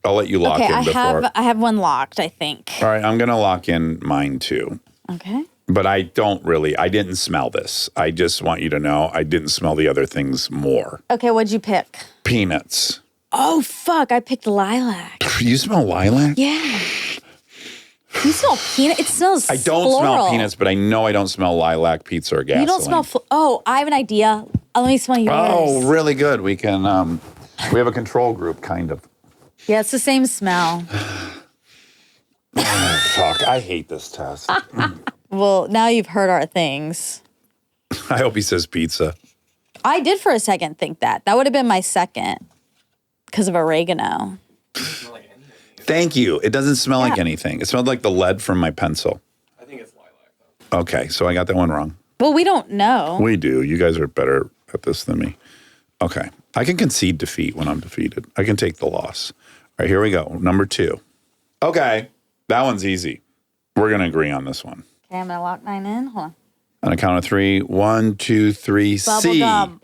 I'll let you lock Okay, in before. I have one locked, I think. All right, I'm gonna lock in mine too. Okay. But I didn't smell this. I just want you to know I didn't smell the other things more. Okay, what'd you pick? Peanuts. Oh fuck, I picked lilac. You smell lilac? Yeah. You smell peanut? It smells I don't floral. smell peanuts, but I know I don't smell lilac, pizza, or gasoline. You don't smell oh, I have an idea. Let me smell yours. Oh, really good. We can, we have a control group, kind of. Yeah, it's the same smell. Fuck, I hate this test. Well, now you've heard our things. I hope he says pizza. I did for a second think that. That would have been my second because of oregano. Thank you. It doesn't smell like anything. It smelled like the lead from my pencil. I think it's lilac, though. Okay, so I got that one wrong. Well, we don't know. We do. You guys are better at this than me. Okay. I can concede defeat when I'm defeated. I can take the loss. All right, here we go. Number 2. Okay, that one's easy. We're going to agree on this one. Okay, I'm going to lock mine in. Hold on. On a count of 3. 1, 2, 3, C. Bubblegum.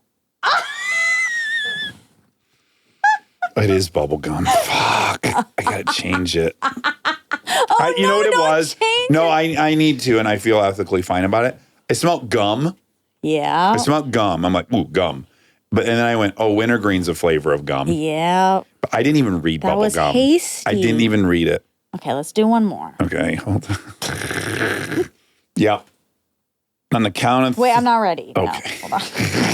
It is bubblegum. Fuck. I got to change it. You know what it was? No, I need to, and I feel ethically fine about it. I smelled gum. Yeah. I smelled gum. I'm like, ooh, gum. And then I went, oh, wintergreen's a flavor of gum. Yeah. But I didn't even read That bubble was gum. hasty. I didn't even read it. Okay, let's do one more. Okay, hold on. Yep. On the count of... Wait, I'm not ready. No, Okay. hold on.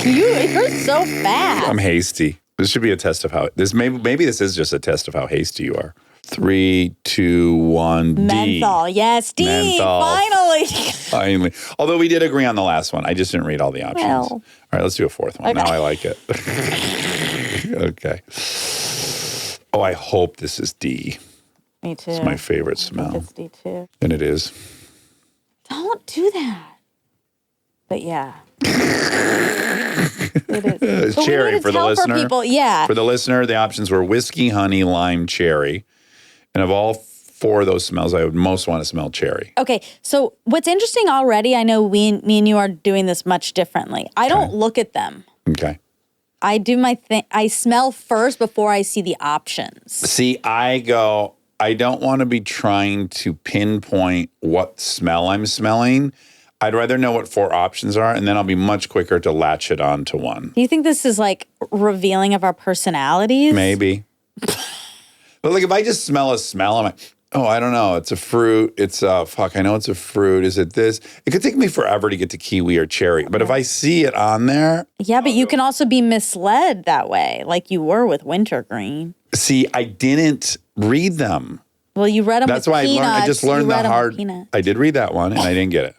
You're so fast. I'm hasty. This should be a test of how... Maybe this is just a test of how hasty you are. 3, 2, 1, D. Menthol. Yes, D. Menthol. Finally. Finally. Although we did agree on the last one. I just didn't read all the options. Well. All right, let's do a fourth one. Okay. Now I like it. Okay. Oh, I hope this is D. Me too. It's my favorite I think smell. it's D too. And it is. Don't do that. But yeah. It is. But we Cherry need to for the tell listener. people, yeah. For the listener, the options were whiskey, honey, lime, cherry. And of all 4 of those smells, I would most want to smell cherry. Okay, so what's interesting already, I know me and you are doing this much differently. I don't look at them. Okay. I do my thing. I smell first before I see the options. See, I don't want to be trying to pinpoint what smell I'm smelling. I'd rather know what 4 options are, and then I'll be much quicker to latch it on to one. Do you think this is like revealing of our personalities? Maybe. But like if I just smell a smell, I'm like, oh, I don't know. It's a fruit. It's I know it's a fruit. Is it this? It could take me forever to get to kiwi or cherry. But if I see it on there. Yeah, but you can also be misled that way, like you were with wintergreen. See, I didn't read them. Well, you read them That's with why peanuts. I just learned You read the 'em with hard. peanuts. I did read that one and I didn't get it.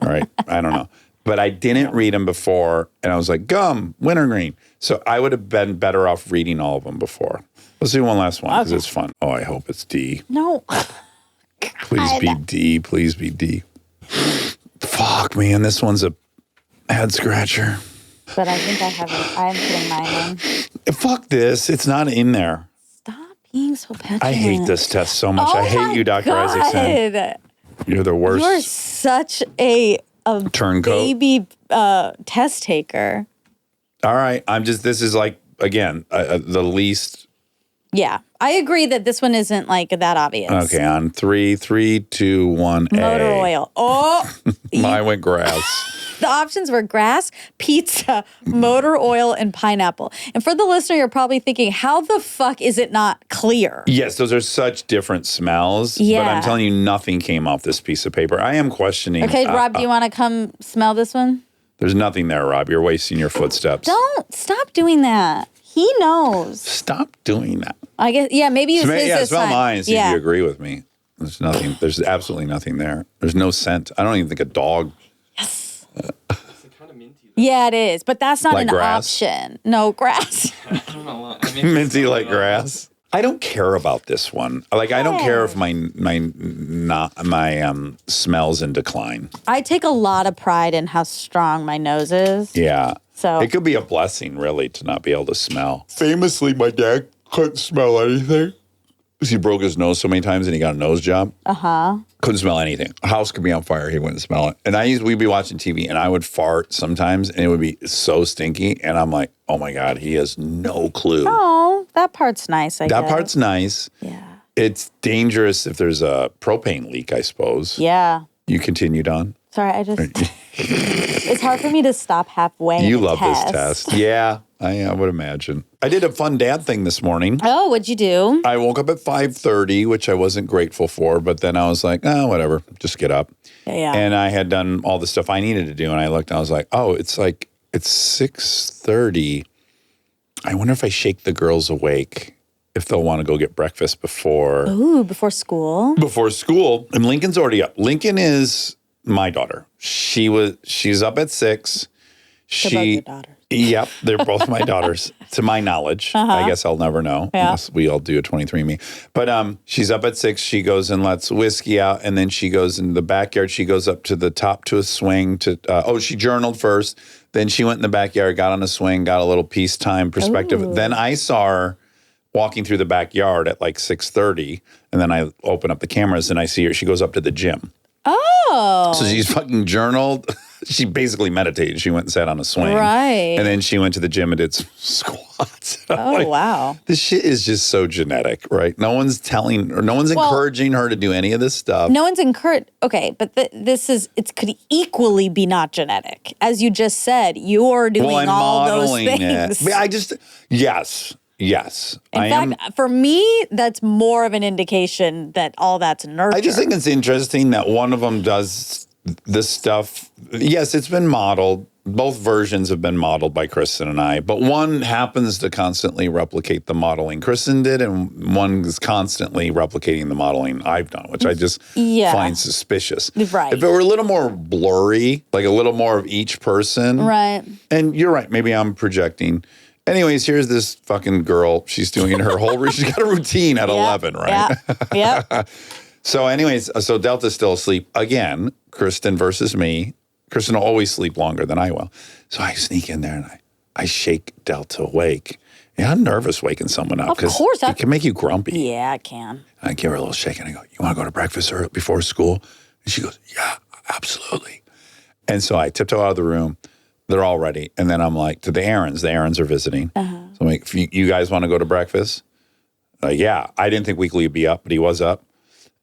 All right. I don't know. But I didn't read them before. And I was like, gum, wintergreen. So I would have been better off reading all of them before. Let's do one last one because it's fun. Oh, I hope it's D. No. Please be D. Please be D. Fuck, man. This one's a head scratcher. But I think I'm putting mine in. Fuck this. It's not in there. Stop being so petulant. I hate this test so much. Oh I hate you, Dr. Isaacson. God. You're the worst. You're such a Turncoat. baby test taker. All right. This is like, again, the least Yeah. I agree that this one isn't like that obvious. Okay, on 3, 3, 2, 1, A. Motor oil. Oh, Mine went grass. the options were grass, pizza, motor oil, and pineapple. And for the listener, you're probably thinking, how the fuck is it not clear? Yes, those are such different smells. Yeah. But I'm telling you, nothing came off this piece of paper. I am questioning. Okay, Rob, do you want to come smell this one? There's nothing there, Rob. You're wasting your footsteps. Don't. Stop doing that. He knows. Stop doing that. I guess, yeah, maybe it's his this smell time. mine and see if you agree with me. There's nothing. There's absolutely nothing there. There's no scent. I don't even think a dog. Yes. It's kind of minty. Yeah, it is. But that's not Like an grass? option. No, grass. I don't know. I mean, Minty like grass. I don't care about this one. Like I don't care if my smells in decline. I take a lot of pride in how strong my nose is. Yeah. So It could be a blessing, really, to not be able to smell. Famously, my dad couldn't smell anything. He broke his nose so many times and he got a nose job. Couldn't smell anything. A house could be on fire. He wouldn't smell it. And we'd be watching TV and I would fart sometimes and it would be so stinky. And I'm like, oh my God, he has no clue. Oh, that part's nice, I guess. That part's nice. Yeah. It's dangerous if there's a propane leak, I suppose. Yeah. You continued on. Sorry, I just... it's hard for me to stop halfway. You in a love this test. Yeah, I would imagine. I did a fun dad thing this morning. Oh, what'd you do? I woke up at 5:30, which I wasn't grateful for, but then I was like, oh, whatever, just get up. Yeah. And I had done all the stuff I needed to do, and I looked and I was like, oh, it's 6:30. I wonder if I shake the girls awake, if they'll want to go get breakfast before Ooh, before school. school. And Lincoln's already up. Lincoln is my daughter. She's up at 6. They're both your daughters. Yep, they're both my daughters, to my knowledge. I guess I'll never know unless we all do a 23andMe. But she's up at 6. She goes and lets whiskey out, and then she goes in the backyard. She goes up to the top to a swing. She journaled first. Then she went in the backyard, got on a swing, got a little peacetime perspective. Ooh. Then I saw her walking through the backyard at like 6:30, and then I open up the cameras and I see her. She goes up to the gym. Oh. So she's fucking journaled. She basically meditated. She went and sat on a swing. Right. And then she went to the gym and did some squats. Oh, wow. This shit is just so genetic, right? No one's encouraging her to do any of this stuff. No one's encouraged. Okay, but it could equally be not genetic. As you just said, you're doing all those things. Yes. In fact, for me, that's more of an indication that all that's nurture. I just think it's interesting that one of them does this stuff. Yes, it's been modeled. Both versions have been modeled by Kristen and I, but one happens to constantly replicate the modeling Kristen did, and one is constantly replicating the modeling I've done, which I just find suspicious. Right. If it were a little more blurry, like a little more of each person. Right. And you're right, maybe I'm projecting. Anyways, here's this fucking girl. She's doing her whole, she's got a routine at 11, right? Yeah. Yep. So anyways, so Delta's still asleep. Again, Kristen versus me. Kristen will always sleep longer than I will. So I sneak in there and I shake Delta awake. Yeah, I'm nervous waking someone up. Of course. It can make you grumpy. Yeah, it can. I give her a little shake and I go, you want to go to breakfast before school? And she goes, yeah, absolutely. And so I tiptoe out of the room. They're all ready. And then I'm like, to the Aarons are visiting. So I'm like, if you guys want to go to breakfast? Yeah. I didn't think Weekly would be up, but he was up.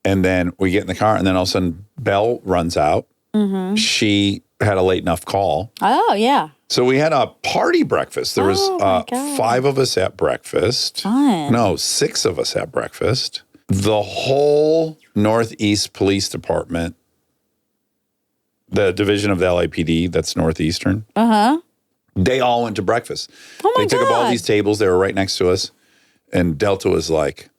And then we get in the car, and then all of a sudden, Belle runs out. Mm-hmm. She had a late enough call. Oh, yeah. So we had a party breakfast. There was 5 of us at breakfast. Fun. No, 6 of us at breakfast. The whole Northeast Police Department, the division of the LAPD, that's Northeastern. They all went to breakfast. Oh my They took up all God. these tables. They were right next to us. And Delta was like,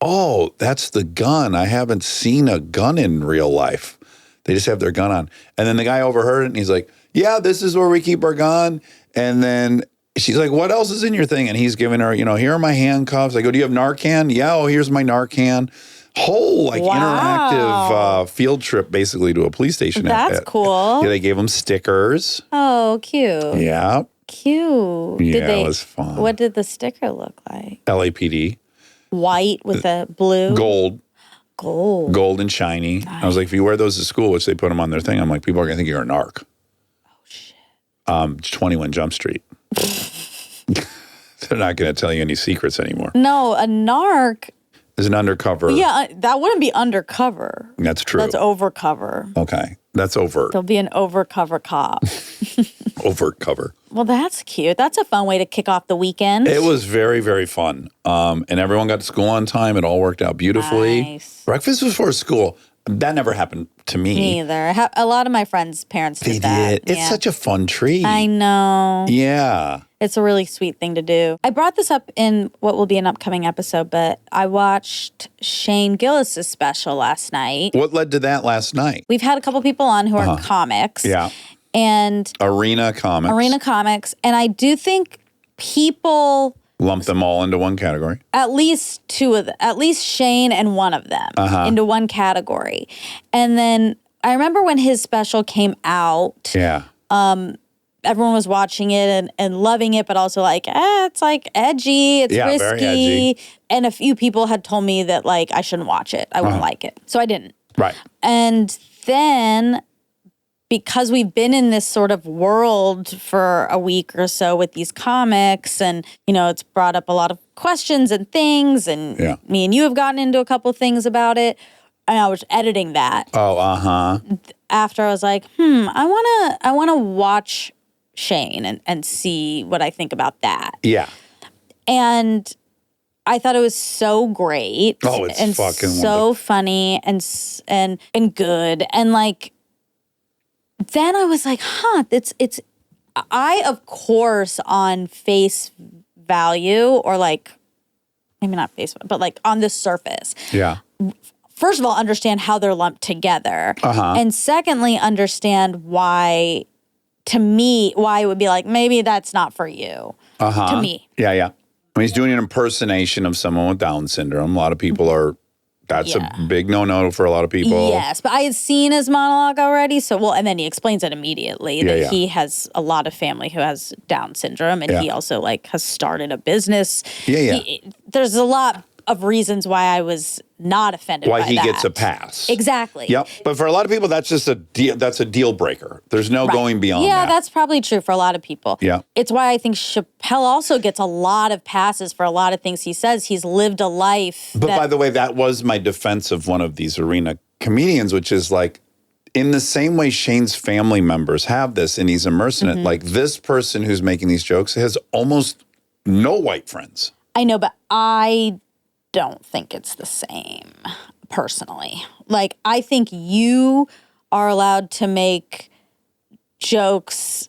oh, that's the gun. I haven't seen a gun in real life. They just have their gun on. And then the guy overheard it and he's like, yeah, this is where we keep our gun. And then she's like, what else is in your thing? And he's giving her, here are my handcuffs. I go, do you have Narcan? Yeah, oh, here's my Narcan. Whole interactive field trip basically to a police station. That's cool. Yeah, they gave them stickers. Oh, cute. Yeah. Cute. Yeah, it was fun. What did the sticker look like? LAPD. White with a blue? Gold. Gold. And shiny. Nice. I was like, if you wear those to school, which they put them on their thing, I'm like, people are going to think you're a narc. Oh, shit. 21 Jump Street. They're not going to tell you any secrets anymore. No, a narc. Is an undercover. Yeah, that wouldn't be undercover. That's true. That's overcover. Okay. That's overt. There'll be an overcover cop. Overt cover. Well, that's cute. That's a fun way to kick off the weekend. It was very, very fun. And everyone got to school on time. It all worked out beautifully. Nice. Breakfast before school. That never happened to me. Me either. A lot of my friends' parents They did that. did. It's Yeah. such a fun treat. I know. Yeah. It's a really sweet thing to do. I brought this up in what will be an upcoming episode, but I watched Shane Gillis's special last night. What led to that last night? We've had a couple people on who are comics. Yeah. And Arena Comics. Arena Comics. And I do think people, Lump them all into one category. at least two of them, at least Shane and one of them into one category. And then I remember when his special came out, Yeah. everyone was watching it and loving it, but also like, it's like edgy, it's Yeah, risky. very edgy. And a few people had told me that like I shouldn't watch it. I wouldn't like it. So I didn't. Right. And then because we've been in this sort of world for a week or so with these comics and, you know, it's brought up a lot of questions and things and Yeah. me and you have gotten into a couple things about it. And I was editing that. Oh, After I was like, I wanna watch Shane and see what I think about that. Yeah. And I thought it was so great. Oh, it's and fucking so funny and good. And like, then I was like, it's I of course on face value or like maybe not face, but like on the surface. Yeah. First of all, understand how they're lumped together. And secondly, understand why it would be like, maybe that's not for you. To me. Yeah, yeah. I mean, he's doing an impersonation of someone with Down syndrome. A lot of people are, that's a big no-no for a lot of people. Yes, but I had seen his monologue already. And then he explains it immediately that yeah. he has a lot of family who has Down syndrome. And he also like has started a business. Yeah. There's a lot of reasons why I was not offended by Why he that. gets a pass. Exactly. Yep. But for a lot of people, that's just a deal breaker. There's no going beyond that. Yeah, that's probably true for a lot of people. Yeah. It's why I think Chappelle also gets a lot of passes for a lot of things he says. He's lived a life. But by the way, that was my defense of one of these arena comedians, which is like, in the same way Shane's family members have this and he's immersed in it, like this person who's making these jokes has almost no white friends. I know, but I don't think it's the same personally. Like, I think you are allowed to make jokes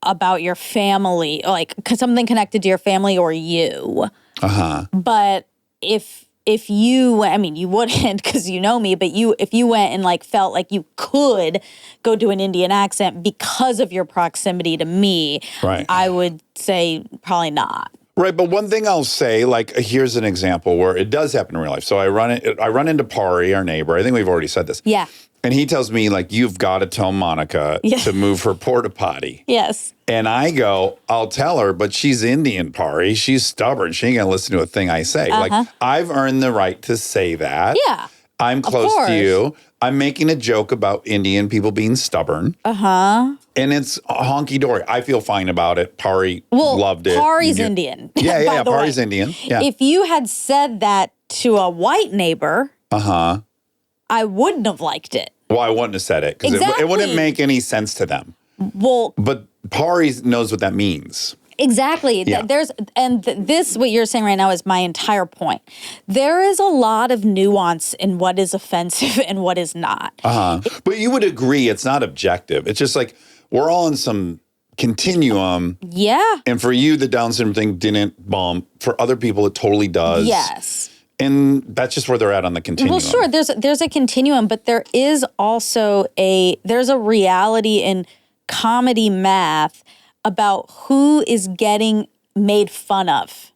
about your family, like something connected to your family or you. But if you, I mean, you wouldn't because you know me, but if you went and like felt like you could go do an Indian accent because of your proximity to me, Right. I would say probably not. Right, but one thing I'll say, like, here's an example where it does happen in real life. So I run into Pari, our neighbor. I think we've already said this. Yeah. And he tells me, like, you've got to tell Monica to move her porta potty. Yes. And I go, I'll tell her, but she's Indian, Pari. She's stubborn. She ain't going to listen to a thing I say. Like, I've earned the right to say that. Yeah. I'm close to you. I'm making a joke about Indian people being stubborn. And it's honky dory. I feel fine about it. Pari loved it. Pari's Indian. Yeah. by the way. Pari's Indian. Yeah. If you had said that to a white neighbor, I wouldn't have liked it. Well, I wouldn't have said it because it wouldn't make any sense to them. Well, But Pari knows what that means. exactly. Yeah. This, what you're saying right now is my entire point. There is a lot of nuance in what is offensive and what is not. But you would agree it's not objective. It's just like we're all in some continuum. Yeah. And for you, the Down syndrome thing didn't bump. For other people, it totally does. Yes. And that's just where they're at on the continuum. Well, sure, there's a continuum, but there is also there's a reality in comedy math about who is getting made fun of.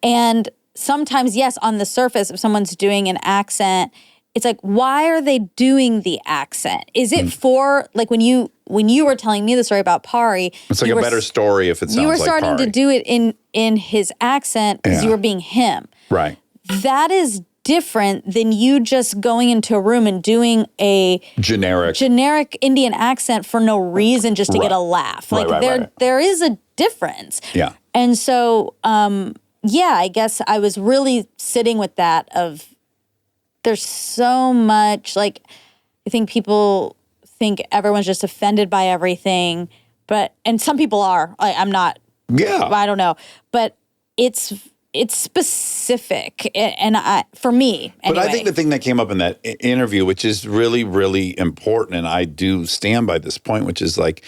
And sometimes, yes, on the surface, if someone's doing an accent, it's like, why are they doing the accent? Is it for, like, when you were telling me the story about Pari, It's like a better story if it sounds like you were starting Pari. to do it in his accent because you were being him. Right. That is different than you just going into a room and doing a generic Indian accent for no reason just to get a laugh. Like there is a difference. Yeah. And so, I guess I was really sitting with that of there's so much, like, I think people think everyone's just offended by everything, and some people are. I'm not. Yeah. I don't know. But it's specific, and for me, anyway. But I think the thing that came up in that interview, which is really, really important, and I do stand by this point, which is like,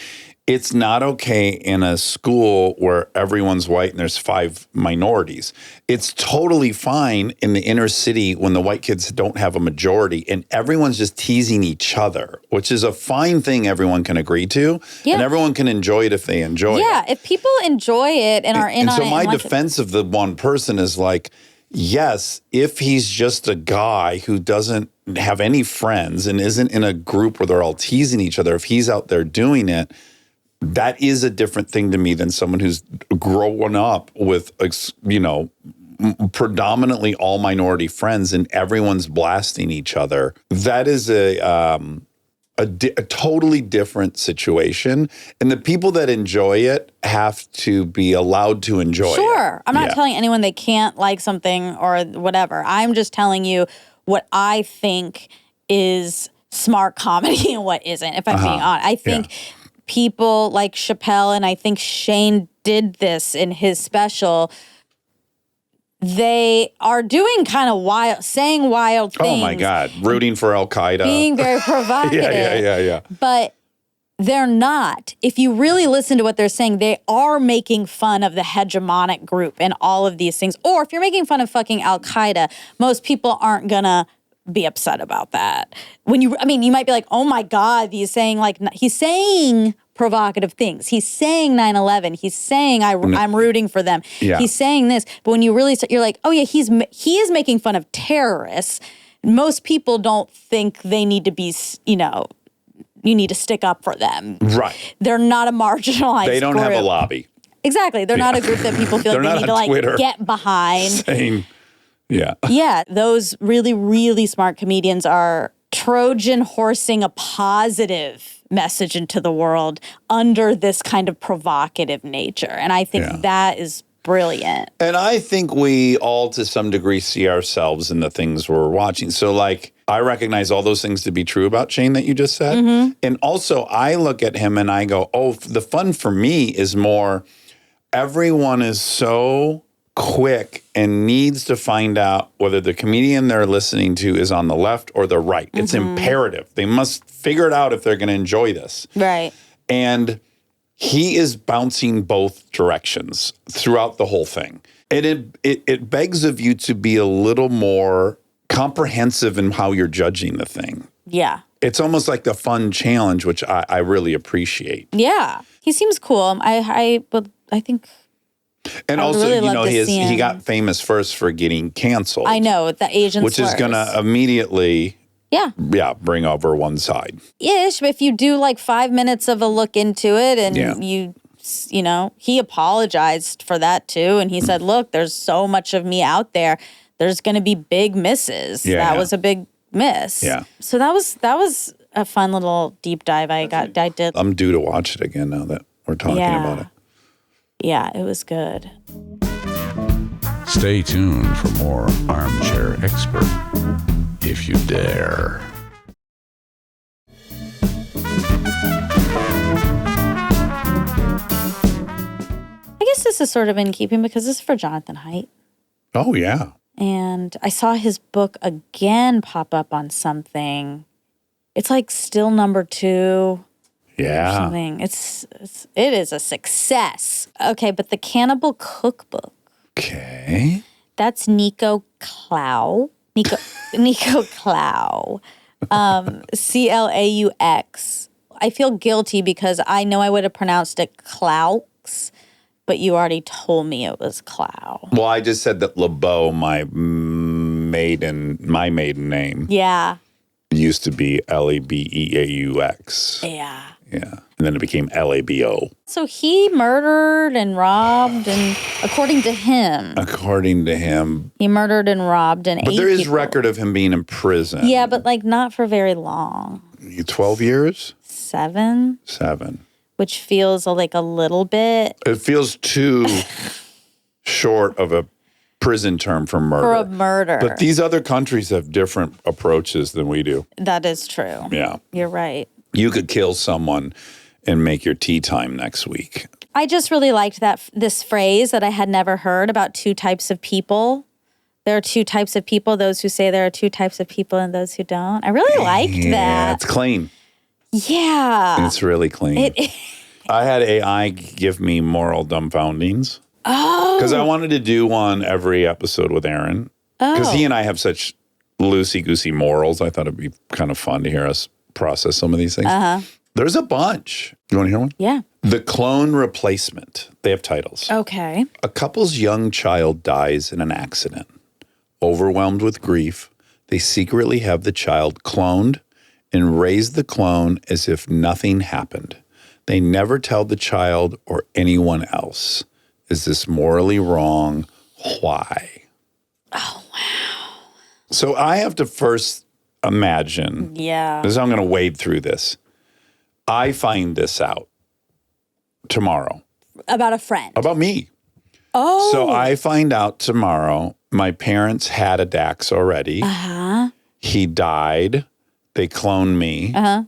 it's not okay in a school where everyone's white and there's 5 minorities. It's totally fine in the inner city when the white kids don't have a majority and everyone's just teasing each other, which is a fine thing everyone can agree to. Yeah. And everyone can enjoy it if they enjoy it. Yeah, if people enjoy it and are in on it. And so my defense of the one person is like, yes, if he's just a guy who doesn't have any friends and isn't in a group where they're all teasing each other, if he's out there doing it, that is a different thing to me than someone who's grown up with, predominantly all minority friends and everyone's blasting each other. That is a totally different situation. And the people that enjoy it have to be allowed to enjoy it. Sure. I'm not telling anyone they can't like something or whatever. I'm just telling you what I think is smart comedy and what isn't, if I'm being honest. I think people like Chappelle, and I think Shane did this in his special, they are doing kind of saying wild things. Oh my God, rooting for Al-Qaeda. Being very provocative. Yeah. But they're not. If you really listen to what they're saying, they are making fun of the hegemonic group and all of these things. Or if you're making fun of fucking Al-Qaeda, most people aren't gonna be upset about that. You might be like, oh my God, he's saying provocative things. He's saying 9/11. He's saying I'm rooting for them. Yeah. He's saying this. But when you really start, you're like, oh yeah, he is making fun of terrorists. Most people don't think they need to be, you need to stick up for them. Right. They're not a marginalized They don't group. have a lobby. Exactly. They're not a group that people feel like they need to Twitter get behind. Saying, yeah. Yeah, those really, really smart comedians are Trojan horsing a positive message into the world under this kind of provocative nature. And I think that is brilliant. And I think we all, to some degree, see ourselves in the things we're watching. So, like, I recognize all those things to be true about Shane that you just said. Mm-hmm. And also, I look at him and I go, oh, the fun for me is more, everyone is so quick and needs to find out whether the comedian they're listening to is on the left or the right. It's imperative. They must figure it out if they're going to enjoy this. Right. And he is bouncing both directions throughout the whole thing. And it begs of you to be a little more comprehensive in how you're judging the thing. Yeah. It's almost like a fun challenge, which I really appreciate. Yeah. He seems cool. I think... And also, really he got famous first for getting canceled. I know, the Asian which slurs. is going to immediately, bring over one side. Ish, if you do like 5 minutes of a look into it and he apologized for that too. And he said, look, there's so much of me out there. There's going to be big misses. That was a big miss. Yeah. So that was a fun little deep dive I did. I'm due to watch it again now that we're talking about it. Yeah, it was good. Stay tuned for more Armchair Expert, if you dare. I guess this is sort of in keeping because this is for Jonathan Haidt. Oh, yeah. And I saw his book again pop up on something. It's like still number 2. Yeah. Something. It is a success. Okay, but the Cannibal Cookbook. Okay. That's Nico Clau. Nico Clau. Claux. I feel guilty because I know I would have pronounced it Claux, but you already told me it was Clau. Well, I just said that LeBeau, my maiden name. Yeah. Used to be Lebeaux. Yeah. Yeah. And then it became LABO. So he murdered and robbed, and according to him, he murdered and robbed and But ate there is people. record of him being in prison. Yeah, but like not for very long. 12 years? 7, 7. which feels like a little bit It feels too short of a prison term for murder. for a murder. But these other countries have different approaches than we do. That is true. Yeah. You're right. You could kill someone and make your tea time next week. I just really liked this phrase that I had never heard about 2 types of people. There are 2 types of people, those who say there are 2 types of people and those who don't. I really liked Yeah, that. it's clean. Yeah. It's really clean. I had AI give me moral dumbfoundings. Oh. Because I wanted to do one every episode with Aaron. Because he and I have such loosey-goosey morals. I thought it'd be kind of fun to hear us process some of these things. There's a bunch. You want to hear one? Yeah. The clone replacement. They have titles. Okay. A couple's young child dies in an accident. Overwhelmed with grief, they secretly have the child cloned and raise the clone as if nothing happened. They never tell the child or anyone else. Is this morally wrong? Why? Oh, wow. So I have to first imagine. Yeah. This is how I'm going to wade through this. I find this out tomorrow. About a friend. About me. Oh. So I find out tomorrow my parents had a Dax already. Uh-huh. He died. They cloned me. Uh-huh.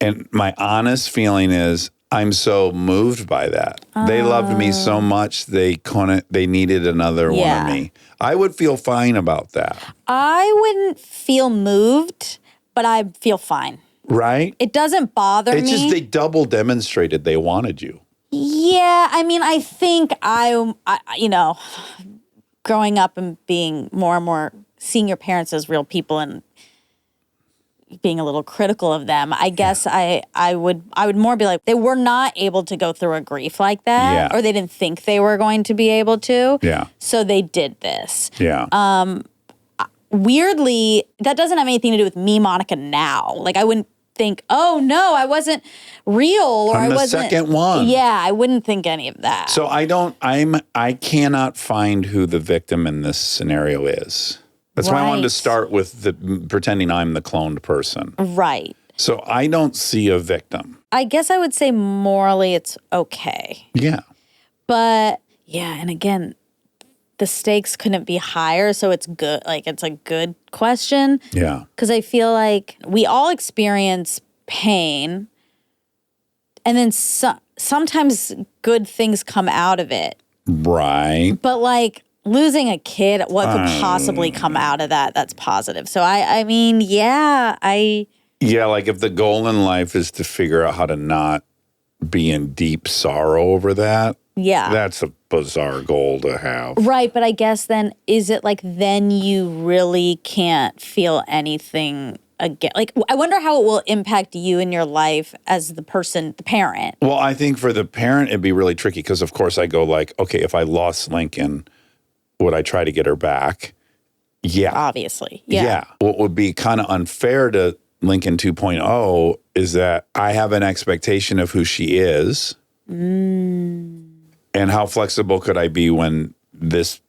And my honest feeling is I'm so moved by that. They loved me so much they needed another one of me. I would feel fine about that. I wouldn't feel moved, but I feel fine. Right? It doesn't bother me. It's just they double demonstrated they wanted you. Yeah, I mean, I think I growing up and being more and more seeing your parents as real people and being a little critical of them, I guess I would more be like, they were not able to go through a grief like that, or they didn't think they were going to be able to. Yeah. So they did this. Yeah. Weirdly, that doesn't have anything to do with me, Monica, now. Like, I wouldn't think, oh no, I wasn't real, or I'm I the wasn't second one. Yeah, I wouldn't think any of that. So I cannot find who the victim in this scenario is. That's why I wanted to Right. start with pretending I'm the cloned person. Right. So I don't see a victim. I guess I would say morally it's okay. Yeah. But yeah, and again, the stakes couldn't be higher, so it's good. Like, it's a good question. Yeah. Because I feel like we all experience pain, and then sometimes good things come out of it. Right. But like losing a kid, what could possibly come out of that that's positive? So I mean, yeah, Yeah, like if the goal in life is to figure out how to not be in deep sorrow over that, yeah. that's a bizarre goal to have. Right, but I guess then, is it like then you really can't feel anything again? Like, I wonder how it will impact you in your life as the person, the parent. Well, I think for the parent, it'd be really tricky because, of course, I go like, okay, if I lost Lincoln, would I try to get her back? Yeah. Obviously. Yeah. What would be kind of unfair to Lincoln 2.0 is that I have an expectation of who she is. And how flexible could I be when this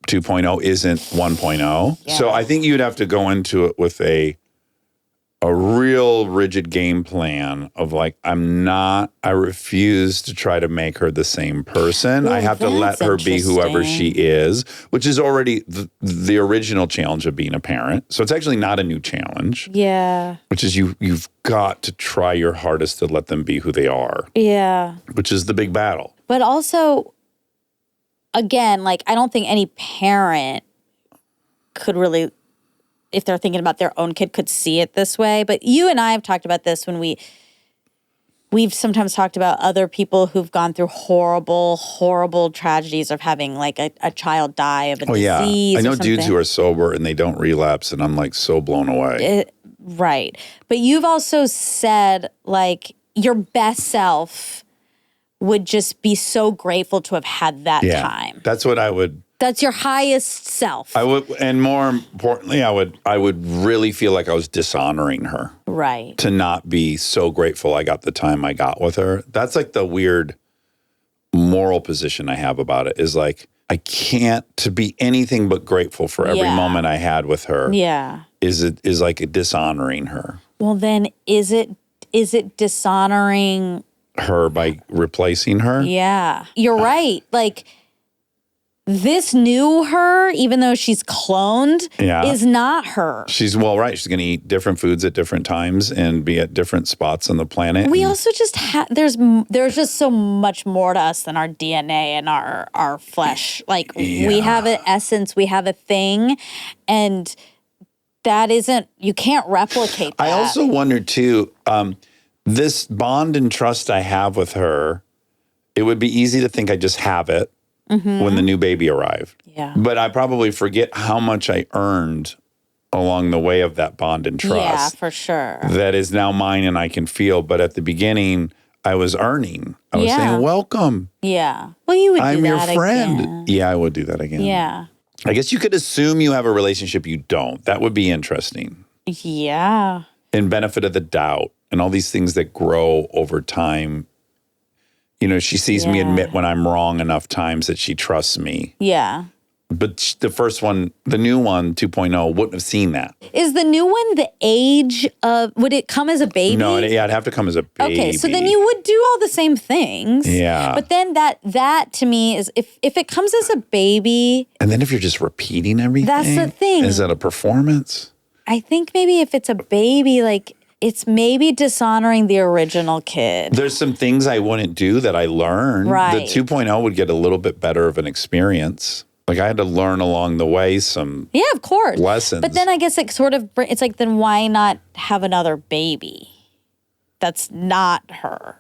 2.0 isn't 1.0? Yeah. So I think you'd have to go into it with a real rigid game plan of like, I refuse to try to make her the same person. Well, I have to let that's her be whoever she interesting. is, which is already the original challenge of being a parent. So it's actually not a new challenge, Yeah. which is you've got to try your hardest to let them be who they are, Yeah. which is the big battle. But also, again, like, I don't think any parent could really, if they're thinking about their own kid, could see it this way. But you and I have talked about this when we've sometimes talked about other people who've gone through horrible, horrible tragedies of having like a child die of a disease. I know or dudes something. who are sober and they don't relapse, and I'm like so blown away. Right. But you've also said like your best self would just be so grateful to have had that time. That's what I would That's your highest self. I would, and more importantly, I would really feel like I was dishonoring her Right. to not be so grateful I got the time I got with her. That's like the weird moral position I have about it, is like, I can't, to be anything but grateful for every Yeah. moment I had with her Yeah. is like dishonoring her. Well, then is it dishonoring? Her by replacing her? Yeah. You're right. Like, this new her, even though she's cloned, Yeah. is not her. She's right. She's going to eat different foods at different times and be at different spots on the planet. We And also just there's just so much more to us than our DNA and our flesh. Like, we have an essence, we have a thing, and that isn't, you can't replicate that. I also wonder too, this bond and trust I have with her, it would be easy to think I just have it when the new baby arrived. Yeah. But I probably forget how much I earned along the way of that bond and trust. Yeah, for sure. That is now mine and I can feel. But at the beginning, I was earning. I was Yeah. saying, welcome. Yeah. Well, you would do I'm your that friend. again. Yeah, I would do that again. Yeah. I guess you could assume you have a relationship you don't. That would be interesting. Yeah. And benefit of the doubt and all these things that grow over time. You know, she sees me Yeah. admit when I'm wrong enough times that she trusts me. Yeah. But the first one, the new one, 2.0, wouldn't have seen that. Is the new one the age of, would it come as a baby? No, it'd have to come as a baby. Okay, so then you would do all the same things. Yeah. But then that to me is, if it comes as a baby, And then if you're just repeating everything. That's the thing. Is that a performance? I think maybe if it's a baby, like, it's maybe dishonoring the original kid. There's some things I wouldn't do that I learned. Right. The 2.0 would get a little bit better of an experience. Like I had to learn along the way some Yeah, of course. lessons. But then I guess it sort of, it's like, then why not have another baby that's not her,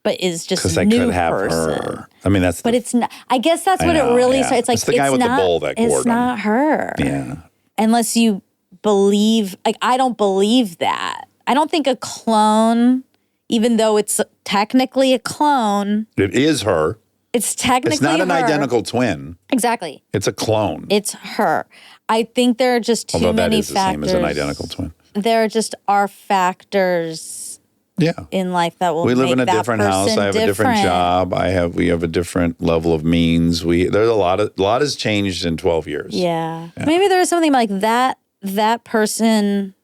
but is just because a I new could have person? her. I mean, that's But it's not, I guess that's I what know, it really, yeah. it's like, It's the guy with the bowl that gored it's him. not her. yeah. Unless you believe, like, I don't believe that. I don't think a clone, even though it's technically a clone, It is her. it's technically It's not an her. identical twin. Exactly. It's a clone. It's her. I think there are just too Although that many is the factors. same as an identical twin. There just are factors Yeah. in life that will We live make in a that different house. person I have a different job. We have a different level of means. There's a lot has changed in 12 years. Yeah. Maybe there was something like that. That person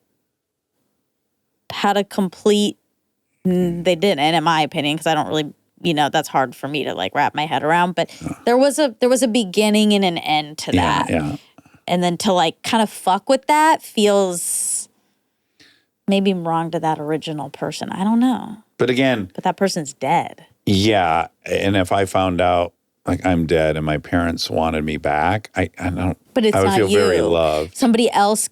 had a complete. They didn't, in my opinion, because I don't really, that's hard for me to like wrap my head around. But there was a beginning and an end to Yeah, that. yeah. And then to like kind of fuck with that feels maybe wrong to that original person. I don't know. But again, But that person's dead. yeah. And if I found out like I'm dead and my parents wanted me back, I don't. But it's I would not feel you. very loved. Somebody else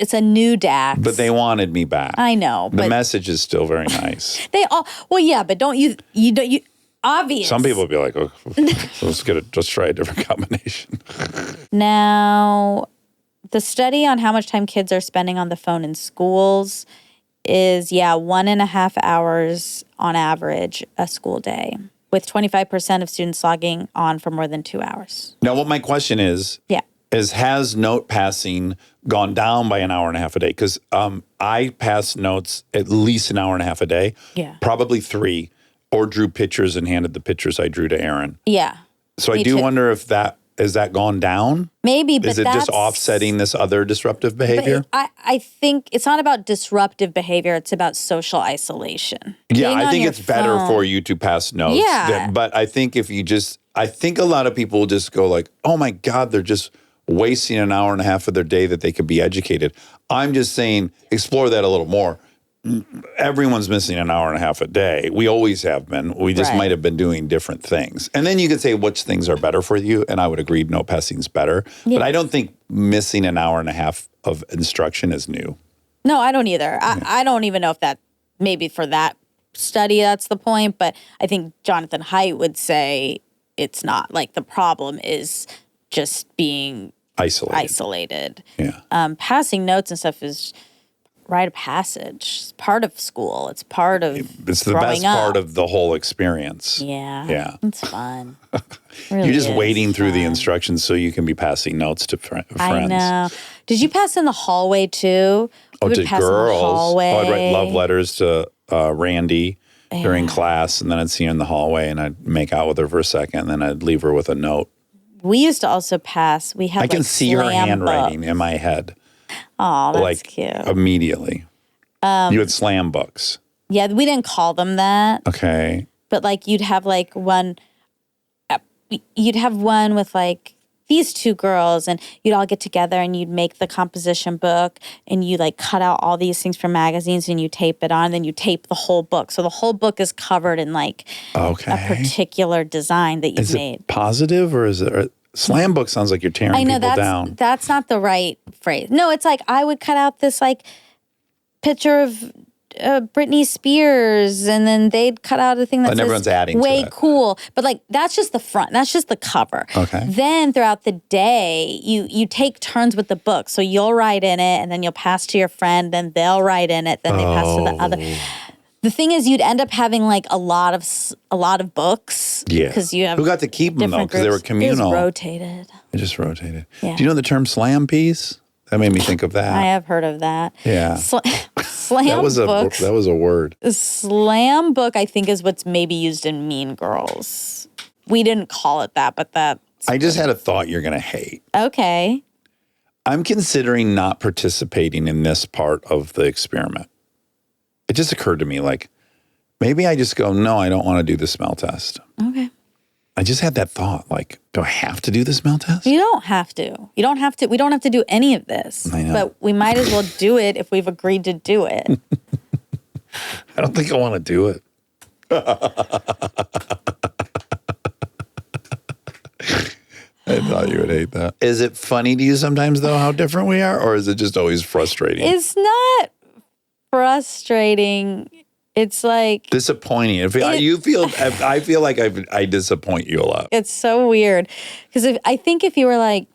it's a new Dax. But they wanted me back. I know. The But message is still very nice. they all, well, yeah, but don't you obvious. Some people would be like, oh, let's try a different combination. Now, the study on how much time kids are spending on the phone in schools is, 1.5 hours on average a school day, with 25% of students logging on for more than 2 hours. Now, what my question is, Yeah. has note passing gone down by an hour and a half a day? Because I pass notes at least an hour and a half a day. Yeah. Probably 3, or drew pictures and handed the pictures I drew to Aaron. Yeah. So I Me do too. wonder if has that gone down? Maybe, but Is it just offsetting this other disruptive behavior? I think it's not about disruptive behavior. It's about social isolation. Yeah, Being I on think your it's better phone- for you to pass notes. Yeah. But I think I think a lot of people will just go like, oh my God, they're just wasting an hour and a half of their day that they could be educated. I'm just saying, explore that a little more. Everyone's missing an hour and a half a day. We always have been. We just Right. might have been doing different things. And then you could say which things are better for you. And I would agree, note passing is better. But I don't think missing an hour and a half of instruction is new. No, I don't either. I don't even know if that, maybe for that study, that's the point. But I think Jonathan Haidt would say it's not. Like, the problem is just being Isolated. isolated. Yeah. Passing notes and stuff is rite of passage. It's part of school. It's part of It's the best part of the whole experience. Yeah. Yeah. It's fun. Really You're just is wading through the fun. instructions so you can be passing notes to friends. I know. Did you pass in the hallway too? Oh, We would to pass in the girls. hallway. I'd write love letters to Randy during class, and then I'd see her in the hallway, and I'd make out with her for a second, and then I'd leave her with a note. We used to also pass. We had I can like see her slam handwriting books. in my head. Oh, that's like cute. immediately. You had slam books. Yeah, we didn't call them that, Okay. but like you'd have like one with like these two girls, and you'd all get together and you'd make the composition book, and you like cut out all these things from magazines and you tape it on, and then you tape the whole book. So the whole book is covered in like a particular design that you've Is made. it positive or is it? Slam book sounds like you're tearing I know people down. that's not the right phrase. No, it's like I would cut out this like picture of Britney Spears, and then they'd cut out a thing that And says everyone's adding to way it. cool. But like that's just the front. That's just the cover. Okay. Then throughout the day, you take turns with the book. So you'll write in it, and then you'll pass to your friend. Then they'll write in it. Then they pass to the other. The thing is, you'd end up having like a lot of books. Yeah. Because you have Who got to keep them though? different Because they were groups. communal. It was rotated. It just rotated. Yeah. Do you know the term slam piece? That made me think of that. I have heard of that. Yeah. Slam That was books. that was a word. Slam book, I think, is what's maybe used in Mean Girls. We didn't call it that, but that's I just had a thought you're going to hate. okay. I'm considering not participating in this part of the experiment. It just occurred to me like, maybe I just go, no, I don't want to do the smell test. Okay. I just had that thought, like, do I have to do the smell test? You don't have to. You don't have to. We don't have to do any of this. I know. But we might as well do it if we've agreed to do it. I don't think I want to do it. I thought you would hate that. Is it funny to you sometimes, though, how different we are? Or is it just always frustrating? It's not frustrating. It's like Disappointing. I feel like I disappoint you a lot. it's so weird because I think if you were like,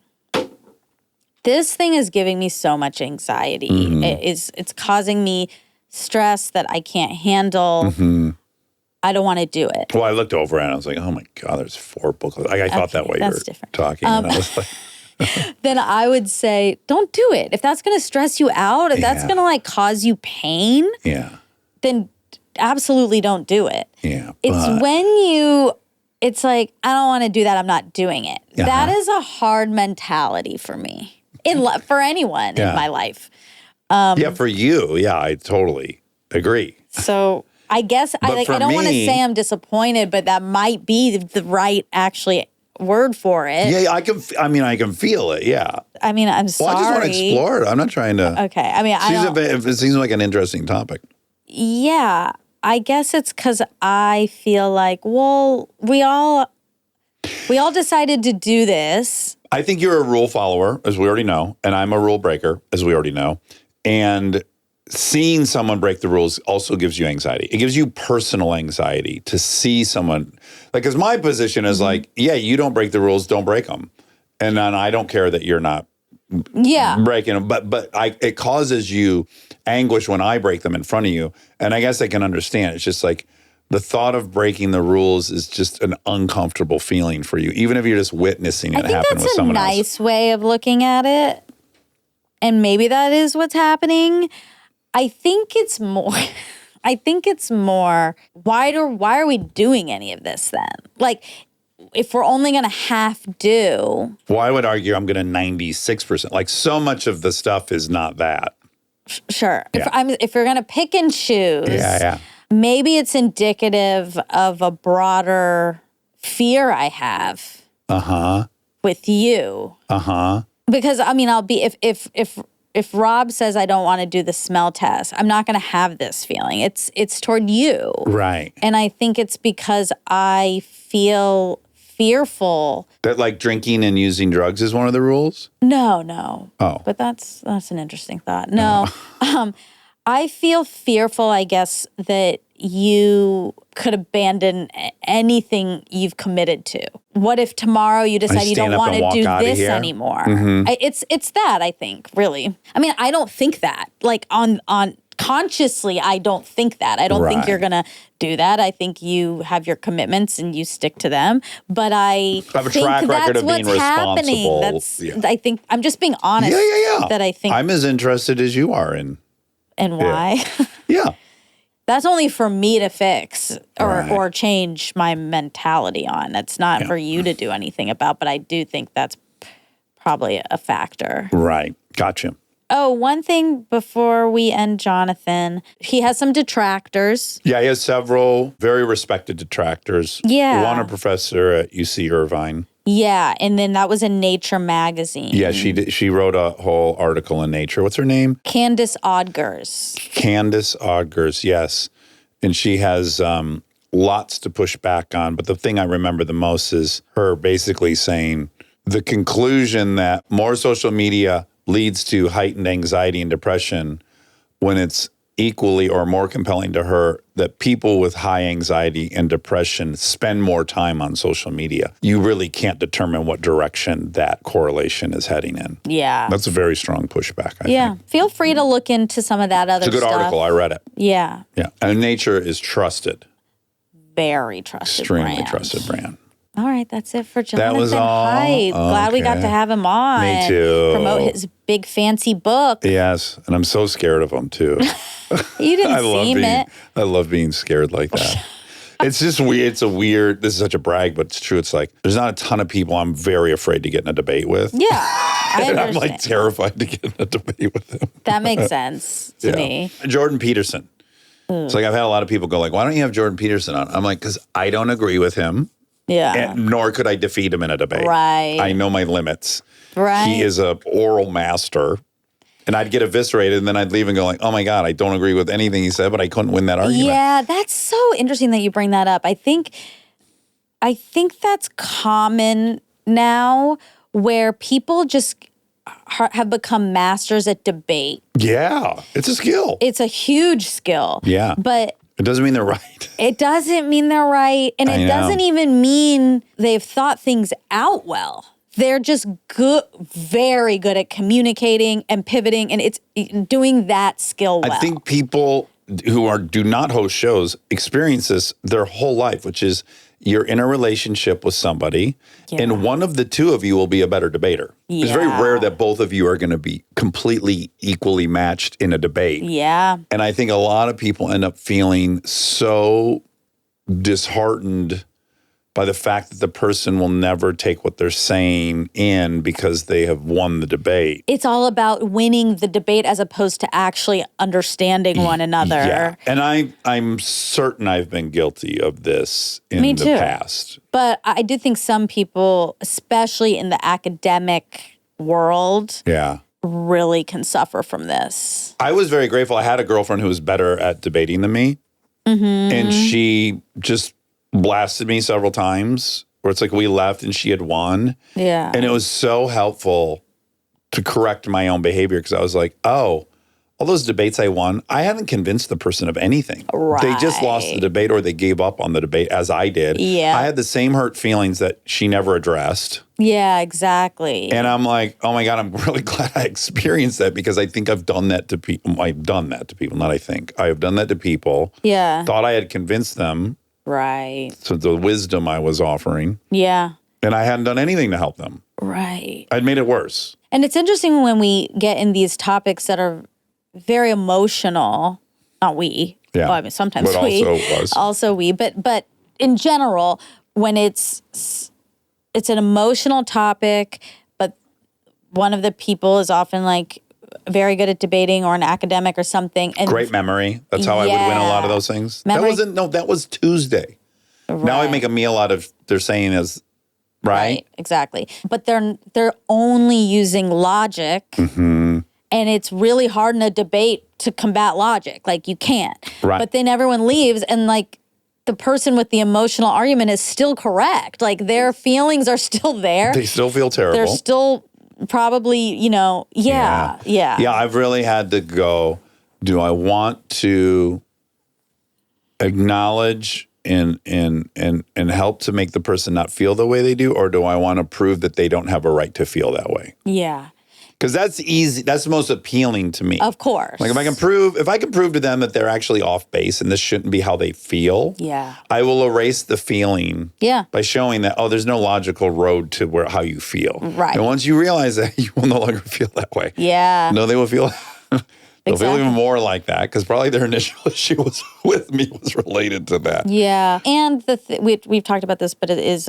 this thing is giving me so much anxiety. Mm-hmm. It's causing me stress that I can't handle. Mm-hmm. I don't want to do it. Well, I looked over and I was like, oh my God, there's 4 booklets. I thought that way you that's were different. talking. And I was like, Then I would say, don't do it. If that's going to stress you out, if that's Yeah. going to like cause you pain, yeah, then absolutely don't do it. yeah. It's but- when it's like, I don't want to do that. I'm not doing it. That is a hard mentality for me, for anyone Yeah. in my life. yeah, for you. Yeah, I totally agree. So I guess I for don't want to me- say I'm disappointed, but that might be the right actually word for it. Yeah, I can feel it. Yeah. I mean, I'm Well, sorry. I just want to explore it. I'm not trying to. Okay. I mean, If it seems like an interesting topic. yeah, I guess it's because I feel like, well, we all decided to do this. I think you're a rule follower, as we already know, and I'm a rule breaker, as we already know. And seeing someone break the rules also gives you anxiety. It gives you personal anxiety to see someone, like, because my position is like, yeah, you don't break the rules, don't break them. And then I don't care that you're not Yeah. breaking them, but it causes you anguish when I break them in front of you. And I guess I can understand. It's just like the thought of breaking the rules is just an uncomfortable feeling for you, even if you're just witnessing it I think happen with that's a someone else. nice way of looking at it. And maybe that is what's happening. I think it's more why are we doing any of this then? Like, if we're only going to half do. Well, I would argue I'm going to 96%. Like, so much of the stuff is not that. Sure. Yeah. If we're going to pick and choose, Yeah. maybe it's indicative of a broader fear I have with you. Because I mean, I'll be if Rob says I don't want to do the smell test, I'm not going to have this feeling. It's toward you. Right. And I think it's because I feel fearful. That, like, drinking and using drugs is one of the rules? No. Oh. But that's an interesting thought. No. I feel fearful, I guess, that you could abandon anything you've committed to. what if tomorrow you decide you stand don't up want and to walk do outta this here? anymore? It's that, I think, really. I mean, I don't think that. Like on consciously, I don't think that. I don't think Right. you're going to do that. I think you have your commitments and you stick to them. But I have a think track record that's of being what's happening. responsible. I think I'm just being honest. Yeah. That I think I'm as interested as you are in. and why. Yeah. That's only for me to fix Right. or change my mentality on. That's not for you to do anything about, but I do think that's probably a factor. Right. Gotcha. Oh, one thing before we end Jonathan, he has some detractors. Yeah, he has several very respected detractors. Yeah. One, a professor at UC Irvine. Yeah, and then that was in Nature magazine. Yeah, she wrote a whole article in Nature. What's her name? Candace Odgers. Candace Odgers, yes. And she has lots to push back on. But the thing I remember the most is her basically saying the conclusion that more social media leads to heightened anxiety and depression when it's equally or more compelling to her that people with high anxiety and depression spend more time on social media. You really can't determine what direction that correlation is heading in. Yeah. That's a very strong pushback, I think. Feel free to look into some of that other It's a good stuff. article. I read it. Yeah. Yeah. And Nature is trusted, Very trusted extremely brand. trusted brand. All right, that's it for Jonathan That was all? Haidt. Glad we got Okay. to have him on. Me too. Promote his big fancy book. Yes. And I'm so scared of them too. You didn't seem it. I love being scared like that. It's just weird. It's a weird, this is such a brag, but it's true. It's like, there's not a ton of people I'm very afraid to get in a debate with. Yeah, I And understand. I'm like terrified to get in a debate with them. That makes sense to me. Jordan Peterson. It's like I've had a lot of people go like, why don't you have Jordan Peterson on? I'm like, because I don't agree with him. Yeah. And nor could I defeat him in a debate. Right. I know my limits. Right. He is a oral master. And I'd get eviscerated and then I'd leave and go like, oh my God, I don't agree with anything he said, but I couldn't win that argument. Yeah, that's so interesting that you bring that up. I think that's common now where people just have become masters at debate. Yeah. It's a skill. It's a huge skill. Yeah. But It doesn't mean they're right. it doesn't mean they're right. And I it know. doesn't even mean they've thought things out well. They're just good, very good at communicating and pivoting, and it's doing that skill well. I think people who do not host shows experience this their whole life, which is you're in a relationship with somebody, and one of the two of you will be a better debater. It's very Yeah. rare that both of you are going to be completely equally matched in a debate. Yeah. And I think a lot of people end up feeling so disheartened by the fact that the person will never take what they're saying in because they have won the debate. It's all about winning the debate as opposed to actually understanding one another. Yeah. And I'm certain I've been guilty of this in Me the too. past. But I do think some people, especially in the academic world, Yeah. really can suffer from this. I was very grateful. I had a girlfriend who was better at debating than me. And she just blasted me several times where it's like we left and she had won. Yeah. And it was so helpful to correct my own behavior because I was like, oh, all those debates I won, I haven't convinced the person of anything. They just lost the debate or they gave up on the debate as I did. Yeah. I had the same hurt feelings that she never addressed. Yeah, exactly. And I'm like, oh my God, I'm really glad I experienced that because I think I've done that to people. I've done that to people, not I think. I have done that to people. Yeah. Thought I had convinced them Right. to the wisdom I was offering. Yeah. And I hadn't done anything to help them. Right. I'd made it worse. And it's interesting when we get in these topics that are very emotional. Not we. Yeah. Well, I mean, sometimes But we. also was. Also we. But in general, when it's an emotional topic, but one of the people is often like very good at debating or an academic or something. And Great memory. That's how I would win a lot of Yeah. those things. Memory- That was Tuesday. Now I Right. make a meal out of they're saying as right? Exactly. But they're only using logic, Mm-hmm. and it's really hard in a debate to combat logic. Like you can't. Right. But then everyone leaves, and like the person with the emotional argument is still correct. Like their feelings are still there. They still feel terrible. They're still probably, yeah. Yeah, I've really had to go, do I want to acknowledge and help to make the person not feel the way they do, or do I want to prove that they don't have a right to feel that way? Yeah. Because that's easy. That's the most appealing to me. Of course. Like if I can prove to them that they're actually off base and this shouldn't be how they feel, Yeah. I will erase the feeling Yeah. by showing that, there's no logical road to how you feel. Right. And once you realize that, you will no longer feel that way. Yeah. No, they will feel they'll feel Exactly. even more like that because probably their initial issue with me was related to that. Yeah. And we've talked about this, but it is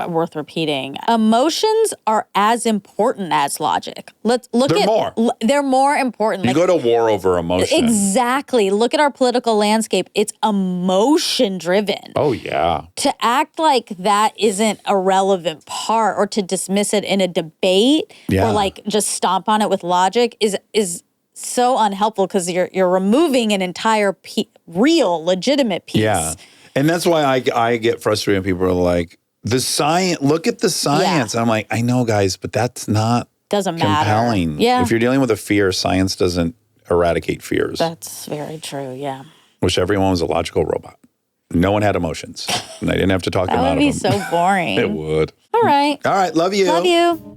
worth repeating. Emotions are as important as logic. Let's look They're at more. They're more important. You go to war over emotion. Exactly. Look at our political landscape. It's emotion driven. Oh, yeah. To act like that isn't a relevant part or to dismiss it in a debate Yeah. or like just stomp on it with logic is so unhelpful because you're removing an entire real legitimate piece. Yeah. And that's why I get frustrated when people are like, the science, look at the science. Yeah. I'm like, I know, guys, but that's not Doesn't matter. compelling. Yeah. If you're dealing with a fear, science doesn't eradicate fears. That's very true. Yeah. Wish everyone was a logical robot. No one had emotions. And I didn't have to talk them That out would of be them. so boring. It would. All right. All right. Love you. Love you.